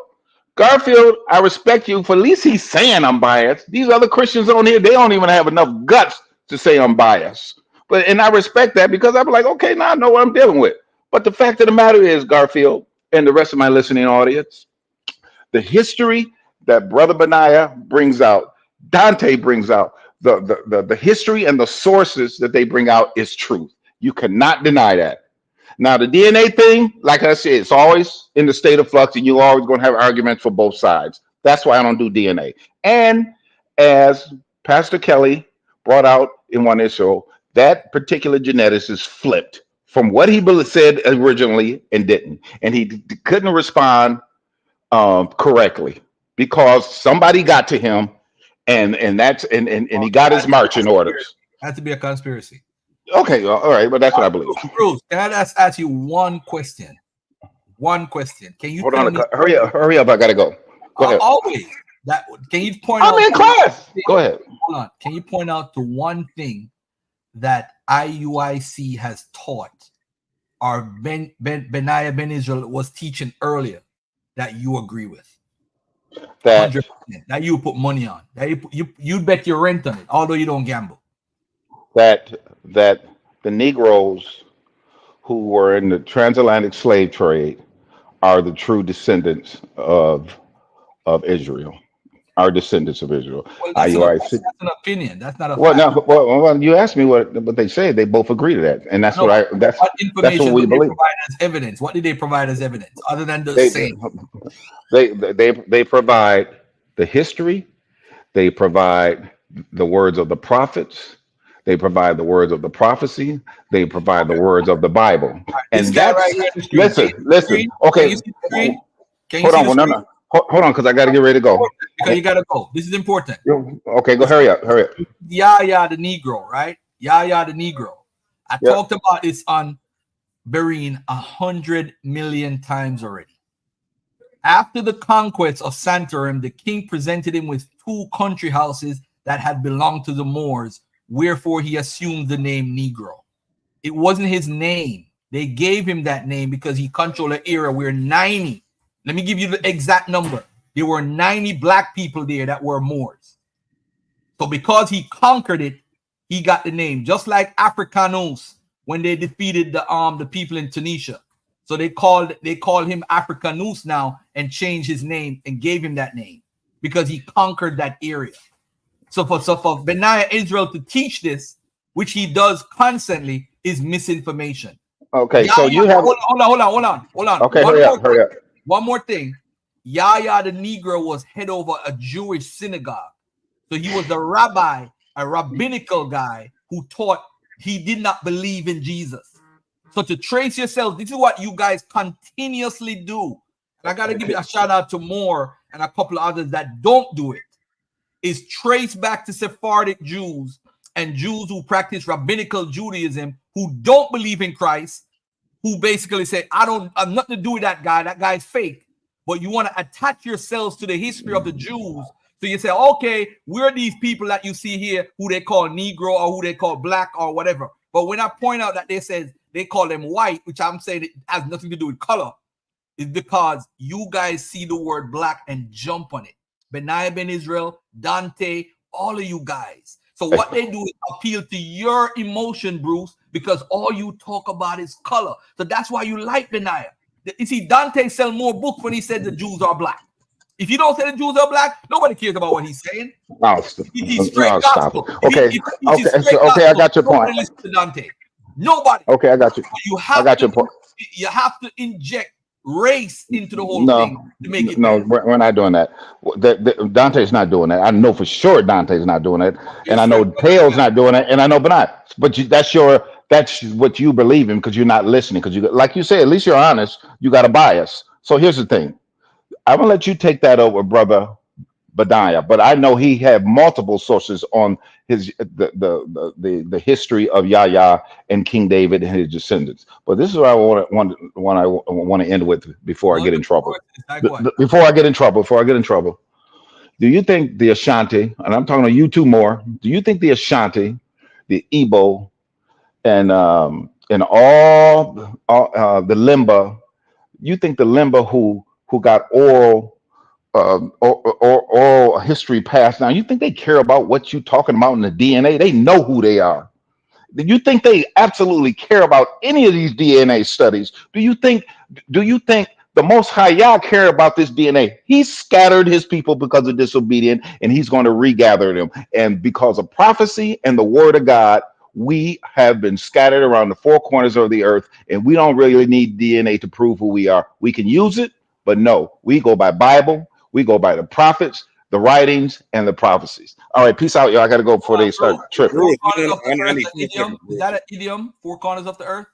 Garfield, I respect you for at least he's saying I'm biased. These other Christians on here, they don't even have enough guts to say I'm biased. And I respect that because I'm like, okay, now I know what I'm dealing with. But the fact of the matter is, Garfield, and the rest of my listening audience, the history that Brother Benaiah brings out, Dante brings out, the history and the sources that they bring out is truth. You cannot deny that. Now, the DNA thing, like I said, it's always in the state of flux, and you're always going to have arguments for both sides. That's why I don't do DNA. And as Pastor Kelly brought out in one issue, that particular geneticist is flipped from what he said originally and didn't. And he couldn't respond correctly because somebody got to him, and he got his marching orders. Had to be a conspiracy. Okay, all right, but that's what I believe. Bruce, can I ask you one question? One question. Can you hold on? Hurry up! I gotta go. Go ahead. Always. Can you point out? I'm in class. Go ahead. Hold on. Can you point out the one thing that IUIC has taught, or Benaiah Ben Israel was teaching earlier, that you agree with? That 100%, that you put money on. That you bet your rent on it, although you don't gamble. That the Negroes who were in the transatlantic slave trade are the true descendants of Israel. Our descendants of Israel. Well, that's an opinion. That's not a well, fact. well, you asked me what they say. They both agree to that, and that's what we believe. Provide as evidence? What did they provide as evidence other than the same? They provide the history. They provide the words of the prophets. They provide the words of the prophecy. They provide the words of the Bible. And that's right here, listen. Okay, hold on. No. Hold on, because I got to get ready to go. Because you got to go. This is important. Okay, go. Hurry up. Yahya the Negro, right? Yahya the Negro. I talked about this on Berean 100 million times already. After the conquest of Santorum, the king presented him with 2 country houses that had belonged to the Moors, wherefore he assumed the name Negro. It wasn't his name. They gave him that name because he controlled an era where 90, let me give you the exact number. There were 90 black people there that were Moors. So because he conquered it, he got the name. Just like Africanus when they defeated the people in Tunisia. So they called him Africanus now and changed his name and gave him that name because he conquered that area. So for Benaiah Israel to teach this, which he does constantly, is misinformation. Okay, Yeah, so you have. hold on. Okay, hurry up, hurry up. One more thing. Yahya the Negro was head over a Jewish synagogue. So he was the rabbi, a rabbinical guy who taught he did not believe in Jesus. So to trace yourself, this is what you guys continuously do. And I got to give you a shout out to Moore and a couple of others that don't do it. Is trace back to Sephardic Jews and Jews who practice rabbinical Judaism who don't believe in Christ, who basically say, I've nothing to do with that guy. That guy's fake. But you want to attach yourselves to the history of the Jews. So you say, okay, we're these people that you see here who they call Negro or who they call black or whatever. But when I point out that they call them white, which I'm saying it has nothing to do with color, is because you guys see the word black and jump on it. Benaiah Ben Israel, Dante, all of you guys. So what they do is appeal to your emotion, Bruce, because all you talk about is color. So that's why you like Benaiah. You see, Dante sell more books when he said the Jews are black. If you don't say the Jews are black, nobody cares about what he's saying. He's straight gospel. Okay, okay, I got your point. Listen to Dante. Nobody. Okay, I got you. I got your point. You have to inject race into the whole No, thing to make it no, better. we're not doing that. Dante's not doing that. I know for sure Dante's not doing it, and I know Pale's not doing it, and I know Benai. But that's what you believe in because you're not listening. Because you, like you said, at least you're honest. You got a bias. So here's the thing. I'm gonna let you take that over, brother Badiah, but I know he had multiple sources on his the history of Yahya and King David and his descendants. But this is what I want to end with before I get in trouble. Before I get in trouble, do you think the Ashanti, and I'm talking to you two more, do you think the Ashanti, the Igbo, and all the Limba, you think the Limba who got oral history passed down, you think they care about what you're talking about in the DNA? They know who they are. Do you think they absolutely care about any of these DNA studies? Do you think the Most High Yah care about this DNA? He scattered his people because of disobedience, and he's going to regather them. And because of prophecy and the word of God, we have been scattered around the four corners of the earth, and we don't really need DNA to prove who we are. We can use it, but no, we go by Bible. We go by the prophets, the writings, and the prophecies. All right, peace out, y'all. I got to go before they start tripping. Is that an idiom? Four corners of the earth?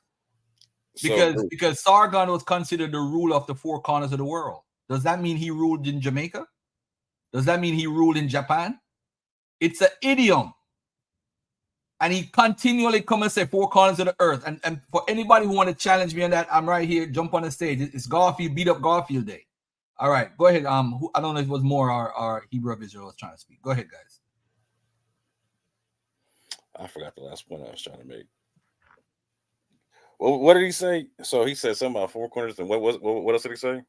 Because Sargon was considered the ruler of the four corners of the world. Does that mean he ruled in Jamaica? Does that mean he ruled in Japan? It's an idiom. And he continually come and say four corners of the earth. And for anybody who want to challenge me on that, I'm right here. Jump on the stage. It's Garfield, beat up Garfield Day. All right, go ahead. I don't know if it was more our Hebrew of Israel was trying to speak. Go ahead, guys. I forgot the last point I was trying to make. Well, what did he say? So he said something about four corners, and what else did he say?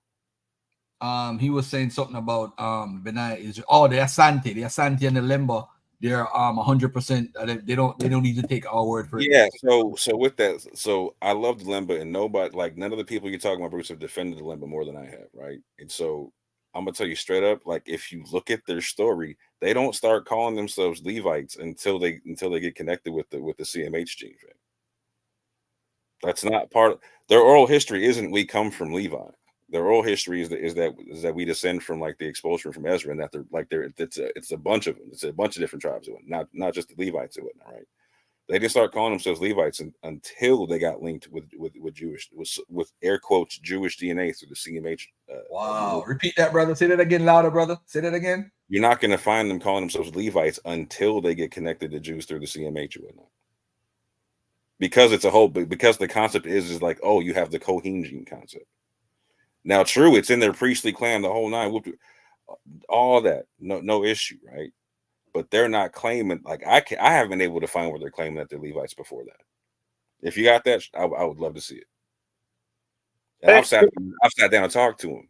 He was saying something about Benai Israel. Oh, the Asante and the Lemba. They're 100%. They don't need to take our word for it. Yeah. So with that, so I love the Limba, and none of the people you're talking about, Bruce, have defended the Limba more than I have, right? And so I'm gonna tell you straight up, like if you look at their story, they don't start calling themselves Levites until they get connected with the CMH gene. That's not part of their oral history. Isn't we come from Levi? Their oral history is that we descend from like the expulsion from Ezra, and that it's a bunch of them. It's a bunch of different tribes, not just the Levites and whatnot, right? They didn't start calling themselves Levites until they got linked with Jewish, with air quotes Jewish DNA through the CMH. Wow! Repeat that, brother. Say that again, louder, brother. Say that again. You're not going to find them calling themselves Levites until they get connected to Jews through the CMH and whatnot. Because the concept is like, oh, you have the Kohen gene concept. Now, true, it's in their priestly clan, the whole nine, all that, no issue, right? But they're not claiming, like I haven't been able to find where they're claiming that they're Levites before that. If you got that, I would love to see it. And I've sat down and talked to them.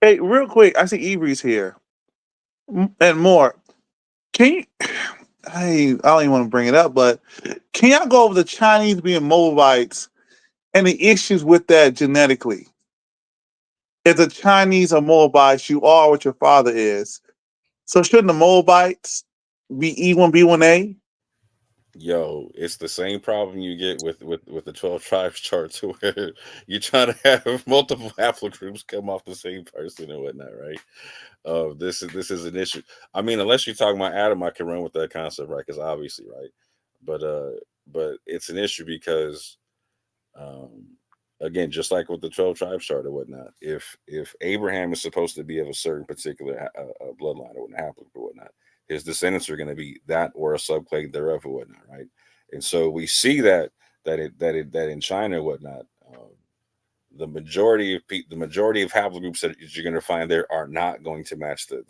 Hey, real quick, I see Ibri's here and more. Can you? I don't even want to bring it up, but can y'all go over the Chinese being Moabites and the issues with that genetically? If the Chinese are Moabites, you are what your father is. So shouldn't the Moabites be E1B1A? Yo, it's the same problem you get with the 12 tribes charts, where you're trying to have multiple haplogroups come off the same person and whatnot, right? This is an issue. I mean, unless you're talking about Adam, I can run with that concept, right? Because obviously, right? But it's an issue because, um, again, just like with the 12 tribes chart or whatnot, if Abraham is supposed to be of a certain particular bloodline or haplogroup or whatnot, his descendants are going to be that or a subclade thereof or whatnot, right? And so we see that in China or whatnot, the majority of haplogroups that you're going to find there are not going to match the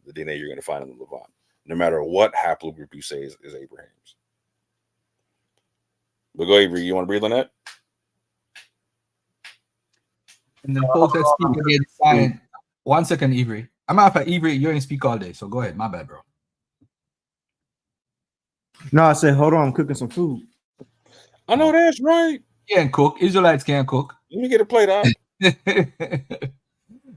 DNA you're going to find in the Levant, no matter what haplogroup you say is Abraham's. But go, Avery, you want to breathe on that? And the folks that speak against science. 1 second, Avery. I'm out for Avery. You ain't speak all day, so go ahead. My bad, bro. No, I said, hold on, I'm cooking some food. I know that's right. Can't cook. Israelites can't cook. Let me get a plate out.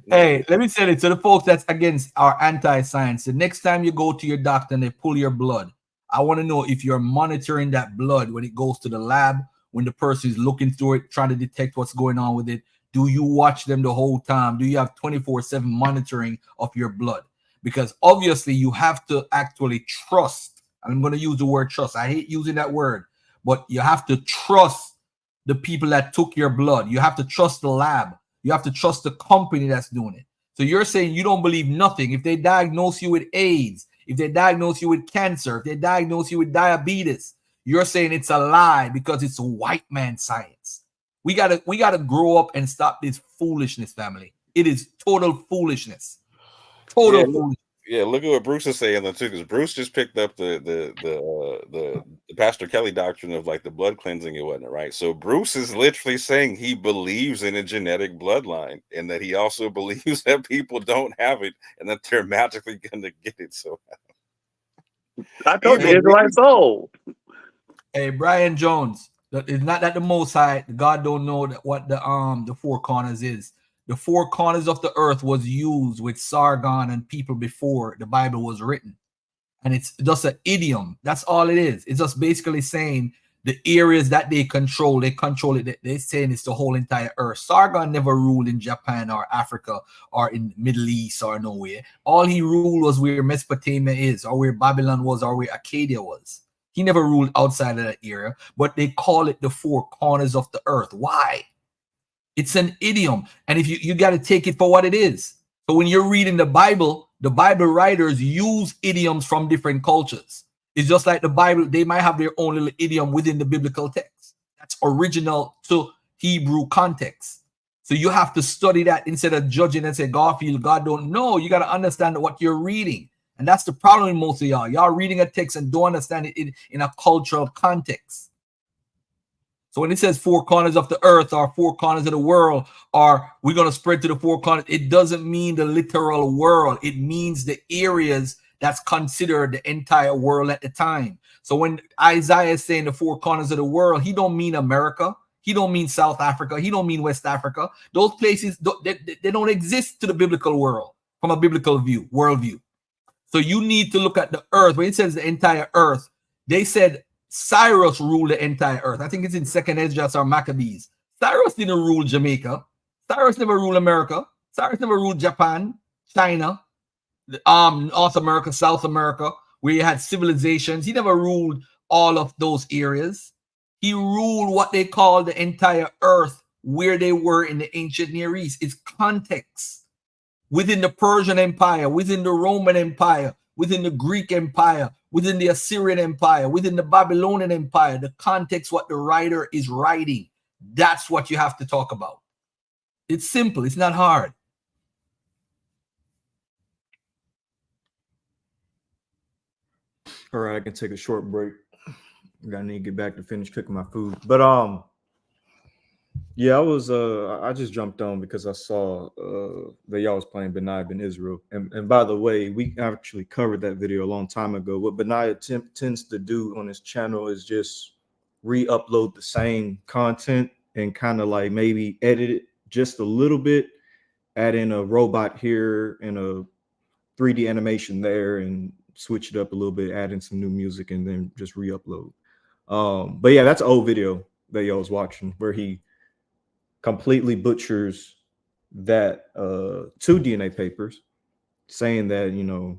Hey, let me say it to the folks that's against our anti-science. The next time you go to your doctor and they pull your blood, I want to know if you're monitoring that blood when it goes to the lab, when the person is looking through it, trying to detect what's going on with it. Do you watch them the whole time? Do you have 24/7 monitoring of your blood? Because obviously you have to actually trust. I'm going to use the word trust. I hate using that word, but you have to trust the people that took your blood. You have to trust the lab. You have to trust the company that's doing it. So you're saying you don't believe nothing. If they diagnose you with AIDS, if they diagnose you with cancer, if they diagnose you with diabetes, you're saying it's a lie because it's a white man science. We gotta grow up and stop this foolishness, family. It is total foolishness. Total foolishness. Yeah, look at what Bruce is saying though too, because Bruce just picked up the Pastor Kelly doctrine of like the blood cleansing and whatnot, right? So Bruce is literally saying he believes in a genetic bloodline, and that he also believes that people don't have it, and that they're magically going to get it. So I told you, Israelite soul. Hey, Brian Jones. It's not that the Most High, God don't know that what the four corners is. The four corners of the earth was used with Sargon and people before the Bible was written. And it's just an idiom. That's all it is. It's just basically saying the areas that they control it. They're saying it's the whole entire earth. Sargon never ruled in Japan or Africa or in Middle East or nowhere. All he ruled was where Mesopotamia is, or where Babylon was, or where Acadia was. He never ruled outside of that area, but they call it the four corners of the earth. Why? It's an idiom. And if you got to take it for what it is. So when you're reading the Bible writers use idioms from different cultures. It's just like the Bible, they might have their own little idiom within the biblical text. That's original to Hebrew context. So you have to study that instead of judging and say, Garfield, God don't know. You got to understand what you're reading. And that's the problem with most of y'all. Y'all reading a text and don't understand it in a cultural context. So when it says four corners of the earth or four corners of the world, or we're going to spread to the four corners, it doesn't mean the literal world. It means the areas that's considered the entire world at the time. So when Isaiah is saying the four corners of the world, he don't mean America. He don't mean South Africa. He don't mean West Africa. Those places, they don't exist to the biblical world from a biblical worldview. So you need to look at the earth. When it says the entire earth, they said Cyrus ruled the entire earth. I think it's in 2nd Esdras or Maccabees. Cyrus didn't rule Jamaica. Cyrus never ruled America. Cyrus never ruled Japan, China, North America, South America, where you had civilizations. He never ruled all of those areas. He ruled what they call the entire earth, where they were in the ancient Near East. It's context. Within the Persian Empire, within the Roman Empire, within the Greek Empire, within the Assyrian Empire, within the Babylonian Empire, the context, what the writer is writing, that's what you have to talk about. It's simple. It's not hard. All right, I can take a short break. I need to get back to finish cooking my food. But yeah, I just jumped on because I saw that y'all was playing Benaiah Ben Israel. And by the way, we actually covered that video a long time ago. What Benaiah tends to do on his channel is just re-upload the same content and kind of like maybe edit it just a little bit, add in a robot here and a 3D animation there, and switch it up a little bit, add in some new music, and then just re-upload. But yeah, that's an old video that y'all was watching where he completely butchers that 2 DNA papers, saying that, you know,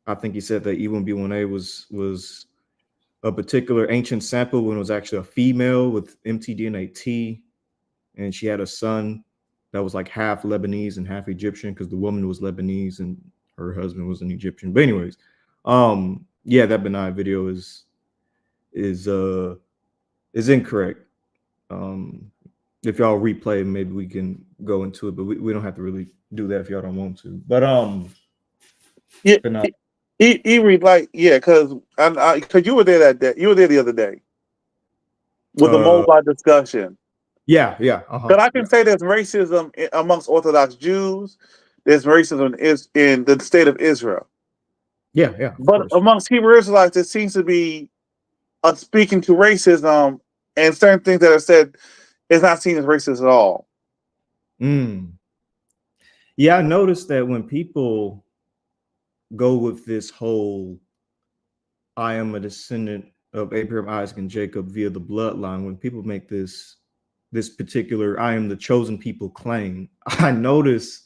I think he said that E1B1A was a particular ancient sample when it was actually a female with mtDNA T, and she had a son that was like half Lebanese and half Egyptian, because the woman was Lebanese and her husband was an Egyptian. But anyways, yeah, that Benai video is incorrect. If y'all replay, maybe we can go into it, but we don't have to really do that if y'all don't want to. But yeah, Benai. Like, yeah, because you were there that day. You were there the other day with the mobile discussion. Yeah. But I can say there's racism amongst Orthodox Jews. There's racism in the state of Israel. Yeah. But amongst Hebrew Israelites, it seems to be speaking to racism, and certain things that are said is not seen as racist at all. Yeah, I noticed that when people go with this whole "I am a descendant of Abraham, Isaac, and Jacob via the bloodline," when people make this particular "I am the chosen people" claim, I notice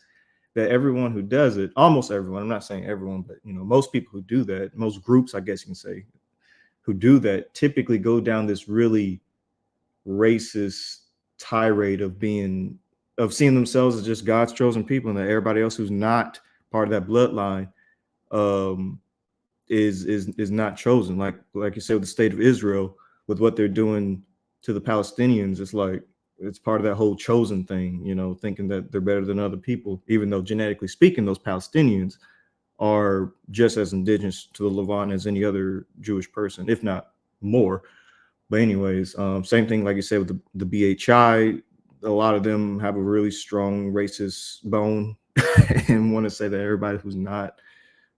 that everyone who does it, almost everyone, I'm not saying everyone, but you know, most people who do that, most groups, I guess you can say, who do that, typically go down this really racist tirade of seeing themselves as just God's chosen people, and that everybody else who's not part of that bloodline is not chosen. Like you said, with the state of Israel, with what they're doing to the Palestinians, it's like it's part of that whole chosen thing, you know, thinking that they're better than other people, even though genetically speaking, those Palestinians are just as indigenous to the Levant as any other Jewish person, if not more. But anyways, same thing, like you said, with the BHI, a lot of them have a really strong racist bone and want to say that everybody who's not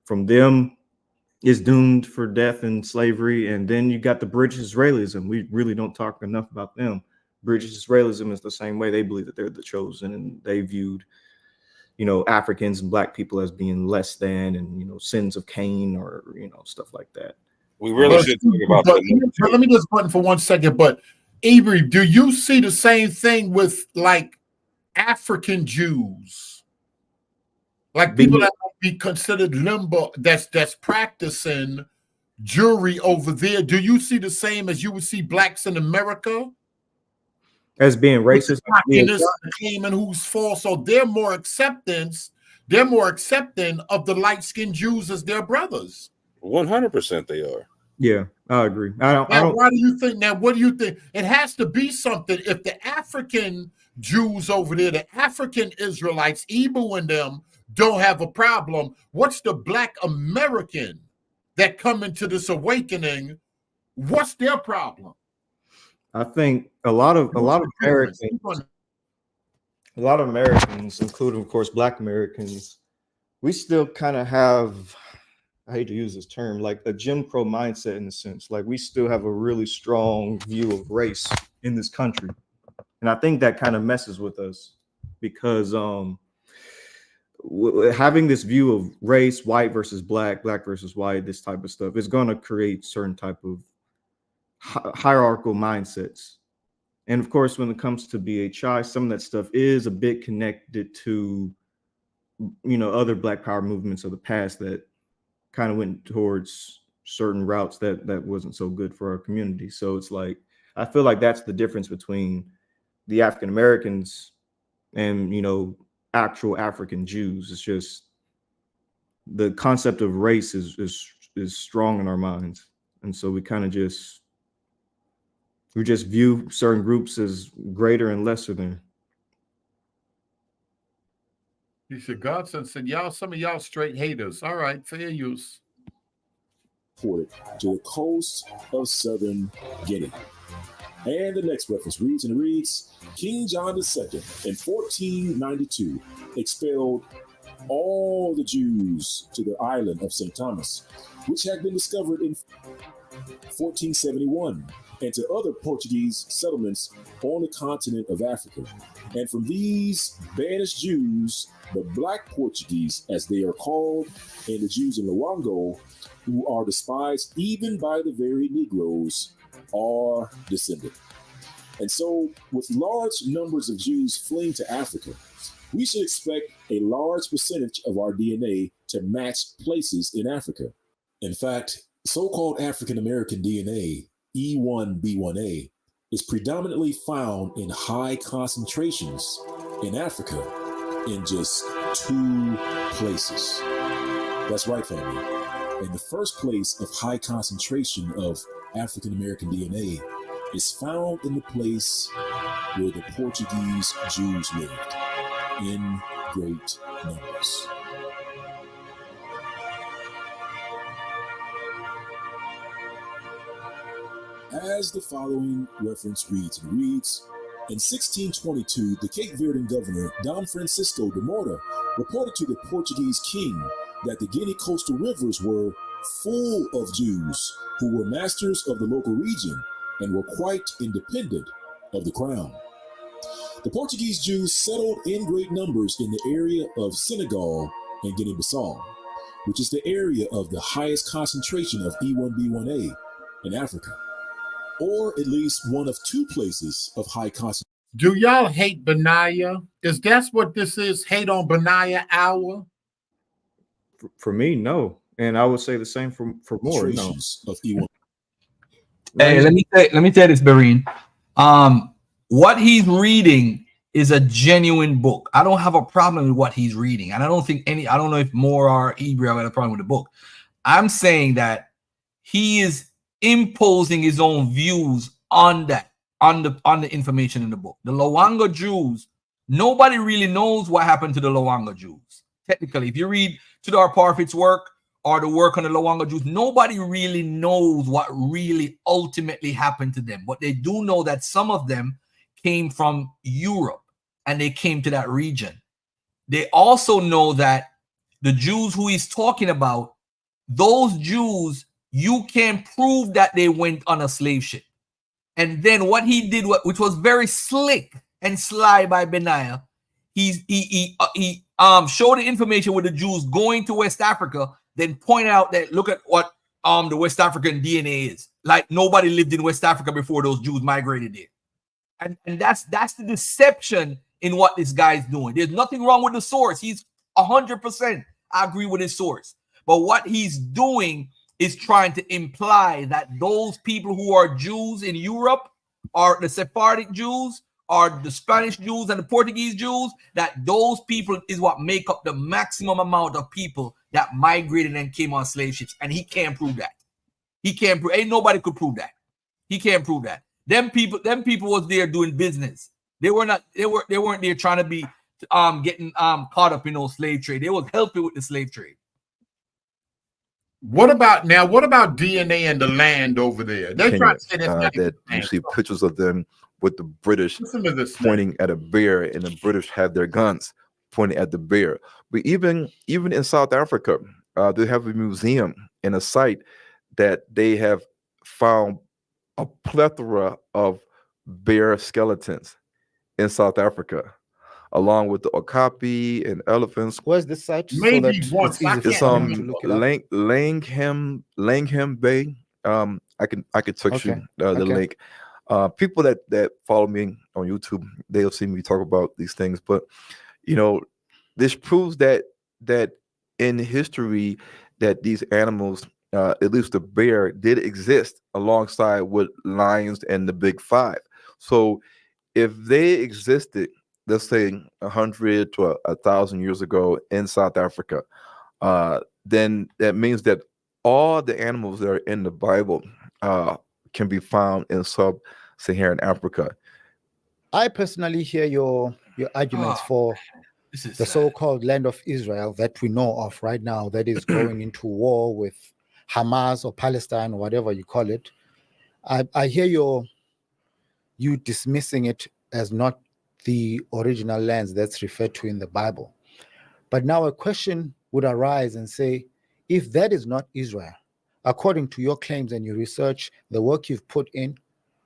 from them is doomed for death and slavery. And then you got the British Israelism. We really don't talk enough about them. British Israelism is the same way. They believe that they're the chosen, and they viewed, you know, Africans and Black people as being less than, and, you know, sins of Cain, or, you know, stuff like that. We really should talk about but let me just button for 1 second. But Avery, do you see the same thing with like African Jews? Like people that might be considered limbo, that's practicing Jewry over there. Do you see the same as you would see Blacks in America? As being racist, claiming who's false, so they're more accepting of the light-skinned Jews as their brothers. 100% they are. Yeah, I agree. I don't. Why do you think? Now, what do you think? It has to be something. If the African Jews over there, the African Israelites, Igbo and them, don't have a problem, what's the Black American that come into this awakening? What's their problem? I think a lot of Americans, including of course Black Americans, we still kind of have, I hate to use this term, like a Jim Crow mindset in a sense. Like we still have a really strong view of race in this country, and I think that kind of messes with us because having this view of race, white versus black, black versus white, this type of stuff is going to create certain type of hierarchical mindsets. And of course, when it comes to BHI, some of that stuff is a bit connected to, you know, other Black Power movements of the past that kind of went towards certain routes that wasn't so good for our community. So it's like, I feel like that's the difference between the African Americans and, you know, actual African Jews. It's just the concept of race is strong in our minds, and so we kind of just view certain groups as greater and lesser than. He said, Godson said, y'all, some of y'all straight haters. All right, fair use. To the coast of southern Guinea. And the next reference reads, King John II in 1492 expelled all the Jews to the island of St. Thomas, which had been discovered in 1471, and to other Portuguese settlements on the continent of Africa. And from these banished Jews, the Black Portuguese, as they are called, and the Jews in Luango, who are despised even by the very Negroes, are descended. And so, with large numbers of Jews fleeing to Africa, we should expect a large percentage of our DNA to match places in Africa. In fact, so-called African American DNA, E1B1A, is predominantly found in high concentrations in Africa in just 2 places. That's right, family. And the first place of high concentration of African American DNA is found in the place where the Portuguese Jews lived, in great numbers. As the following reference reads, in 1622, the Cape Verdean governor, Dom Francisco de Moura, reported to the Portuguese king that the Guinea coastal rivers were full of Jews who were masters of the local region and were quite independent of the crown. The Portuguese Jews settled in great numbers in the area of Senegal and Guinea-Bissau, which is the area of the highest concentration of E1B1A in Africa, or at least one of 2 places of high concentration. Do y'all hate Benaiah? Is that what this is? Hate on Benaiah hour? For me, no. And I would say the same for more. No. Of E1. Hey, let me tell you this, Barine. What he's reading is a genuine book. I don't have a problem with what he's reading, and I don't know if Moore or Hebrew have a problem with the book. I'm saying that he is imposing his own views on that, on the information in the book. The Luango Jews, nobody really knows what happened to the Luango Jews. Technically, if you read Tudor Parfit's work or the work on the Luango Jews, nobody really knows what really ultimately happened to them. But they do know that some of them came from Europe and they came to that region. They also know that the Jews who he's talking about, those Jews, you can prove that they went on a slave ship. And then what he did, which was very slick and sly by Benaiah, he showed the information with the Jews going to West Africa, then point out that look at what the West African DNA is. Like nobody lived in West Africa before those Jews migrated there. And that's the deception in what this guy's doing. There's nothing wrong with the source. He's 100%. I agree with his source. But what he's doing is trying to imply that those people who are Jews in Europe are the Sephardic Jews, are the Spanish Jews and the Portuguese Jews, that those people is what make up the maximum amount of people that migrated and came on slave ships. And he can't prove that. He can't prove. Ain't nobody could prove that. He can't prove that. Them people was there doing business. They weren't there trying to be getting caught up in those slave trade. They was helping with the slave trade. What about DNA and the land over there? They're trying to say that you see pictures of them with the British pointing at a bear, and the British have their guns pointing at the bear. But even in South Africa, they have a museum and a site that they have found a plethora of bear skeletons in South Africa, along with the okapi and elephants. Where's the site? Maybe so once. it's Langham Bay. I can text you the link. People that follow me on YouTube, they'll see me talk about these things. But this proves that in history that these animals, at least the bear, did exist alongside with lions and the big 5. So if they existed, let's say 100 to 1,000 years ago in South Africa, then that means that all the animals that are in the Bible can be found in sub-Saharan Africa. I personally hear your arguments for the so-called land of Israel that we know of right now, that is going into war with Hamas or Palestine or whatever you call it. I hear you dismissing it as not the original lands that's referred to in the Bible. But now a question would arise and say, if that is not Israel, according to your claims and your research, the work you've put in,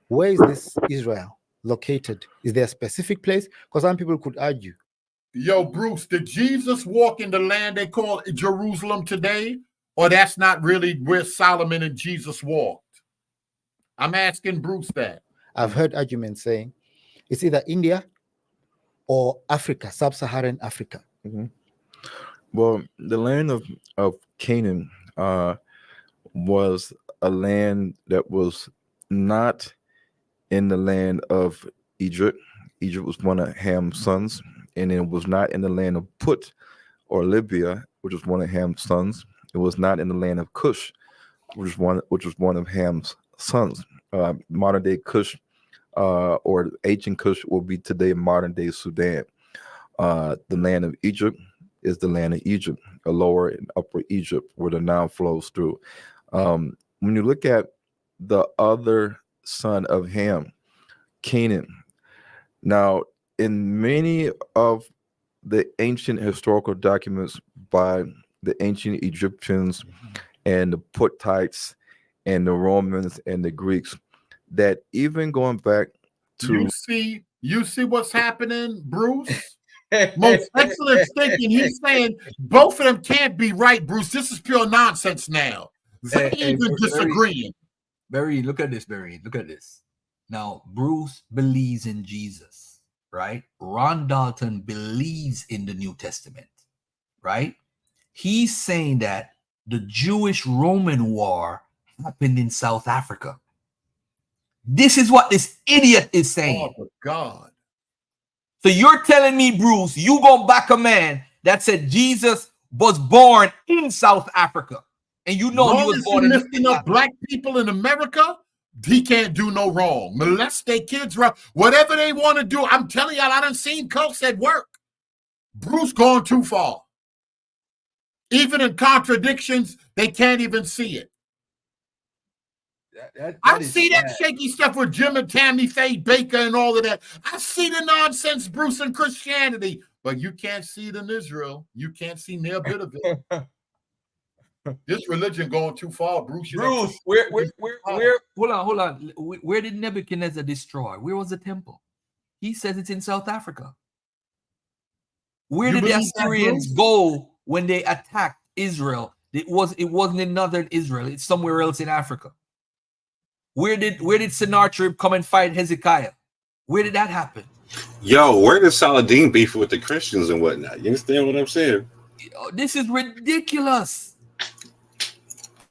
where is this Israel located? Is there a specific place? Because some people could argue. Yo, Bruce, did Jesus walk in the land they call Jerusalem today? Or that's not really where Solomon and Jesus walked? I'm asking Bruce that. I've heard arguments saying it's either India or Africa, sub-Saharan Africa. Well, the land of Canaan was a land that was not in the land of Egypt. Egypt was one of Ham's sons, and it was not in the land of Put or Libya, which was one of Ham's sons. It was not in the land of Cush, which was one of Ham's sons. Modern day Cush, or ancient Cush, will be today modern day Sudan. The land of Egypt is the land of Egypt, a lower and upper Egypt, where the Nile flows through. When you look at the other son of Ham, Canaan. Now, in many of the ancient historical documents by the ancient Egyptians and the Puttites and the Romans and the Greeks, that even going back to you see what's happening, Bruce? Most excellent thinking. He's saying both of them can't be right, Bruce. This is pure nonsense now. They even disagreeing. Barry, look at this, Barry. Look at this. Now, Bruce believes in Jesus, right? Ron Dalton believes in the New Testament, right? He's saying that the Jewish-Roman war happened in South Africa. This is what this idiot is saying. Oh, God. So you're telling me, Bruce, you go back a man that said Jesus was born in South Africa, and you know he was born in lifting up black people in America, he can't do no wrong. Molest their kids, whatever they want to do. I'm telling y'all, I done seen cults at work. Bruce gone too far. Even in contradictions, they can't even see it. I see that shaky stuff with Jim and Tammy Faye Baker and all of that. I see the nonsense, Bruce, in Christianity, but you can't see it in Israel. You can't see near a bit of it. This religion going too far, Bruce. Bruce, where hold on. Where did Nebuchadnezzar destroy? Where was the temple? He says it's in South Africa. Where did the Assyrians go when they attacked Israel? It wasn't in northern Israel. It's somewhere else in Africa. Where did Sennacherib come and fight Hezekiah? Where did that happen? Yo, where did Saladin beef with the Christians and whatnot? You understand what I'm saying? This is ridiculous.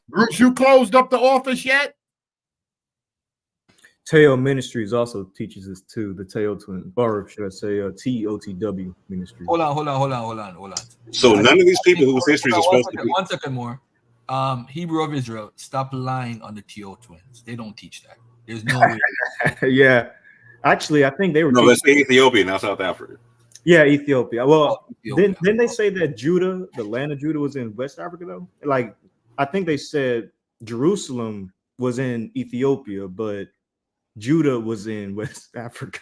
Bruce, you closed up the office yet? Teo Ministries also teaches us too. The Teo twin, or should I say, TOTW Ministry. Hold on. So none of these people whose histories are supposed to be. 1 second more. Hebrew of Israel, stop lying on the Teo twins. They don't teach that. There's no way. Yeah, actually, I think they were. No, let's say Ethiopia, not South Africa. Yeah, Ethiopia. Well, Didn't they say that Judah, the land of Judah, was in West Africa though? Like, I think they said Jerusalem was in Ethiopia, but Judah was in West Africa.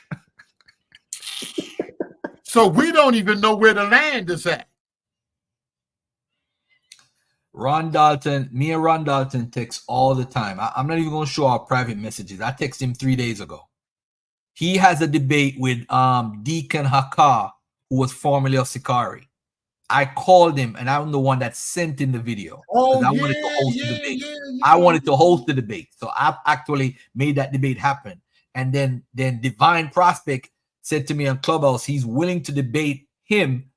So we don't even know where the land is at. Ron Dalton, me and Ron Dalton text all the time. I'm not even going to show our private messages. I texted him 3 days ago. He has a debate with Deacon Hakar, who was formerly of Sikari. I called him, and I'm the one that sent in the video. Oh, I wanted to host the debate. I wanted to host the debate. So I actually made that debate happen. And then Divine Prospect said to me on Clubhouse, he's willing to debate him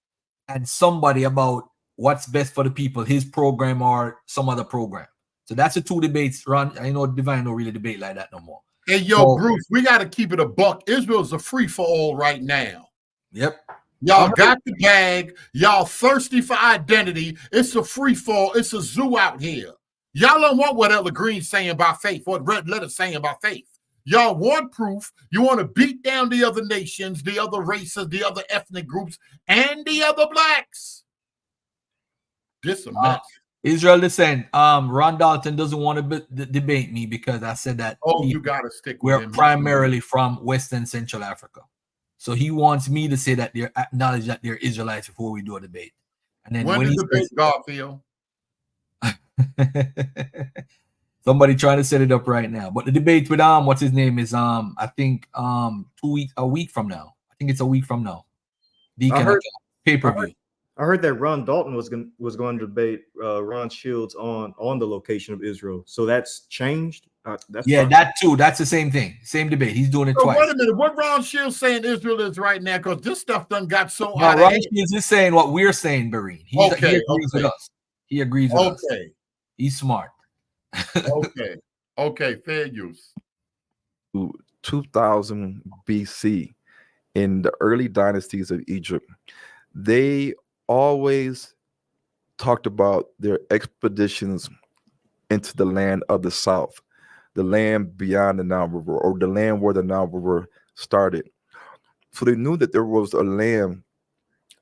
and somebody about what's best for the people, his program or some other program. So that's the two debates. Ron, I know Divine don't really debate like that no more. Hey, yo, Bruce, we got to keep it a buck. Israel's a free-for-all right now. Yep. Y'all got the bag. Y'all thirsty for identity. It's a free-fall. It's a zoo out here. Y'all don't want what Ella Green's saying about faith, what Red Letter's saying about faith. Y'all want proof. You want to beat down the other nations, the other races, the other ethnic groups, and the other blacks. This a mess. Israel listen, Ron Dalton doesn't want to debate me because I said that. Oh, you got to stick with we're him. primarily from West and Central Africa. So he wants me to say that they're acknowledge that they're Israelites before we do a debate. And then when the debate, Garfield? Somebody trying to set it up right now. But the debate with what's his name is I think a week from now. I think it's a week from now. Deacon heard- pay-per-view. I heard that Ron Dalton was going to debate Ron Shields on the location of Israel. So that's changed. That's Yeah, fine. that too. That's the same thing. Same debate. He's doing it So twice. wait a minute. What Ron Shields saying Israel is right now? Because this stuff done got so No, out of Ron hand. Shields is saying what we're saying, Bareen. He agrees with us. He agrees with us. Okay. He's smart. Okay. Fair use. 2000 BC, in the early dynasties of Egypt, they always talked about their expeditions into the land of the south, the land beyond the Nile River, or the land where the Nile River started. So they knew that there was a land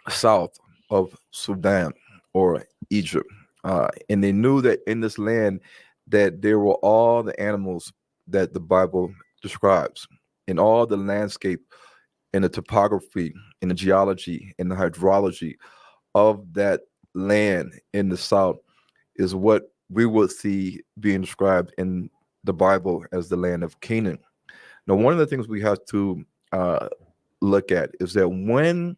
south of Sudan or Egypt, and they knew that in this land that there were all the animals that the Bible describes, and all the landscape and the topography and the geology and the hydrology of that land in the south is what we would see being described in the Bible as the land of Canaan. Now, one of the things we have to look at is that when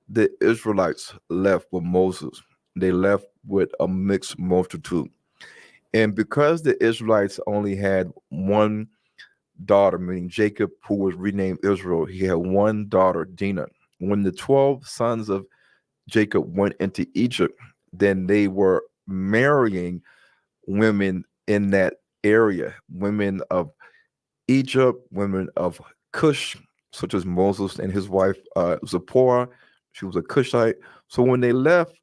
the Israelites left with Moses, they left with a mixed multitude. And because the Israelites only had one daughter, meaning Jacob, who was renamed Israel, he had one daughter, Dinah. When the 12 sons of Jacob went into Egypt, then they were marrying women in that area, women of Egypt, women of Cush, such as Moses and his wife Zipporah. She was a Cushite. So when they left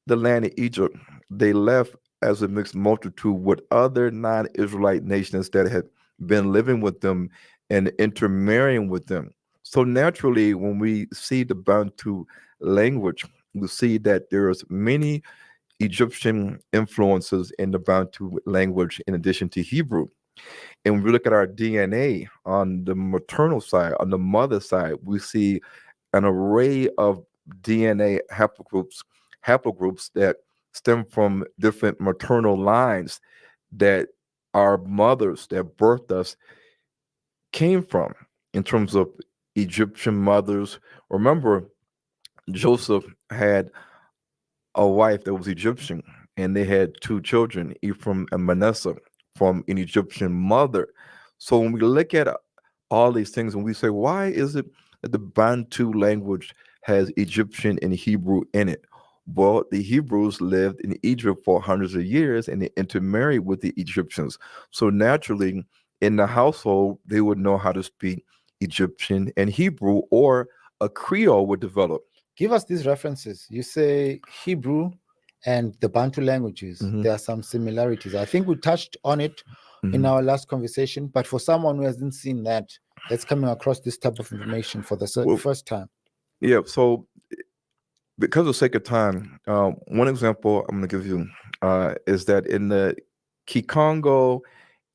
the land of Egypt, they left as a mixed multitude with other non-Israelite nations that had been living with them and intermarrying with them. So naturally, when we see the Bantu language, we see that there's many Egyptian influences in the Bantu language in addition to Hebrew. And when we look at our DNA on the maternal side, on the mother side, we see an array of DNA haplogroups that stem from different maternal lines that our mothers that birthed us came from in terms of Egyptian mothers. Remember, Joseph had a wife that was Egyptian, and they had two children, Ephraim and Manasseh, from an Egyptian mother. So when we look at all these things and we say, why is it that the Bantu language has Egyptian and Hebrew in it? Well, the Hebrews lived in Egypt for hundreds of years and they intermarried with the Egyptians. So naturally, in the household, they would know how to speak Egyptian and Hebrew, or a Creole would develop. Give us these references. You say Hebrew and the Bantu languages. There are some similarities. I think we touched on it in our last conversation, but for someone who hasn't seen that, that's coming across this type of information for the first time. Yeah, so because of sake of time, one example I'm going to give you is that in the Kikongo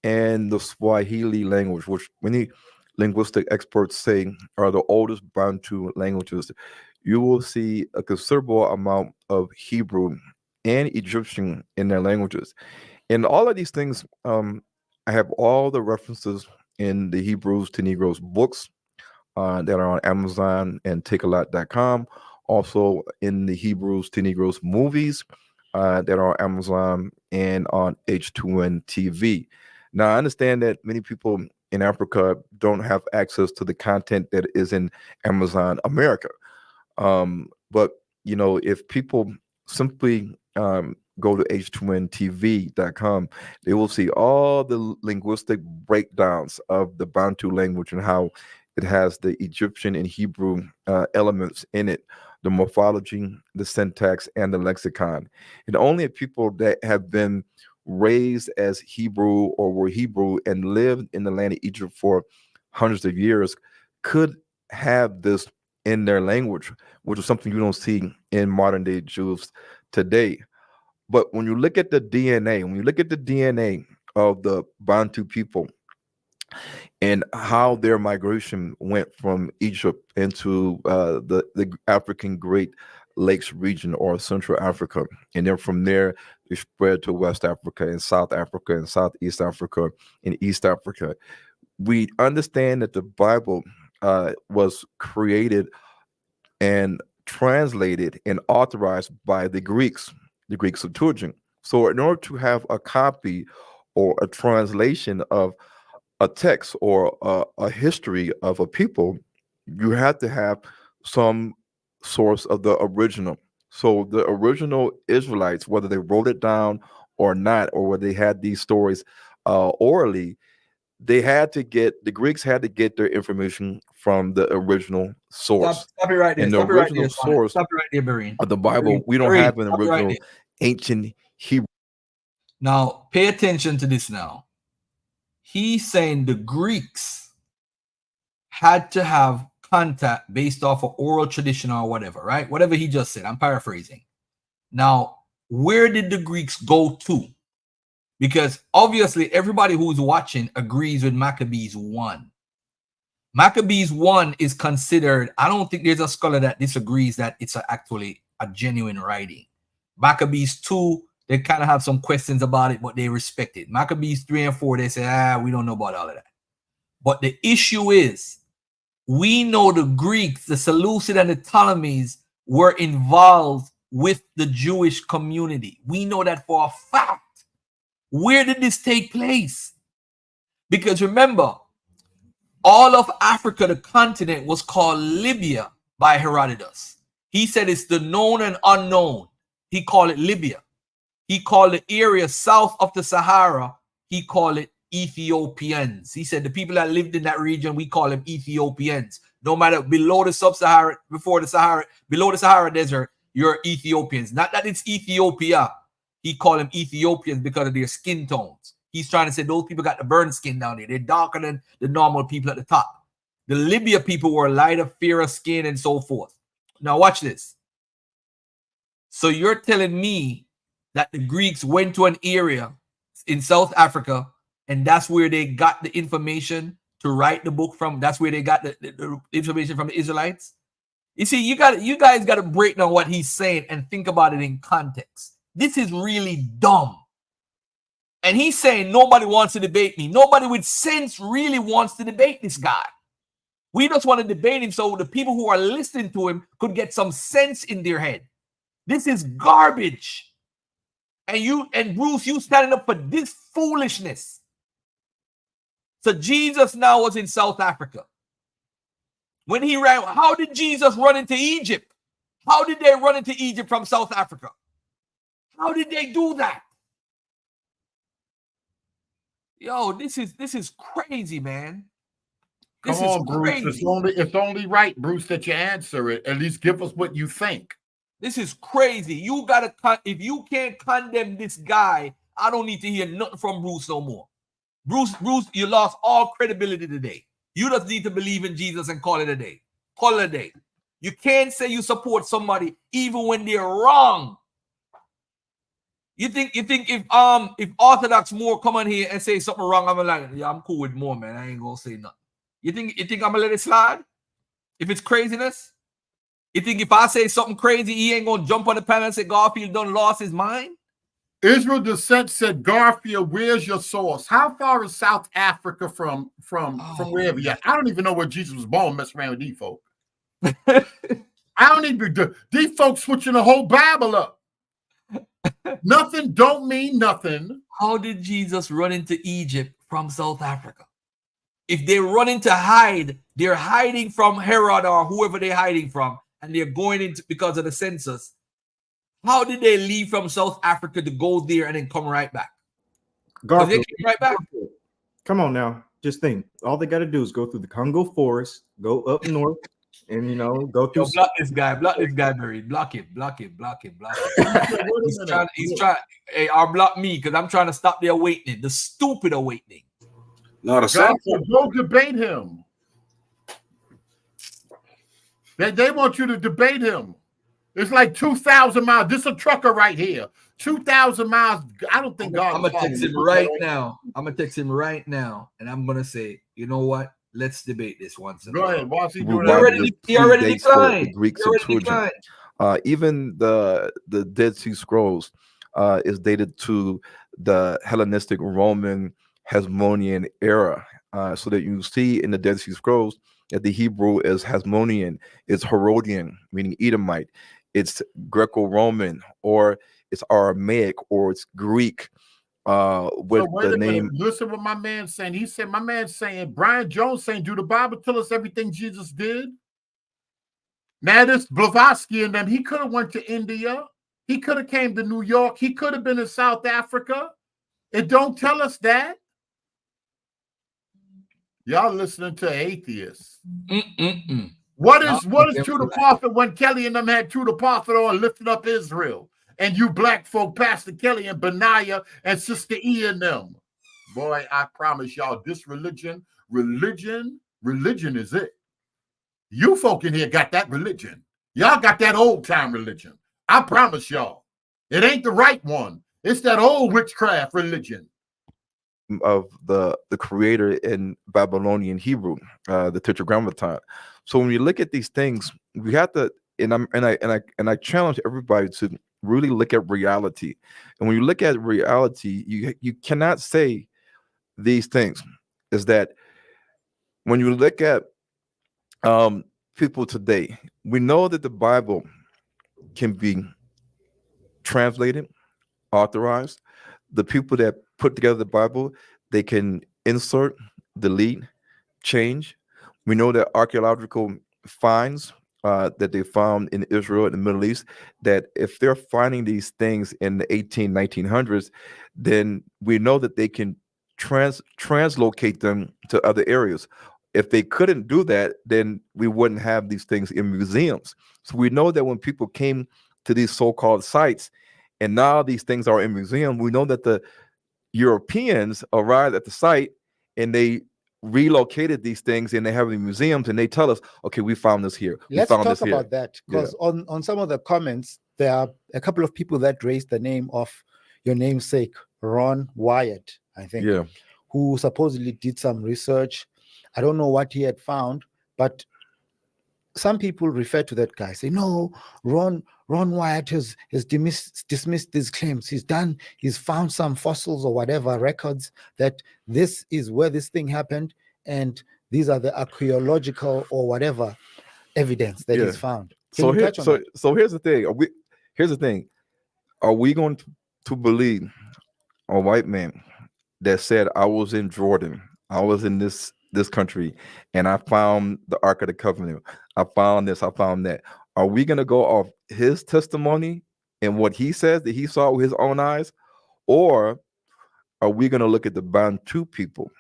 and the Swahili language, which many linguistic experts say are the oldest Bantu languages, you will see a considerable amount of Hebrew and Egyptian in their languages. And all of these things, I have all the references in the Hebrews to Negroes books that are on Amazon and takealot.com. Also in the Hebrews to Negroes movies that are on Amazon and on H2N TV. Now, I understand that many people in Africa don't have access to the content that is in Amazon America. But, you know, if people simply go to h2ntv.com, they will see all the linguistic breakdowns of the Bantu language and how it has the Egyptian and Hebrew elements in it, the morphology, the syntax, and the lexicon. And only people that have been raised as Hebrew or were Hebrew and lived in the land of Egypt for hundreds of years could have this in their language, which is something you don't see in modern day Jews today. But when you look at the DNA of the Bantu people and how their migration went from Egypt into the African Great Lakes region or Central Africa. And then from there, they spread to West Africa and South Africa and Southeast Africa and East Africa. We understand that the Bible was created and translated and authorized by the Greek Septuagint. So in order to have a copy or a translation of a text or a history of a people, you have to have some source of the original. So the original Israelites, whether they wrote it down or not, or whether they had these stories orally, the Greeks had to get their information from the original source. Stop it right there. And the Stop it right original there, Sonic. source Stop it right there, Marine. of the Bible, Marine, we don't Marine, have an stop it right original there. ancient Hebrew. Now, pay attention to this now. He's saying the Greeks had to have contact based off of oral tradition or whatever, right? Whatever he just said. I'm paraphrasing. Now, where did the Greeks go to? Because obviously everybody who's watching agrees with Maccabees 1. Maccabees 1 is considered, I don't think there's a scholar that disagrees that it's actually a genuine writing. Maccabees 2, they kind of have some questions about it, but they respect it. Maccabees 3 and 4, they say, we don't know about all of that. But the issue is, we know the Greeks, the Seleucids and the Ptolemies were involved with the Jewish community. We know that for a fact. Where did this take place? Because remember, all of Africa, the continent, was called Libya by Herodotus. He said it's the known and unknown. He called it Libya. He called the area south of the Sahara, he called it Ethiopians. He said the people that lived in that region, we call them Ethiopians. No matter below the sub-Sahara, below the Sahara Desert, you're Ethiopians. Not that it's Ethiopia. He called them Ethiopians because of their skin tones. He's trying to say those people got the burnt skin down there. They're darker than the normal people at the top. The Libya people were lighter, fairer skin and so forth. Now watch this. So you're telling me that the Greeks went to an area in South Africa and that's where they got the information to write the book from? That's where they got the information from the Israelites? You see, you guys got to break down what he's saying and think about it in context. This is really dumb. And he's saying nobody wants to debate me. Nobody with sense really wants to debate this guy. We just want to debate him so the people who are listening to him could get some sense in their head. This is garbage. And Bruce, you standing up for this foolishness. So Jesus now was in South Africa. When he ran, how did Jesus run into Egypt? How did they run into Egypt from South Africa? How did they do that? Yo, this is crazy, man. This Come is on, Bruce. crazy. It's only right, Bruce, that you answer it. At least give us what you think. This is crazy. You gotta, if you can't condemn this guy, I don't need to hear nothing from Bruce no more. Bruce, you lost all credibility today. You just need to believe in Jesus and call it a day. Call it a day. You can't say you support somebody even when they're wrong. You think if Orthodox Moore come on here and say something wrong, I'm like, yeah, I'm cool with Moore, man. I ain't gonna say nothing. You think I'm gonna let it slide? If it's craziness? You think if I say something crazy, he ain't gonna jump on the panel and say Garfield done lost his mind? Israel Descent said, Garfield, where's your source? How far is South Africa from wherever you are? I don't even know where Jesus was born, mess around with these folks. I don't even, these folks switching the whole Bible up. Nothing don't mean nothing. How did Jesus run into Egypt from South Africa? If they run into hide, they're hiding from Herod or whoever they're hiding from, and they're going into because of the census. How did they leave from South Africa to go there and then come right back? Garfield, they came right back. Come on now. Just think. All they got to do is go through the Congo forest, go up north, and go through. Yo, block this guy, Barry. Block him. He's trying. Hey, I'll block me because I'm trying to stop the awakening, the stupid awakening. No, the sample. Go debate him. They want you to debate him. It's like 2,000 miles. This is a trucker right here. 2,000 miles. I don't think God. I'm gonna text him right now. And I'm gonna say, you know what? Let's debate this once. Go ahead. Watch he He already declined. declined. Even the Dead Sea Scrolls is dated to the Hellenistic Roman Hasmonean era. So that you see in the Dead Sea Scrolls that the Hebrew is Hasmonean, it's Herodian, meaning Edomite, it's Greco-Roman, or it's Aramaic, or it's Greek. With So wait the a minute. name, Listen what my man's saying. He said, my man's saying, Brian Jones saying, do the Bible tell us everything Jesus did? Now this Blavatsky and them, he could have went to India. He could have came to New York. He could have been in South Africa. It don't tell us that. Y'all listening to atheists. What is True the Prophet when Kelly and them had True the Prophet on lifting up Israel? And you black folk, Pastor Kelly and Benaiah and Sister E and them. Boy, I promise y'all, this religion is it. You folk in here got that religion. Y'all got that old time religion. I promise y'all. It ain't the right one. It's that old witchcraft religion. of the creator in Babylonian Hebrew, the Tetragrammaton. So when you look at these things, we have to, and I challenge everybody to really look at reality. And when you look at reality, you cannot say these things. Is that when you look at people today, we know that the Bible can be translated, authorized. The people that put together the Bible, they can insert, delete, change. We know that archaeological finds that they found in Israel and the Middle East, that if they're finding these things in the 1900s, then we know that they can translocate them to other areas. If they couldn't do that, then we wouldn't have these things in museums. So we know that when people came to these so-called sites, and now these things are in museum, we know that the Europeans arrived at the site and they relocated these things and they have in museums and they tell us, okay, we found this here. Let's found talk this here. about that, because on some of the comments, there are a couple of people that raised the name of your namesake, Ron Wyatt, I think, who supposedly did some research. I don't know what he had found, but some people refer to that guy, say, no, Ron Wyatt has dismissed these claims. He's found some fossils or whatever records that this is where this thing happened, and these are the archaeological or whatever evidence that he's found. Can you touch on that? So here's the thing. Are we going to believe a white man that said, I was in Jordan, I was in this country, and I found the Ark of the Covenant, I found this, I found that? Are we going to go off his testimony and what he says that he saw with his own eyes? Or are we going to look at the Bantu people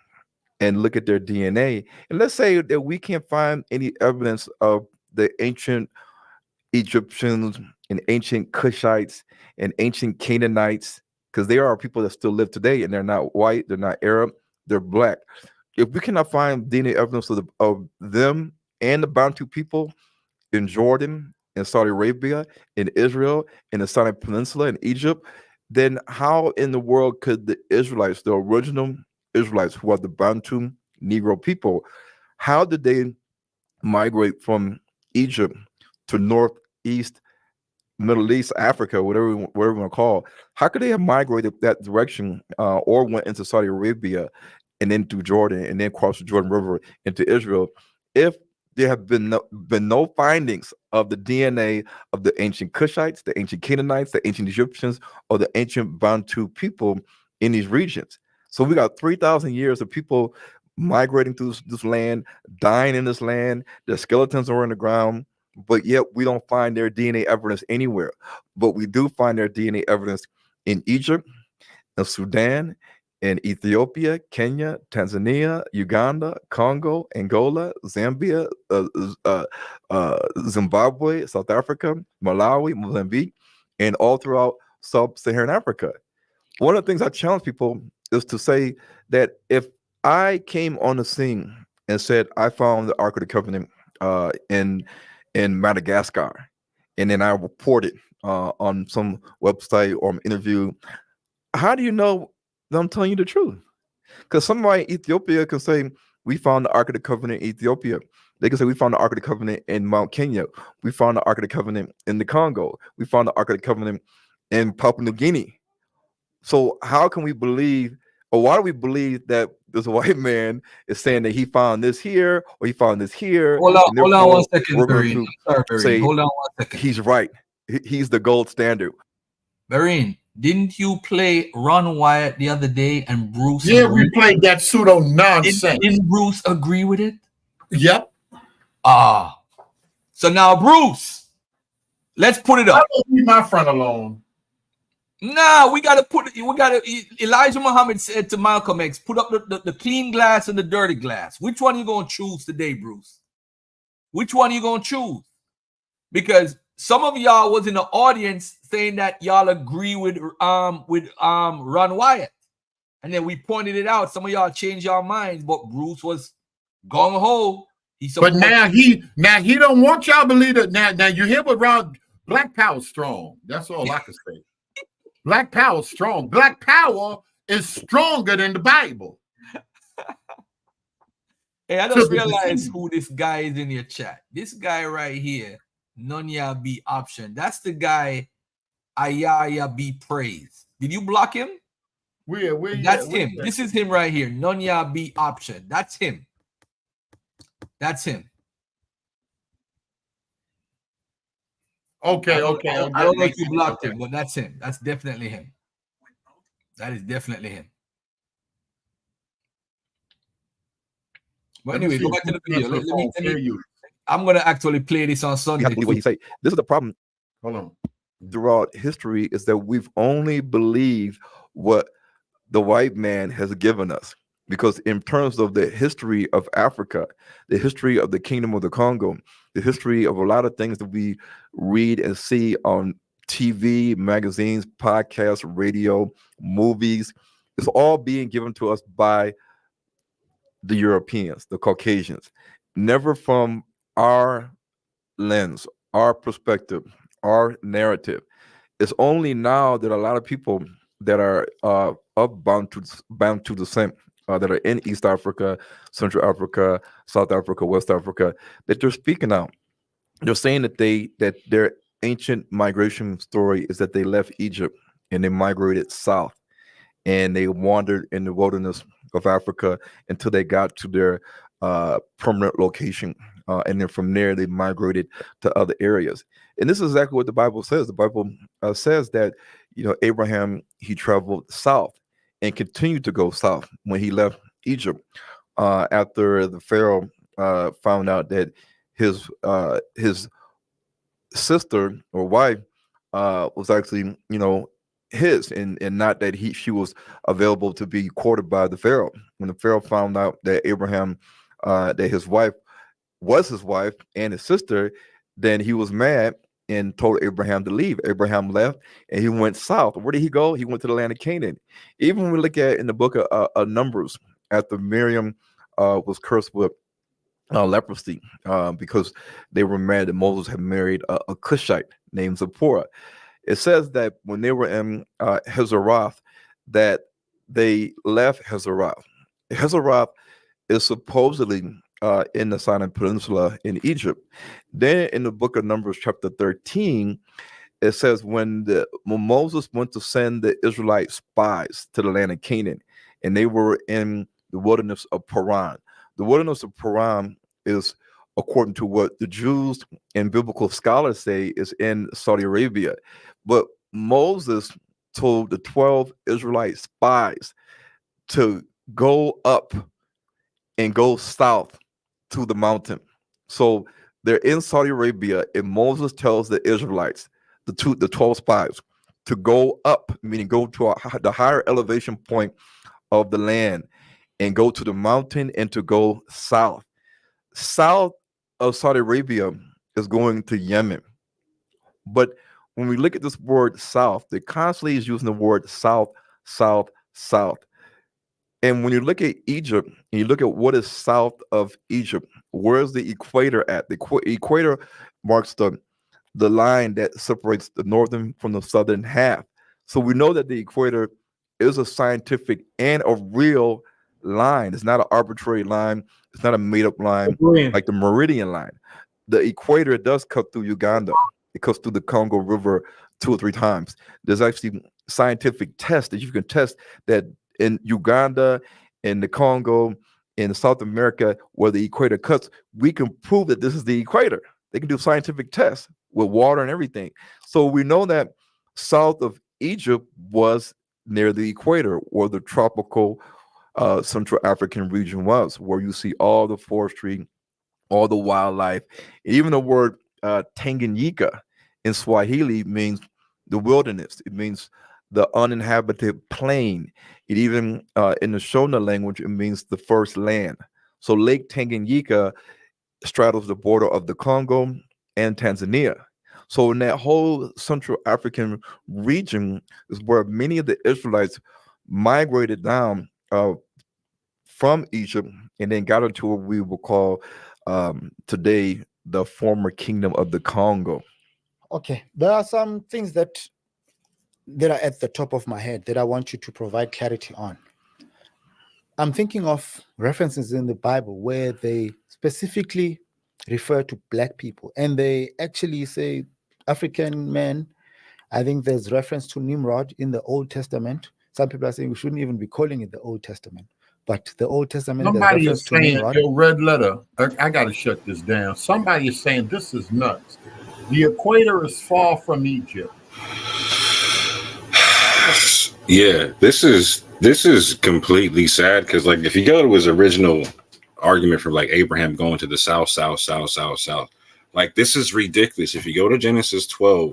and look at their DNA? And let's say that we can't find any evidence of the ancient Egyptians and ancient Cushites and ancient Canaanites, because there are people that still live today and they're not white, they're not Arab, they're black. If we cannot find DNA evidence of them and the Bantu people in Jordan, in Saudi Arabia, in Israel, in the Sinai Peninsula, in Egypt, then how in the world could the Israelites, the original Israelites, who are the Bantu Negro people, how did they migrate from Egypt to Northeast, Middle East, Africa, whatever you want to call? How could they have migrated that direction or went into Saudi Arabia and then through Jordan and then crossed the Jordan River into Israel if there have been no findings of the DNA of the ancient Cushites, the ancient Canaanites, the ancient Egyptians, or the ancient Bantu people in these regions? So we got 3,000 years of people migrating through this land, dying in this land. Their skeletons are in the ground, but yet we don't find their DNA evidence anywhere. But we do find their DNA evidence in Egypt, in Sudan, in Ethiopia, Kenya, Tanzania, Uganda, Congo, Angola, Zambia, Zimbabwe, South Africa, Malawi, Mozambique, and all throughout sub-Saharan Africa. One of the things I challenge people is to say that if I came on the scene and said I found the Ark of the Covenant in Madagascar, and then I reported on some website or interview, how do you know that I'm telling you the truth? Because somebody in Ethiopia can say, We found the Ark of the Covenant in Ethiopia. They can say we found the Ark of the Covenant in Mount Kenya. We found the Ark of the Covenant in the Congo. We found the Ark of the Covenant in Papua New Guinea. So how can we believe, or why do we believe that this white man is saying that he found this here or he found this here? Hold on, and hold on therefore 1 second, we're going Barine. to Sorry, Barine. say Hold on 1 second. he's right. He's the gold standard. Barine, didn't you play Ron Wyatt the other day and Bruce? Yeah, we played that pseudo nonsense. Didn't Bruce agree with it? Yep. So now, Bruce, let's put it up. I don't leave my friend alone. Nah, Elijah Muhammad said to Malcolm X, put up the clean glass and the dirty glass. Which one are you going to choose today, Bruce? Which one are you going to choose? Because some of y'all was in the audience saying that y'all agree with Ron Wyatt. And then we pointed it out. Some of y'all changed your minds, but Bruce was gung-ho. But now he don't want y'all to believe it. Now you hear what Ron, Black Power strong. That's all I can say. Black Power strong. Black Power is stronger than the Bible. Hey, I just realized who this guy is in your chat. This guy right here, Nonya B option. That's the guy Ayaya B praise. Did you block him? That's him. This is him right here. Nonya B option. That's him. That's him. Okay. I don't know if you blocked him, but that's him. That's definitely him. That is definitely him. But anyway, go back to the video. Let me, I'm going to actually play this on Sunday. You have to believe what he say. This is the problem. Hold on. Throughout history is that we've only believed what the white man has given us. Because in terms of the history of Africa, the history of the Kingdom of the Congo, the history of a lot of things that we read and see on TV, magazines, podcasts, radio, movies, it's all being given to us by the Europeans, the Caucasians, never from our lens, our perspective, our narrative. It's only now that a lot of people that are of Bantu descent, that are in East Africa, Central Africa, South Africa, West Africa, that they're speaking out. They're saying that their ancient migration story is that they left Egypt and they migrated south, and they wandered in the wilderness of Africa until they got to their permanent location, and then from there they migrated to other areas. And this is exactly what the Bible says. The Bible says that Abraham, he traveled south and continued to go south when he left Egypt after the Pharaoh found out that his sister or wife was actually his, and not that she was available to be courted by the Pharaoh. When the Pharaoh found out that Abraham, that his wife was his wife and his sister, then he was mad and told Abraham to leave. Abraham left and he went south. Where did he go? He went to the land of Canaan. Even when we look at in the book of Numbers, after Miriam was cursed with leprosy because they were mad that Moses had married a Cushite named Zipporah. It says that when they were in Hazeroth, that they left Hazeroth. Hazeroth is supposedly in the Sinai Peninsula in Egypt. Then in the book of Numbers, chapter 13, it says when Moses went to send the Israelite spies to the land of Canaan, and they were in the wilderness of Paran. The wilderness of Paran is, according to what the Jews and biblical scholars say, is in Saudi Arabia. But Moses told the 12 Israelite spies to go up and go south to the mountain. So they're in Saudi Arabia, and Moses tells the Israelites, the 12 spies, to go up, meaning go to the higher elevation point of the land and go to the mountain and to go south. South of Saudi Arabia is going to Yemen. But when we look at this word south, they constantly is using the word south, south, south. And when you look at Egypt and you look at what is south of Egypt, where's the equator at? The equator marks the line that separates the northern from the southern half. So we know that the equator is a scientific and a real line. It's not an arbitrary line. It's not a made-up line Agreeing. like the meridian line. The equator does cut through Uganda. It cuts through the Congo River 2 or 3 times. There's actually scientific tests that you can test that in Uganda, in the Congo, in South America, where the equator cuts, we can prove that this is the equator. They can do scientific tests with water and everything. So we know that south of Egypt was near the equator, or the tropical Central African region was, where you see all the forestry, all the wildlife. Even the word Tanganyika in Swahili means the wilderness. It means the uninhabited plain. It even in the Shona language, it means the first land. So Lake Tanganyika straddles the border of the Congo and Tanzania. So in that whole Central African region is where many of the Israelites migrated down from Egypt and then got into what we will call today the former kingdom of the Congo. Okay, there are some things that are at the top of my head that I want you to provide clarity on. I'm thinking of references in the Bible where they specifically refer to black people, and they actually say African men. I think there's reference to Nimrod in the Old Testament. Some people are saying we shouldn't even be calling it the Old Testament, but the Old Testament, there's Somebody reference is to saying, Nimrod. yo, red letter, I got to shut this down. Somebody is saying this is nuts. The equator is far from Egypt. Yeah, this is completely sad because, like, if you go to his original argument for like Abraham going to the south, like, this is ridiculous. If you go to Genesis 12,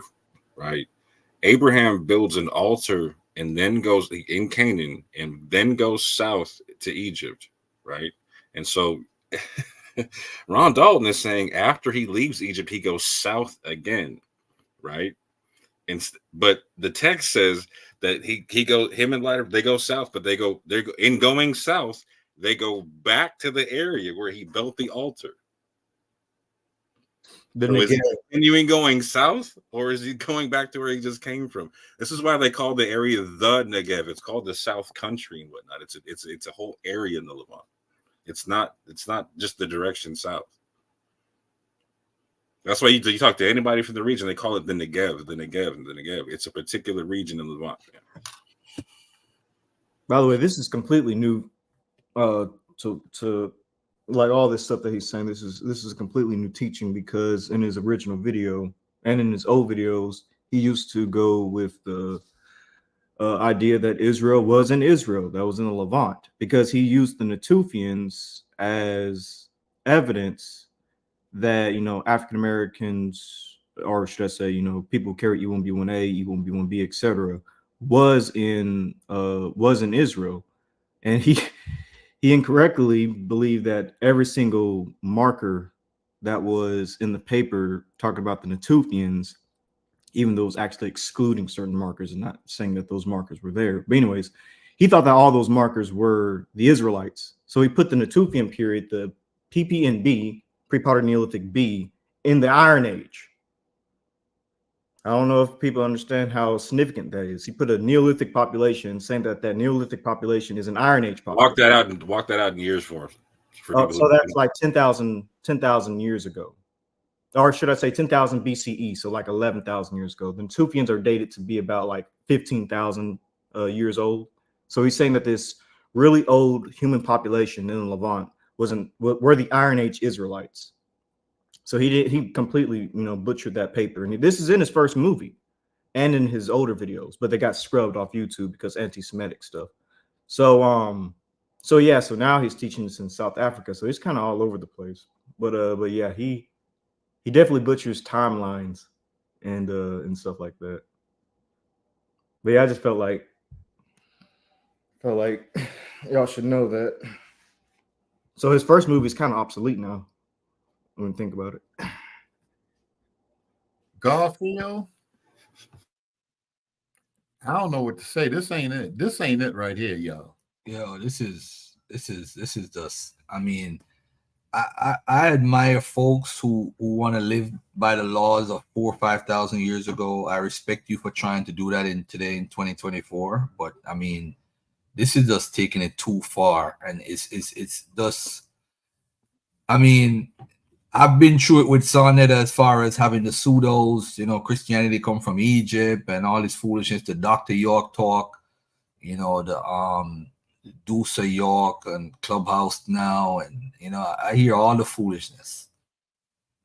right, Abraham builds an altar and then goes in Canaan and then goes south to Egypt, right? And so Ron Dalton is saying after he leaves Egypt, he goes south again, right? But the text says that him and Leiter, they go south, but they're in going south, they go back to the area where he built the altar. So is he continuing going south, or is he going back to where he just came from? This is why they call the area the Negev. It's called the South Country and whatnot. It's a whole area in the Levant. It's not just the direction south. That's why you talk to anybody from the region, they call it the Negev, the Negev, and the Negev. It's a particular region in Levant. By the way, this is completely new to like all this stuff that he's saying. This is a completely new teaching, because in his original video and in his old videos, he used to go with the idea that Israel was in Israel, that was in the Levant, because he used the Natufians as evidence that, African Americans, or should I say, people who carry E1B1A, E1B1B, etc., was in Israel, and he incorrectly believed that every single marker that was in the paper talking about the Natufians, even though it was actually excluding certain markers and not saying that those markers were there. But anyways, he thought that all those markers were the Israelites. So he put the Natufian period, the PPNB, pre-Proto Neolithic B, in the Iron Age. I don't know if people understand how significant that is. He put a Neolithic population, saying that Neolithic population is an Iron Age population. Walk that out in years for us. So that's like 10,000 years ago. Or should I say 10,000 BCE, so like 11,000 years ago. The Natufians are dated to be about like 15,000 years old. So he's saying that this really old human population in the Levant were the Iron Age Israelites. So he completely butchered that paper, and this is in his first movie and in his older videos, but they got scrubbed off YouTube because anti-Semitic stuff. So now he's teaching this in South Africa, so he's kind of all over the place. But yeah, he definitely butchers timelines and stuff like that. But yeah, I just felt like y'all should know that. So his first movie is kind of obsolete now, when you think about it. Garfield? I don't know what to say. This ain't it. This ain't it right here, y'all. Yo, this is just, I mean, I admire folks who want to live by the laws of 4,000 or 5,000 years ago. I respect you for trying to do that today in 2024. But I mean, This is just taking it too far, and it's just. I mean, I've been through it with Sonnet as far as having the pseudos, Christianity come from Egypt and all this foolishness, the Dr. York talk, the Deuce York and Clubhouse now, and I hear all the foolishness.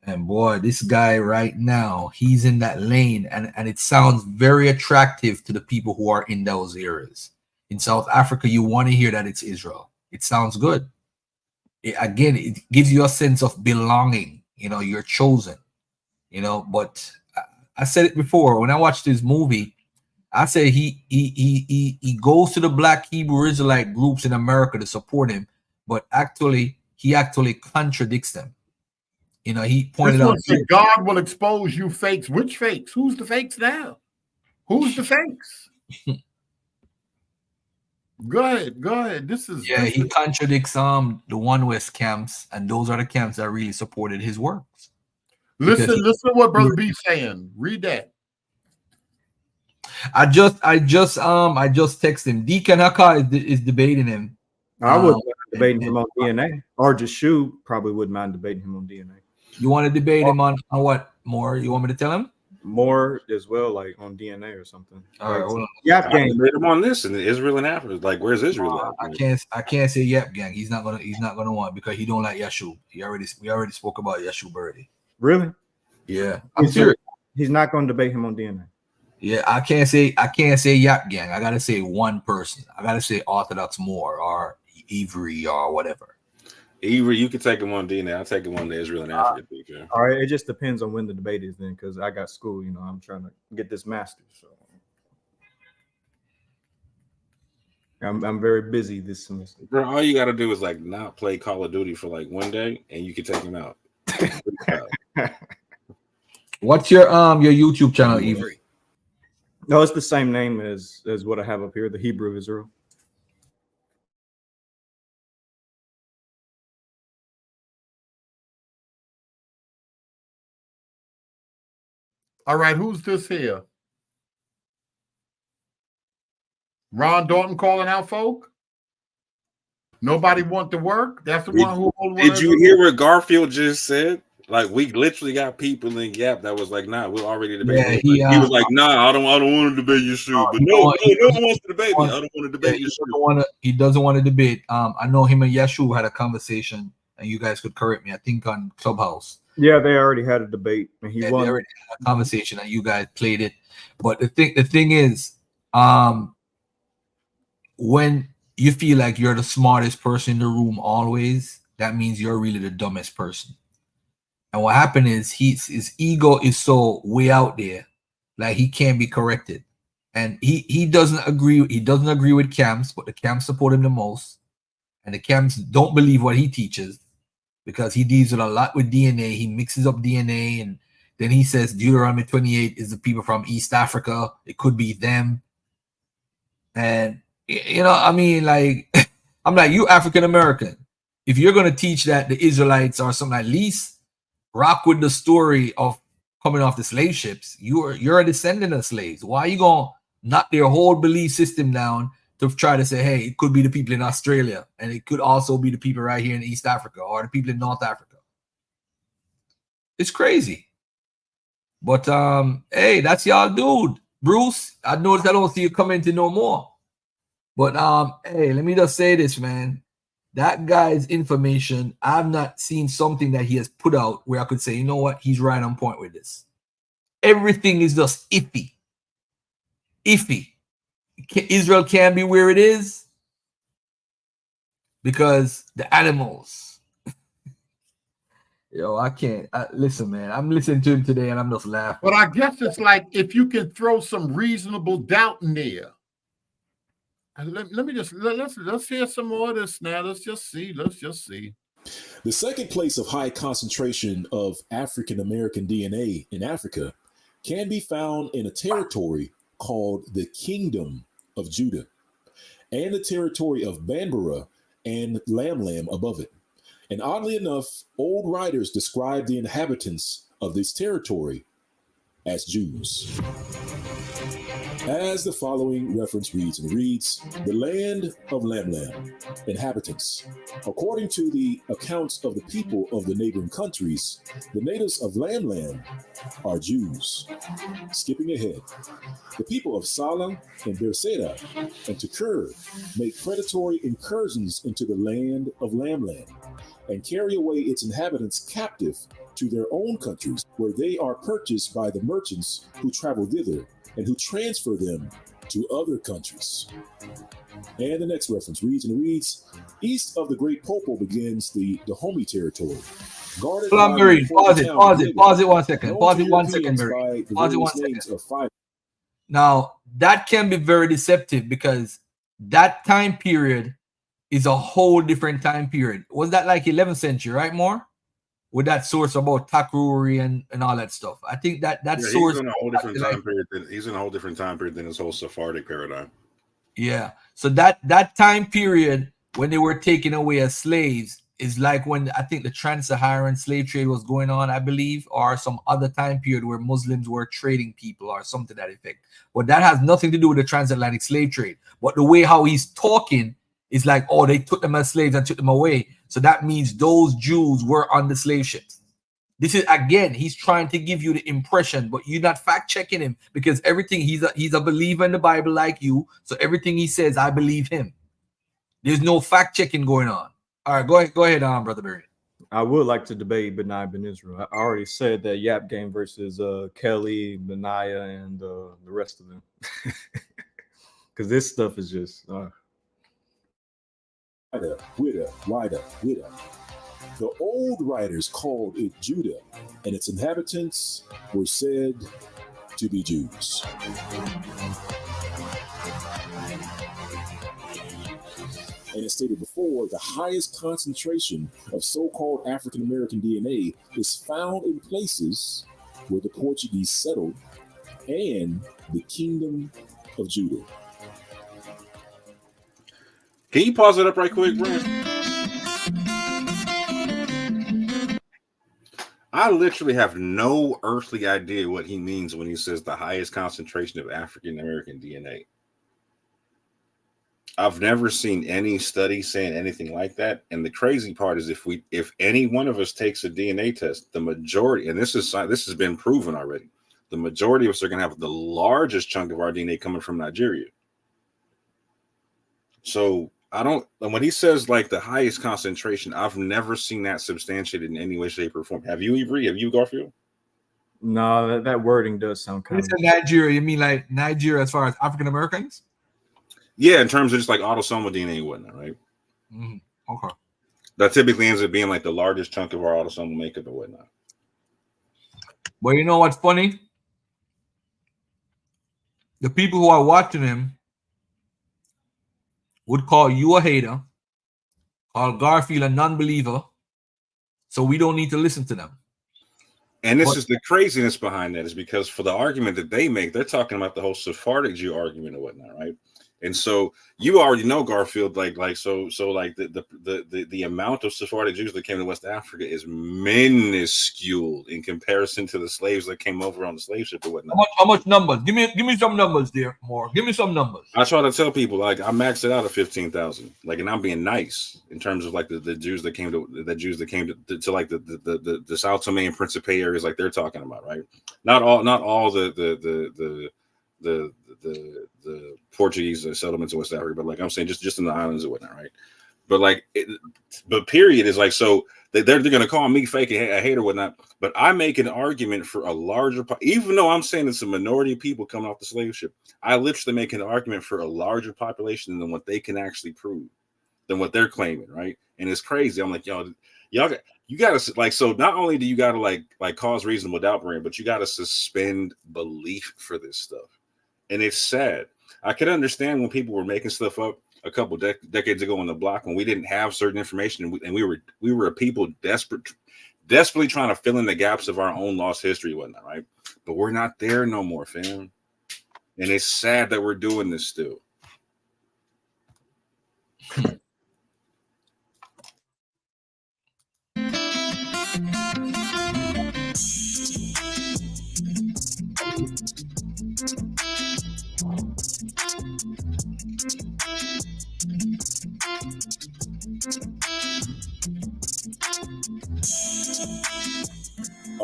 And boy, this guy right now, he's in that lane, and it sounds very attractive to the people who are in those areas. In South Africa, you want to hear that it's Israel. It sounds good. It gives you a sense of belonging. You're chosen. But I said it before when I watched this movie. I say he goes to the Black Hebrew Israelite groups in America to support him, but he actually contradicts them. He pointed out God will expose you fakes. Which fakes? Who's the fakes now? Who's the fakes? Go ahead. He contradicts the One West camps, and those are the camps that really supported his works. Listen to what Brother B's saying. Read that. I just texted him. Deacon Haka is debating him. I wouldn't mind debating him on DNA, or just Shu probably wouldn't mind debating him on DNA. You want to debate him on what more? You want me to tell him? More as well, like on DNA or something. All right, hold on. Yap Gang made him on this, and Israel and Africa. Like, where's Israel? I can't say Yap Gang. He's not gonna want because he don't like Yeshu. We already spoke about Yeshu Birdie. Really? Yeah, I'm serious. He's not going to debate him on DNA. Yeah, I can't say Yap Gang. I gotta say one person. I gotta say Orthodox Moore or Avery or whatever. Avery, you can take him on DNA. I'll take him on the Israel and Africa. All right, it just depends on when the debate is then, because I got school. I'm trying to get this master's, so I'm very busy this semester. Bro, all you got to do is like not play Call of Duty for like one day, and you can take him out. What's your YouTube channel, Avery? No, it's the same name as what I have up here, the Hebrew of Israel. All right, who's this here? Ron Dalton calling out folk? Nobody want to work? That's the one who. Did you hear what Garfield just said? Like, we literally got people in Gap that was like, "Nah, we're already debating." Yeah, he was like, "Nah, I don't want to debate your shoe." But no one wants to debate me. I don't want to debate your shoe. He doesn't want to debate. I know him and Yeshu had a conversation, and you guys could correct me. I think on Clubhouse. Yeah, they already had a debate, and he won. They already had a conversation, and you guys played it. But the thing is, when you feel like you're the smartest person in the room always, that means you're really the dumbest person. And what happened is his ego is so way out there, like he can't be corrected. And he doesn't agree. He doesn't agree with camps, but the camps support him the most. And the camps don't believe what he teaches because he deals with a lot with DNA. He mixes up DNA, and then he says Deuteronomy 28 is the people from East Africa. It could be them. And I mean, like, I'm like, you African American. If you're going to teach that the Israelites are something, at least rock with the story of coming off the slave ships. You're a descendant of slaves. Why are you going to knock their whole belief system down to try to say, hey, it could be the people in Australia, and it could also be the people right here in East Africa or the people in North Africa? It's crazy. But hey, that's y'all dude. Bruce, I noticed I don't see you commenting no more. But hey, let me just say this, man. That guy's information, I've not seen something that he has put out where I could say, you know what, he's right on point with this. Everything is just iffy. Iffy. Israel can't be where it is because the animals. Yo, I can't. Listen, man, I'm listening to him today and I'm just laughing. But I guess it's like if you can throw some reasonable doubt in there. Let's hear some more of this now. Let's just see. The second place of high concentration of African American DNA in Africa can be found in a territory called the Kingdom of Judah and the territory of Banbara and Lamlam above it. And oddly enough, old writers describe the inhabitants of this territory as Jews. As the following reference reads, and reads, the land of Lamlam, inhabitants. According to the accounts of the people of the neighboring countries, the natives of Lamlam are Jews. Skipping ahead, the people of Salah and Beersheba and Tekur make predatory incursions into the land of Lamlam and carry away its inhabitants captive to their own countries, where they are purchased by the merchants who travel thither and who transfer them to other countries. And the next reference reads, and it reads, east of the Great Popo begins the Dahomey territory. Guarded by the Barry, important pause town it, of pause it, pause Yemen, it 1 second. known Pause to it 1 second, Europeans Barry. by the Pause it 1 various names second. of five. Now, that can be very deceptive because that time period is a whole different time period. Was that like 11th century, right, more? With that source about Takruri and all that stuff. I think that Yeah, source. he's in a whole different Like, time period. He's in a whole different time period than his whole Sephardic paradigm. yeah. So that time period when they were taken away as slaves is like when I think the trans-Saharan slave trade was going on, I believe, or some other time period where Muslims were trading people or something to that effect. But that has nothing to do with the transatlantic slave trade. But the way how he's talking is like, oh, they took them as slaves and took them away. So that means those Jews were on the slave ships. This is, again, he's trying to give you the impression, but you're not fact checking him because everything he's a believer in the Bible like you. So everything he says, I believe him. There's no fact checking going on. All right, go ahead, Brother Barry. I would like to debate Benai Ben Israel. I already said that Yap game versus Kelly, Benaiah, and the rest of them, because this stuff is just. Wider. The old writers called it Judah, and its inhabitants were said to be Jews. And as stated before, the highest concentration of so-called African American DNA is found in places where the Portuguese settled and the Kingdom of Judah. Can you pause it up right quick, Brent? I literally have no earthly idea what he means when he says the highest concentration of African American DNA. I've never seen any study saying anything like that. And the crazy part is if any one of us takes a DNA test, the majority, and this has been proven already, the majority of us are going to have the largest chunk of our DNA coming from Nigeria. So when he says like the highest concentration, I've never seen that substantiated in any way, shape, or form. Have you, Ivory? Have you, Garfield? No, that wording does sound kind of. When you say Nigeria, you mean like Nigeria as far as African Americans? Yeah, in terms of just like autosomal DNA and whatnot, right? Mm-hmm. Okay. That typically ends up being like the largest chunk of our autosomal makeup and whatnot. But you know what's funny? The people who are watching him would call you a hater, call Garfield a non-believer, so we don't need to listen to them. And this is the craziness behind that, is because for the argument that they make, they're talking about the whole Sephardic Jew argument and whatnot, right? And so you already know, Garfield, like the amount of Sephardic Jews that came to West Africa is minuscule in comparison to the slaves that came over on the slave ship and whatnot. How much numbers? Give me some numbers there, more. Give me some numbers. I try to tell people, like, I maxed it out at 15,000, like, and I'm being nice in terms of like the Jews that came to like the South Tome and Principe areas, like they're talking about, right? Not all the Portuguese settlements in West Africa, but like I'm saying, just in the islands and whatnot, right? But like, but period is like, so they're going to call me fake, a hater, whatnot. But I make an argument for a larger, even though I'm saying it's a minority of people coming off the slave ship, I literally make an argument for a larger population than what they can actually prove, than what they're claiming, right? And it's crazy. I'm like, y'all you gotta, like, so not only do you gotta like cause reasonable doubt, Brian, but you gotta suspend belief for this stuff. And it's sad. I could understand when people were making stuff up a couple decades ago on the block when we didn't have certain information, and we were a people desperately trying to fill in the gaps of our own lost history and whatnot, right? But we're not there no more, fam. And it's sad that we're doing this still.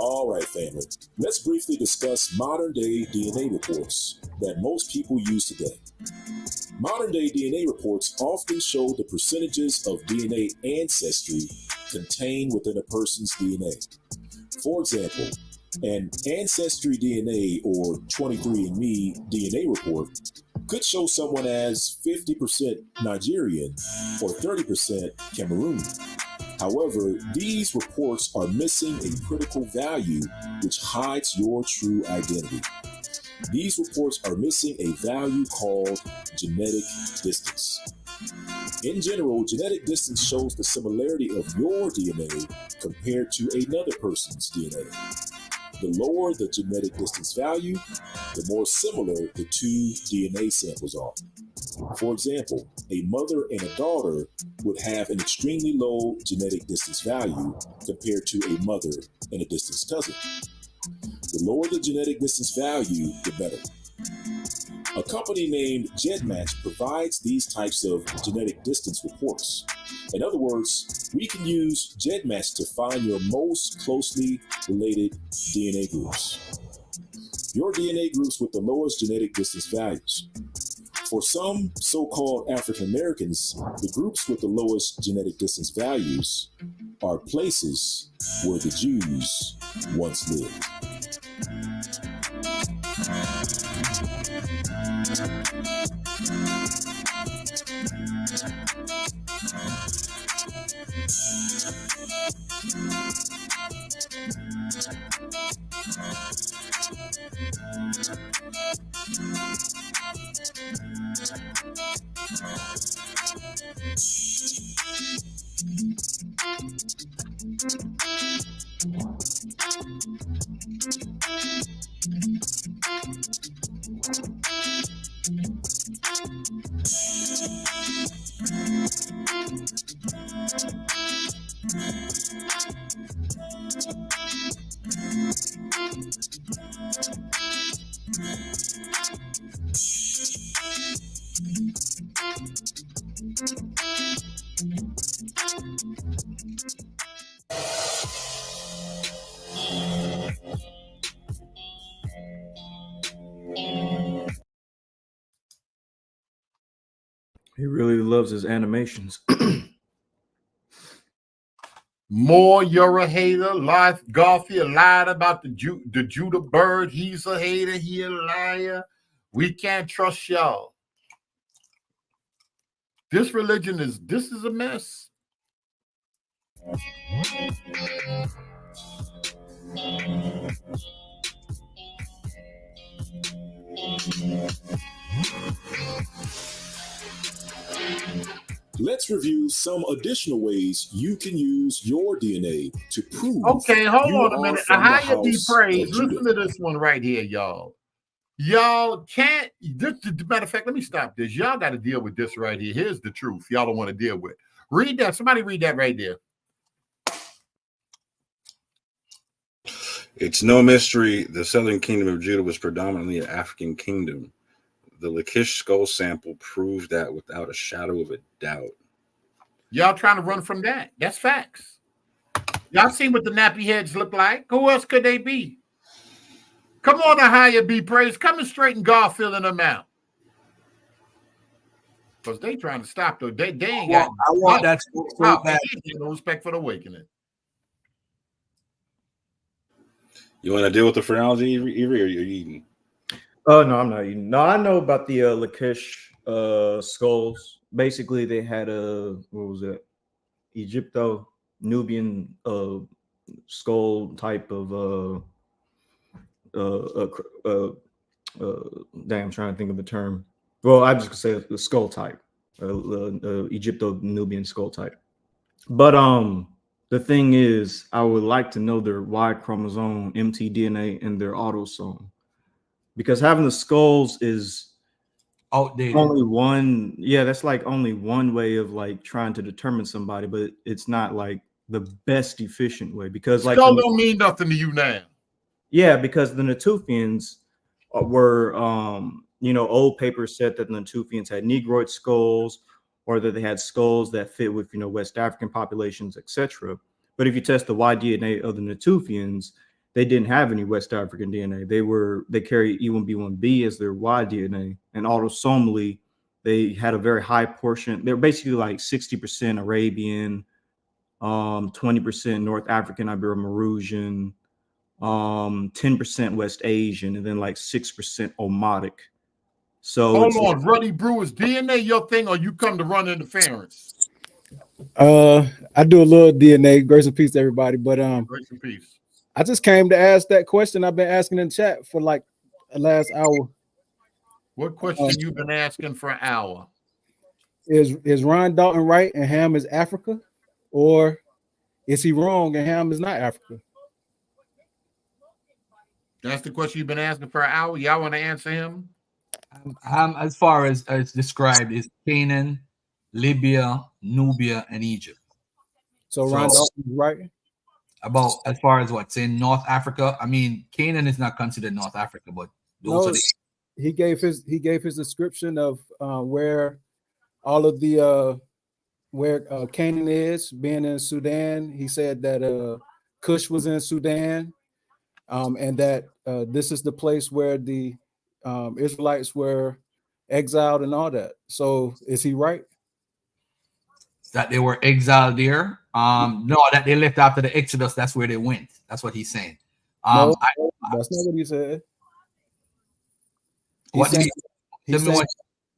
All right, family. Let's briefly discuss modern-day DNA reports that most people use today. Modern-day DNA reports often show the percentages of DNA ancestry contained within a person's DNA. For example, an Ancestry DNA or 23andMe DNA report could show someone as 50% Nigerian or 30% Cameroonian. However, these reports are missing a critical value which hides your true identity. These reports are missing a value called genetic distance. In general, genetic distance shows the similarity of your DNA compared to another person's DNA. The lower the genetic distance value, the more similar the two DNA samples are. For example, a mother and a daughter would have an extremely low genetic distance value compared to a mother and a distant cousin. The lower the genetic distance value, the better. A company named GEDmatch provides these types of genetic distance reports. In other words, we can use GEDmatch to find your most closely related DNA groups. Your DNA groups with the lowest genetic distance values. For some so-called African Americans, the groups with the lowest genetic distance values are places where the Jews once lived. He really loves his animations. More, you're a hater. Garfield lied about the Judah bird. He's a hater. He a liar. We can't trust y'all. This religion is a mess. Let's review some additional ways you can use your DNA to prove. Okay, hold you on a are minute. from the Ahaya be house praised. of Judah. Listen to this one right here, y'all. Y'all can't. Matter of fact, let me stop this. Y'all got to deal with this right here. Here's the truth. Y'all don't want to deal with. Read that. Somebody read that right there. It's no mystery the southern kingdom of Judah was predominantly an African kingdom. The Lachish skull sample proved that without a shadow of a doubt. Y'all trying to run from that. That's facts. Y'all seen what the nappy heads look like? Who else could they be? Come on, Ahaya be praised. Come and straighten Garfield in them out. Because they trying to stop though. They ain't got. I want that so bad. No respect for the awakening. You want to deal with the phrenology, Avery, or are you eating? Oh no, I'm not eating. No, I know about the Lachish skulls. Basically, they had what was it? Egypto-Nubian skull type of damn, I'm trying to think of the term. Well, I'm just gonna say the skull type, Egypto-Nubian skull type. But the thing is, I would like to know their Y chromosome, mtDNA, and their autosome, because having the skulls is outdated. Only one, yeah, that's like only one way of like trying to determine somebody, but it's not like the best efficient way, because like skull don't mean nothing to you now. Yeah, because the Natufians were old papers said that the Natufians had Negroid skulls, or that they had skulls that fit with West African populations, etc. But if you test the Y DNA of the Natufians, they didn't have any West African DNA. They carried E1B1B as their Y DNA, and autosomally they had a very high portion. They're basically like 60% Arabian, 20% North African Ibero-Mauritian, 10% West Asian, and then like 6% Omotic. So hold on, Ruddy Brewer's DNA your thing, or you come to run interference? I do a little DNA. Grace and peace to everybody. But Grace and peace. I just came to ask that question I've been asking in chat for like the last hour. What question you been asking for an hour? Is Ron Dalton right and Ham is Africa, or is he wrong and Ham is not Africa? That's the question you've been asking for an hour. Y'all want to answer him? As far as described, is Canaan, Libya, Nubia, and Egypt. So Ron Dalton is right about as far as what, saying North Africa. I mean, Canaan is not considered North Africa, but those are the. He gave his description of where all of the where Canaan is, being in Sudan. He said that Cush was in Sudan, and that this is the place where the Israelites were exiled and all that. So is he right? That they were exiled there. No, that they left after the Exodus. That's where they went. That's what he's saying. No, that's not what he said.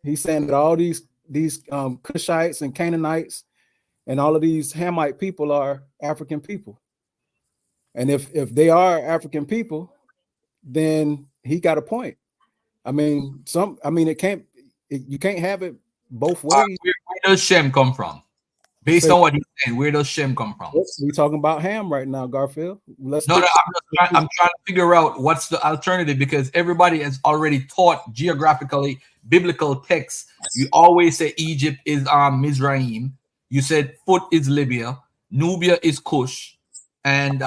He's saying that all these Cushites and Canaanites and all of these Hamite people are African people. And if they are African people, then he got a point. I mean, you can't have it both ways. Where does Shem come from? Based on what he's saying, where does Shem come from? We're talking about Ham right now, Garfield. I'm trying to figure out what's the alternative, because everybody has already taught geographically biblical texts. You always say Egypt is Mizraim. You said Foot is Libya, Nubia is Cush, and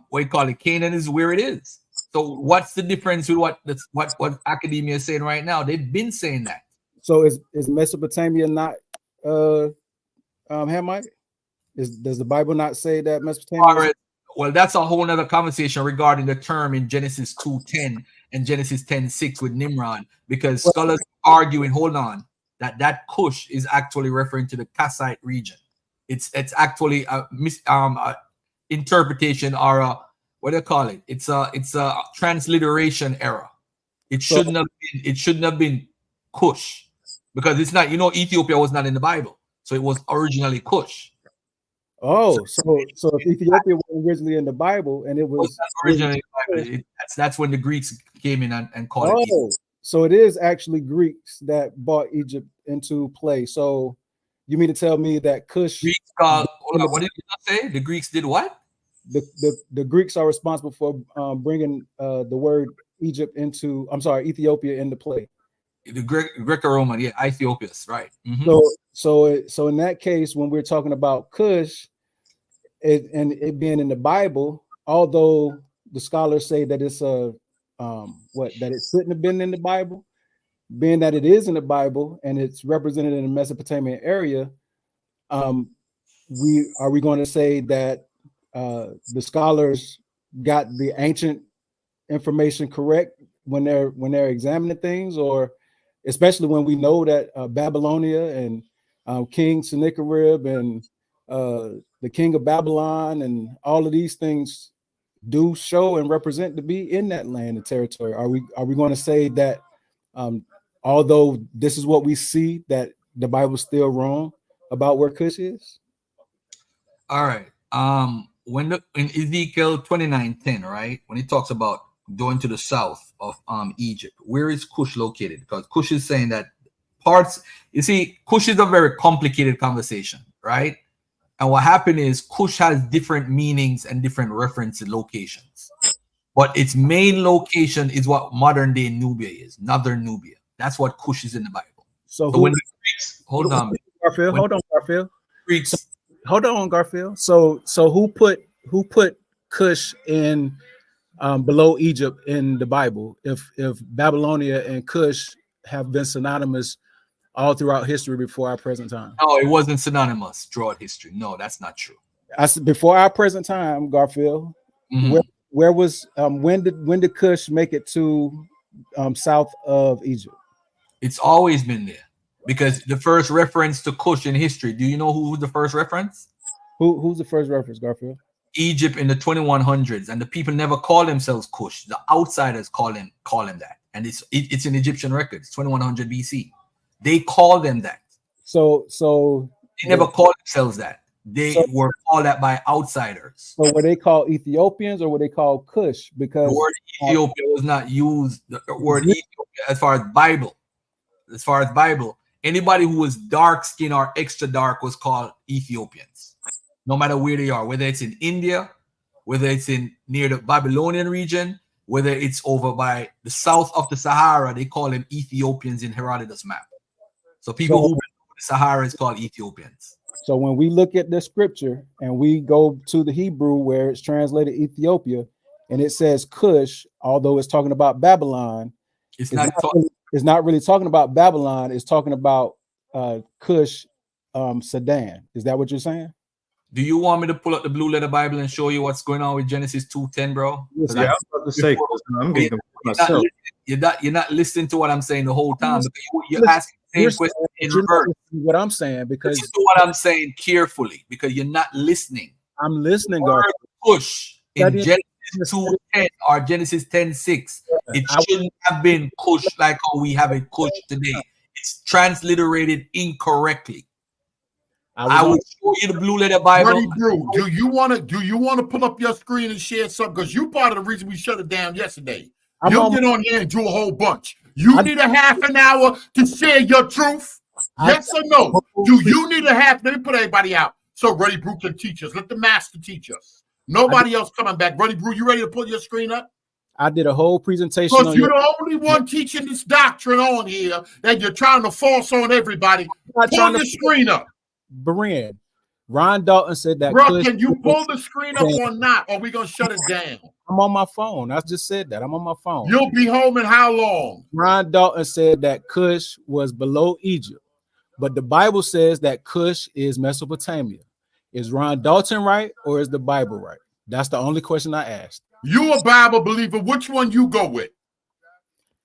what you call it, Canaan is where it is. So what's the difference with what academia is saying right now? They've been saying that. So is Mesopotamia not Hamite? Does the Bible not say that Mesopotamia? Well, that's a whole nother conversation regarding the term in Genesis 2:10 and Genesis 10:6 with Nimrod, because scholars arguing, hold on, that Cush is actually referring to the Kassite region. It's actually a interpretation, or a, what do you call it? It's a transliteration error. It shouldn't have been Cush, because it's not, Ethiopia was not in the Bible. So it was originally Cush. Oh, so if Ethiopia was originally in the Bible and it was originally in the Bible, that's when the Greeks came in and called it Egypt. So it is actually Greeks that brought Egypt into play. So you mean to tell me that Cush? What did you say? The Greeks did what? The Greeks are responsible for bringing the word Egypt into, Ethiopia into play. The Greco-Roman, yeah, Ethiopians, right? Mm-hmm. So in that case, when we're talking about Cush, it being in the Bible, although the scholars say that it's that it shouldn't have been in the Bible, being that it is in the Bible and it's represented in the Mesopotamian area, are we going to say that the scholars got the ancient information correct when they're examining things, or especially when we know that Babylonia and King Sennacherib and the king of Babylon and all of these things do show and represent to be in that land and territory? Are we going to say that although this is what we see, that the Bible's still wrong about where Cush is? All right. In Ezekiel 29:10, right, when he talks about going to the south of Egypt, where is Cush located? Because Cush is saying that Cush is a very complicated conversation, right? And what happened is Cush has different meanings and different reference locations, but its main location is what modern day Nubia is, northern Nubia. That's what Cush is in the Bible. So when the Greeks, hold on, Garfield. Greeks, hold on, Garfield. So who put Cush in below Egypt in the Bible? If Babylonia and Cush have been synonymous all throughout history before our present time. No, it wasn't synonymous throughout history. No, that's not true. I said before our present time, Garfield. Mm-hmm. Where was when did Cush make it to south of Egypt? It's always been there because the first reference to Cush in history. Do you know who was the first reference? Who's the first reference, Garfield? Egypt in the 2100s, and the people never call themselves Cush. The outsiders call them that, and it's in Egyptian records, 2100 BC. They call them that. So they never called themselves that. They were called that by outsiders. So were they called Ethiopians or were they called Cush? Because the word Ethiopia was not used. The word Ethiopia, as far as Bible, anybody who was dark skin or extra dark was called Ethiopians. No matter where they are, whether it's in India, whether it's near the Babylonian region, whether it's over by the south of the Sahara, they call them Ethiopians in Herodotus map. So people who the Sahara is called Ethiopians. So when we look at the scripture and we go to the Hebrew where it's translated Ethiopia and it says Cush, although it's talking about Babylon, it's not really talking about Babylon. It's talking about Cush, Sudan. Is that what you're saying? Do you want me to pull up the Blue Letter Bible and show you what's going on with Genesis 2:10, bro? Yeah, I was about to say, I'm getting myself. You're not listening to what I'm saying the whole time. You're asking the same question in reverse. What I'm saying, because listen to what I'm saying carefully, because you're not listening. I'm listening. Cush in Genesis 2:10 or Genesis 10:6. It shouldn't have been Cush like how we have it Cush today. It's transliterated incorrectly. I will show you the Blue Letter Bible. Buddy Brew, do you want to pull up your screen and share something? Because you part of the reason we shut it down yesterday. You'll get on here and do a whole bunch. You need a half an hour to share your truth. Yes or no? Do you need a half? Let me put everybody out. So Buddy Brew can teach us. Let the master teach us. Nobody else coming back. Buddy Brew, you ready to pull your screen up? I did a whole presentation. Because you're the only one teaching this doctrine on here that you're trying to force on everybody. Pull your screen up. Beran, Ron Dalton said that. Bro, can you pull the screen up or not? Or are we going to shut it down? I'm on my phone. I just said that. I'm on my phone. You'll be home in how long? Ron Dalton said that Cush was below Egypt. But the Bible says that Cush is Mesopotamia. Is Ron Dalton right or is the Bible right? That's the only question I asked. You a Bible believer. Which one you go with?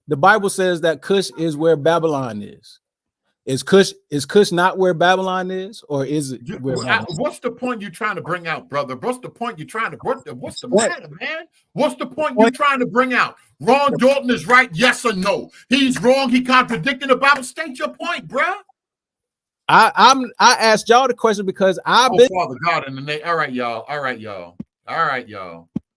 The Bible says that Cush is where Babylon is. Is Cush not where Babylon is, or is it where what's the point you're trying to bring out, brother? What's the point you're trying to what's the matter, man? What's the point you're trying to bring out? Ron Dalton is right, yes or no? He's wrong, he contradicting the Bible. State your point, bro. I asked y'all the question because I've been Father God in the name. All right, y'all.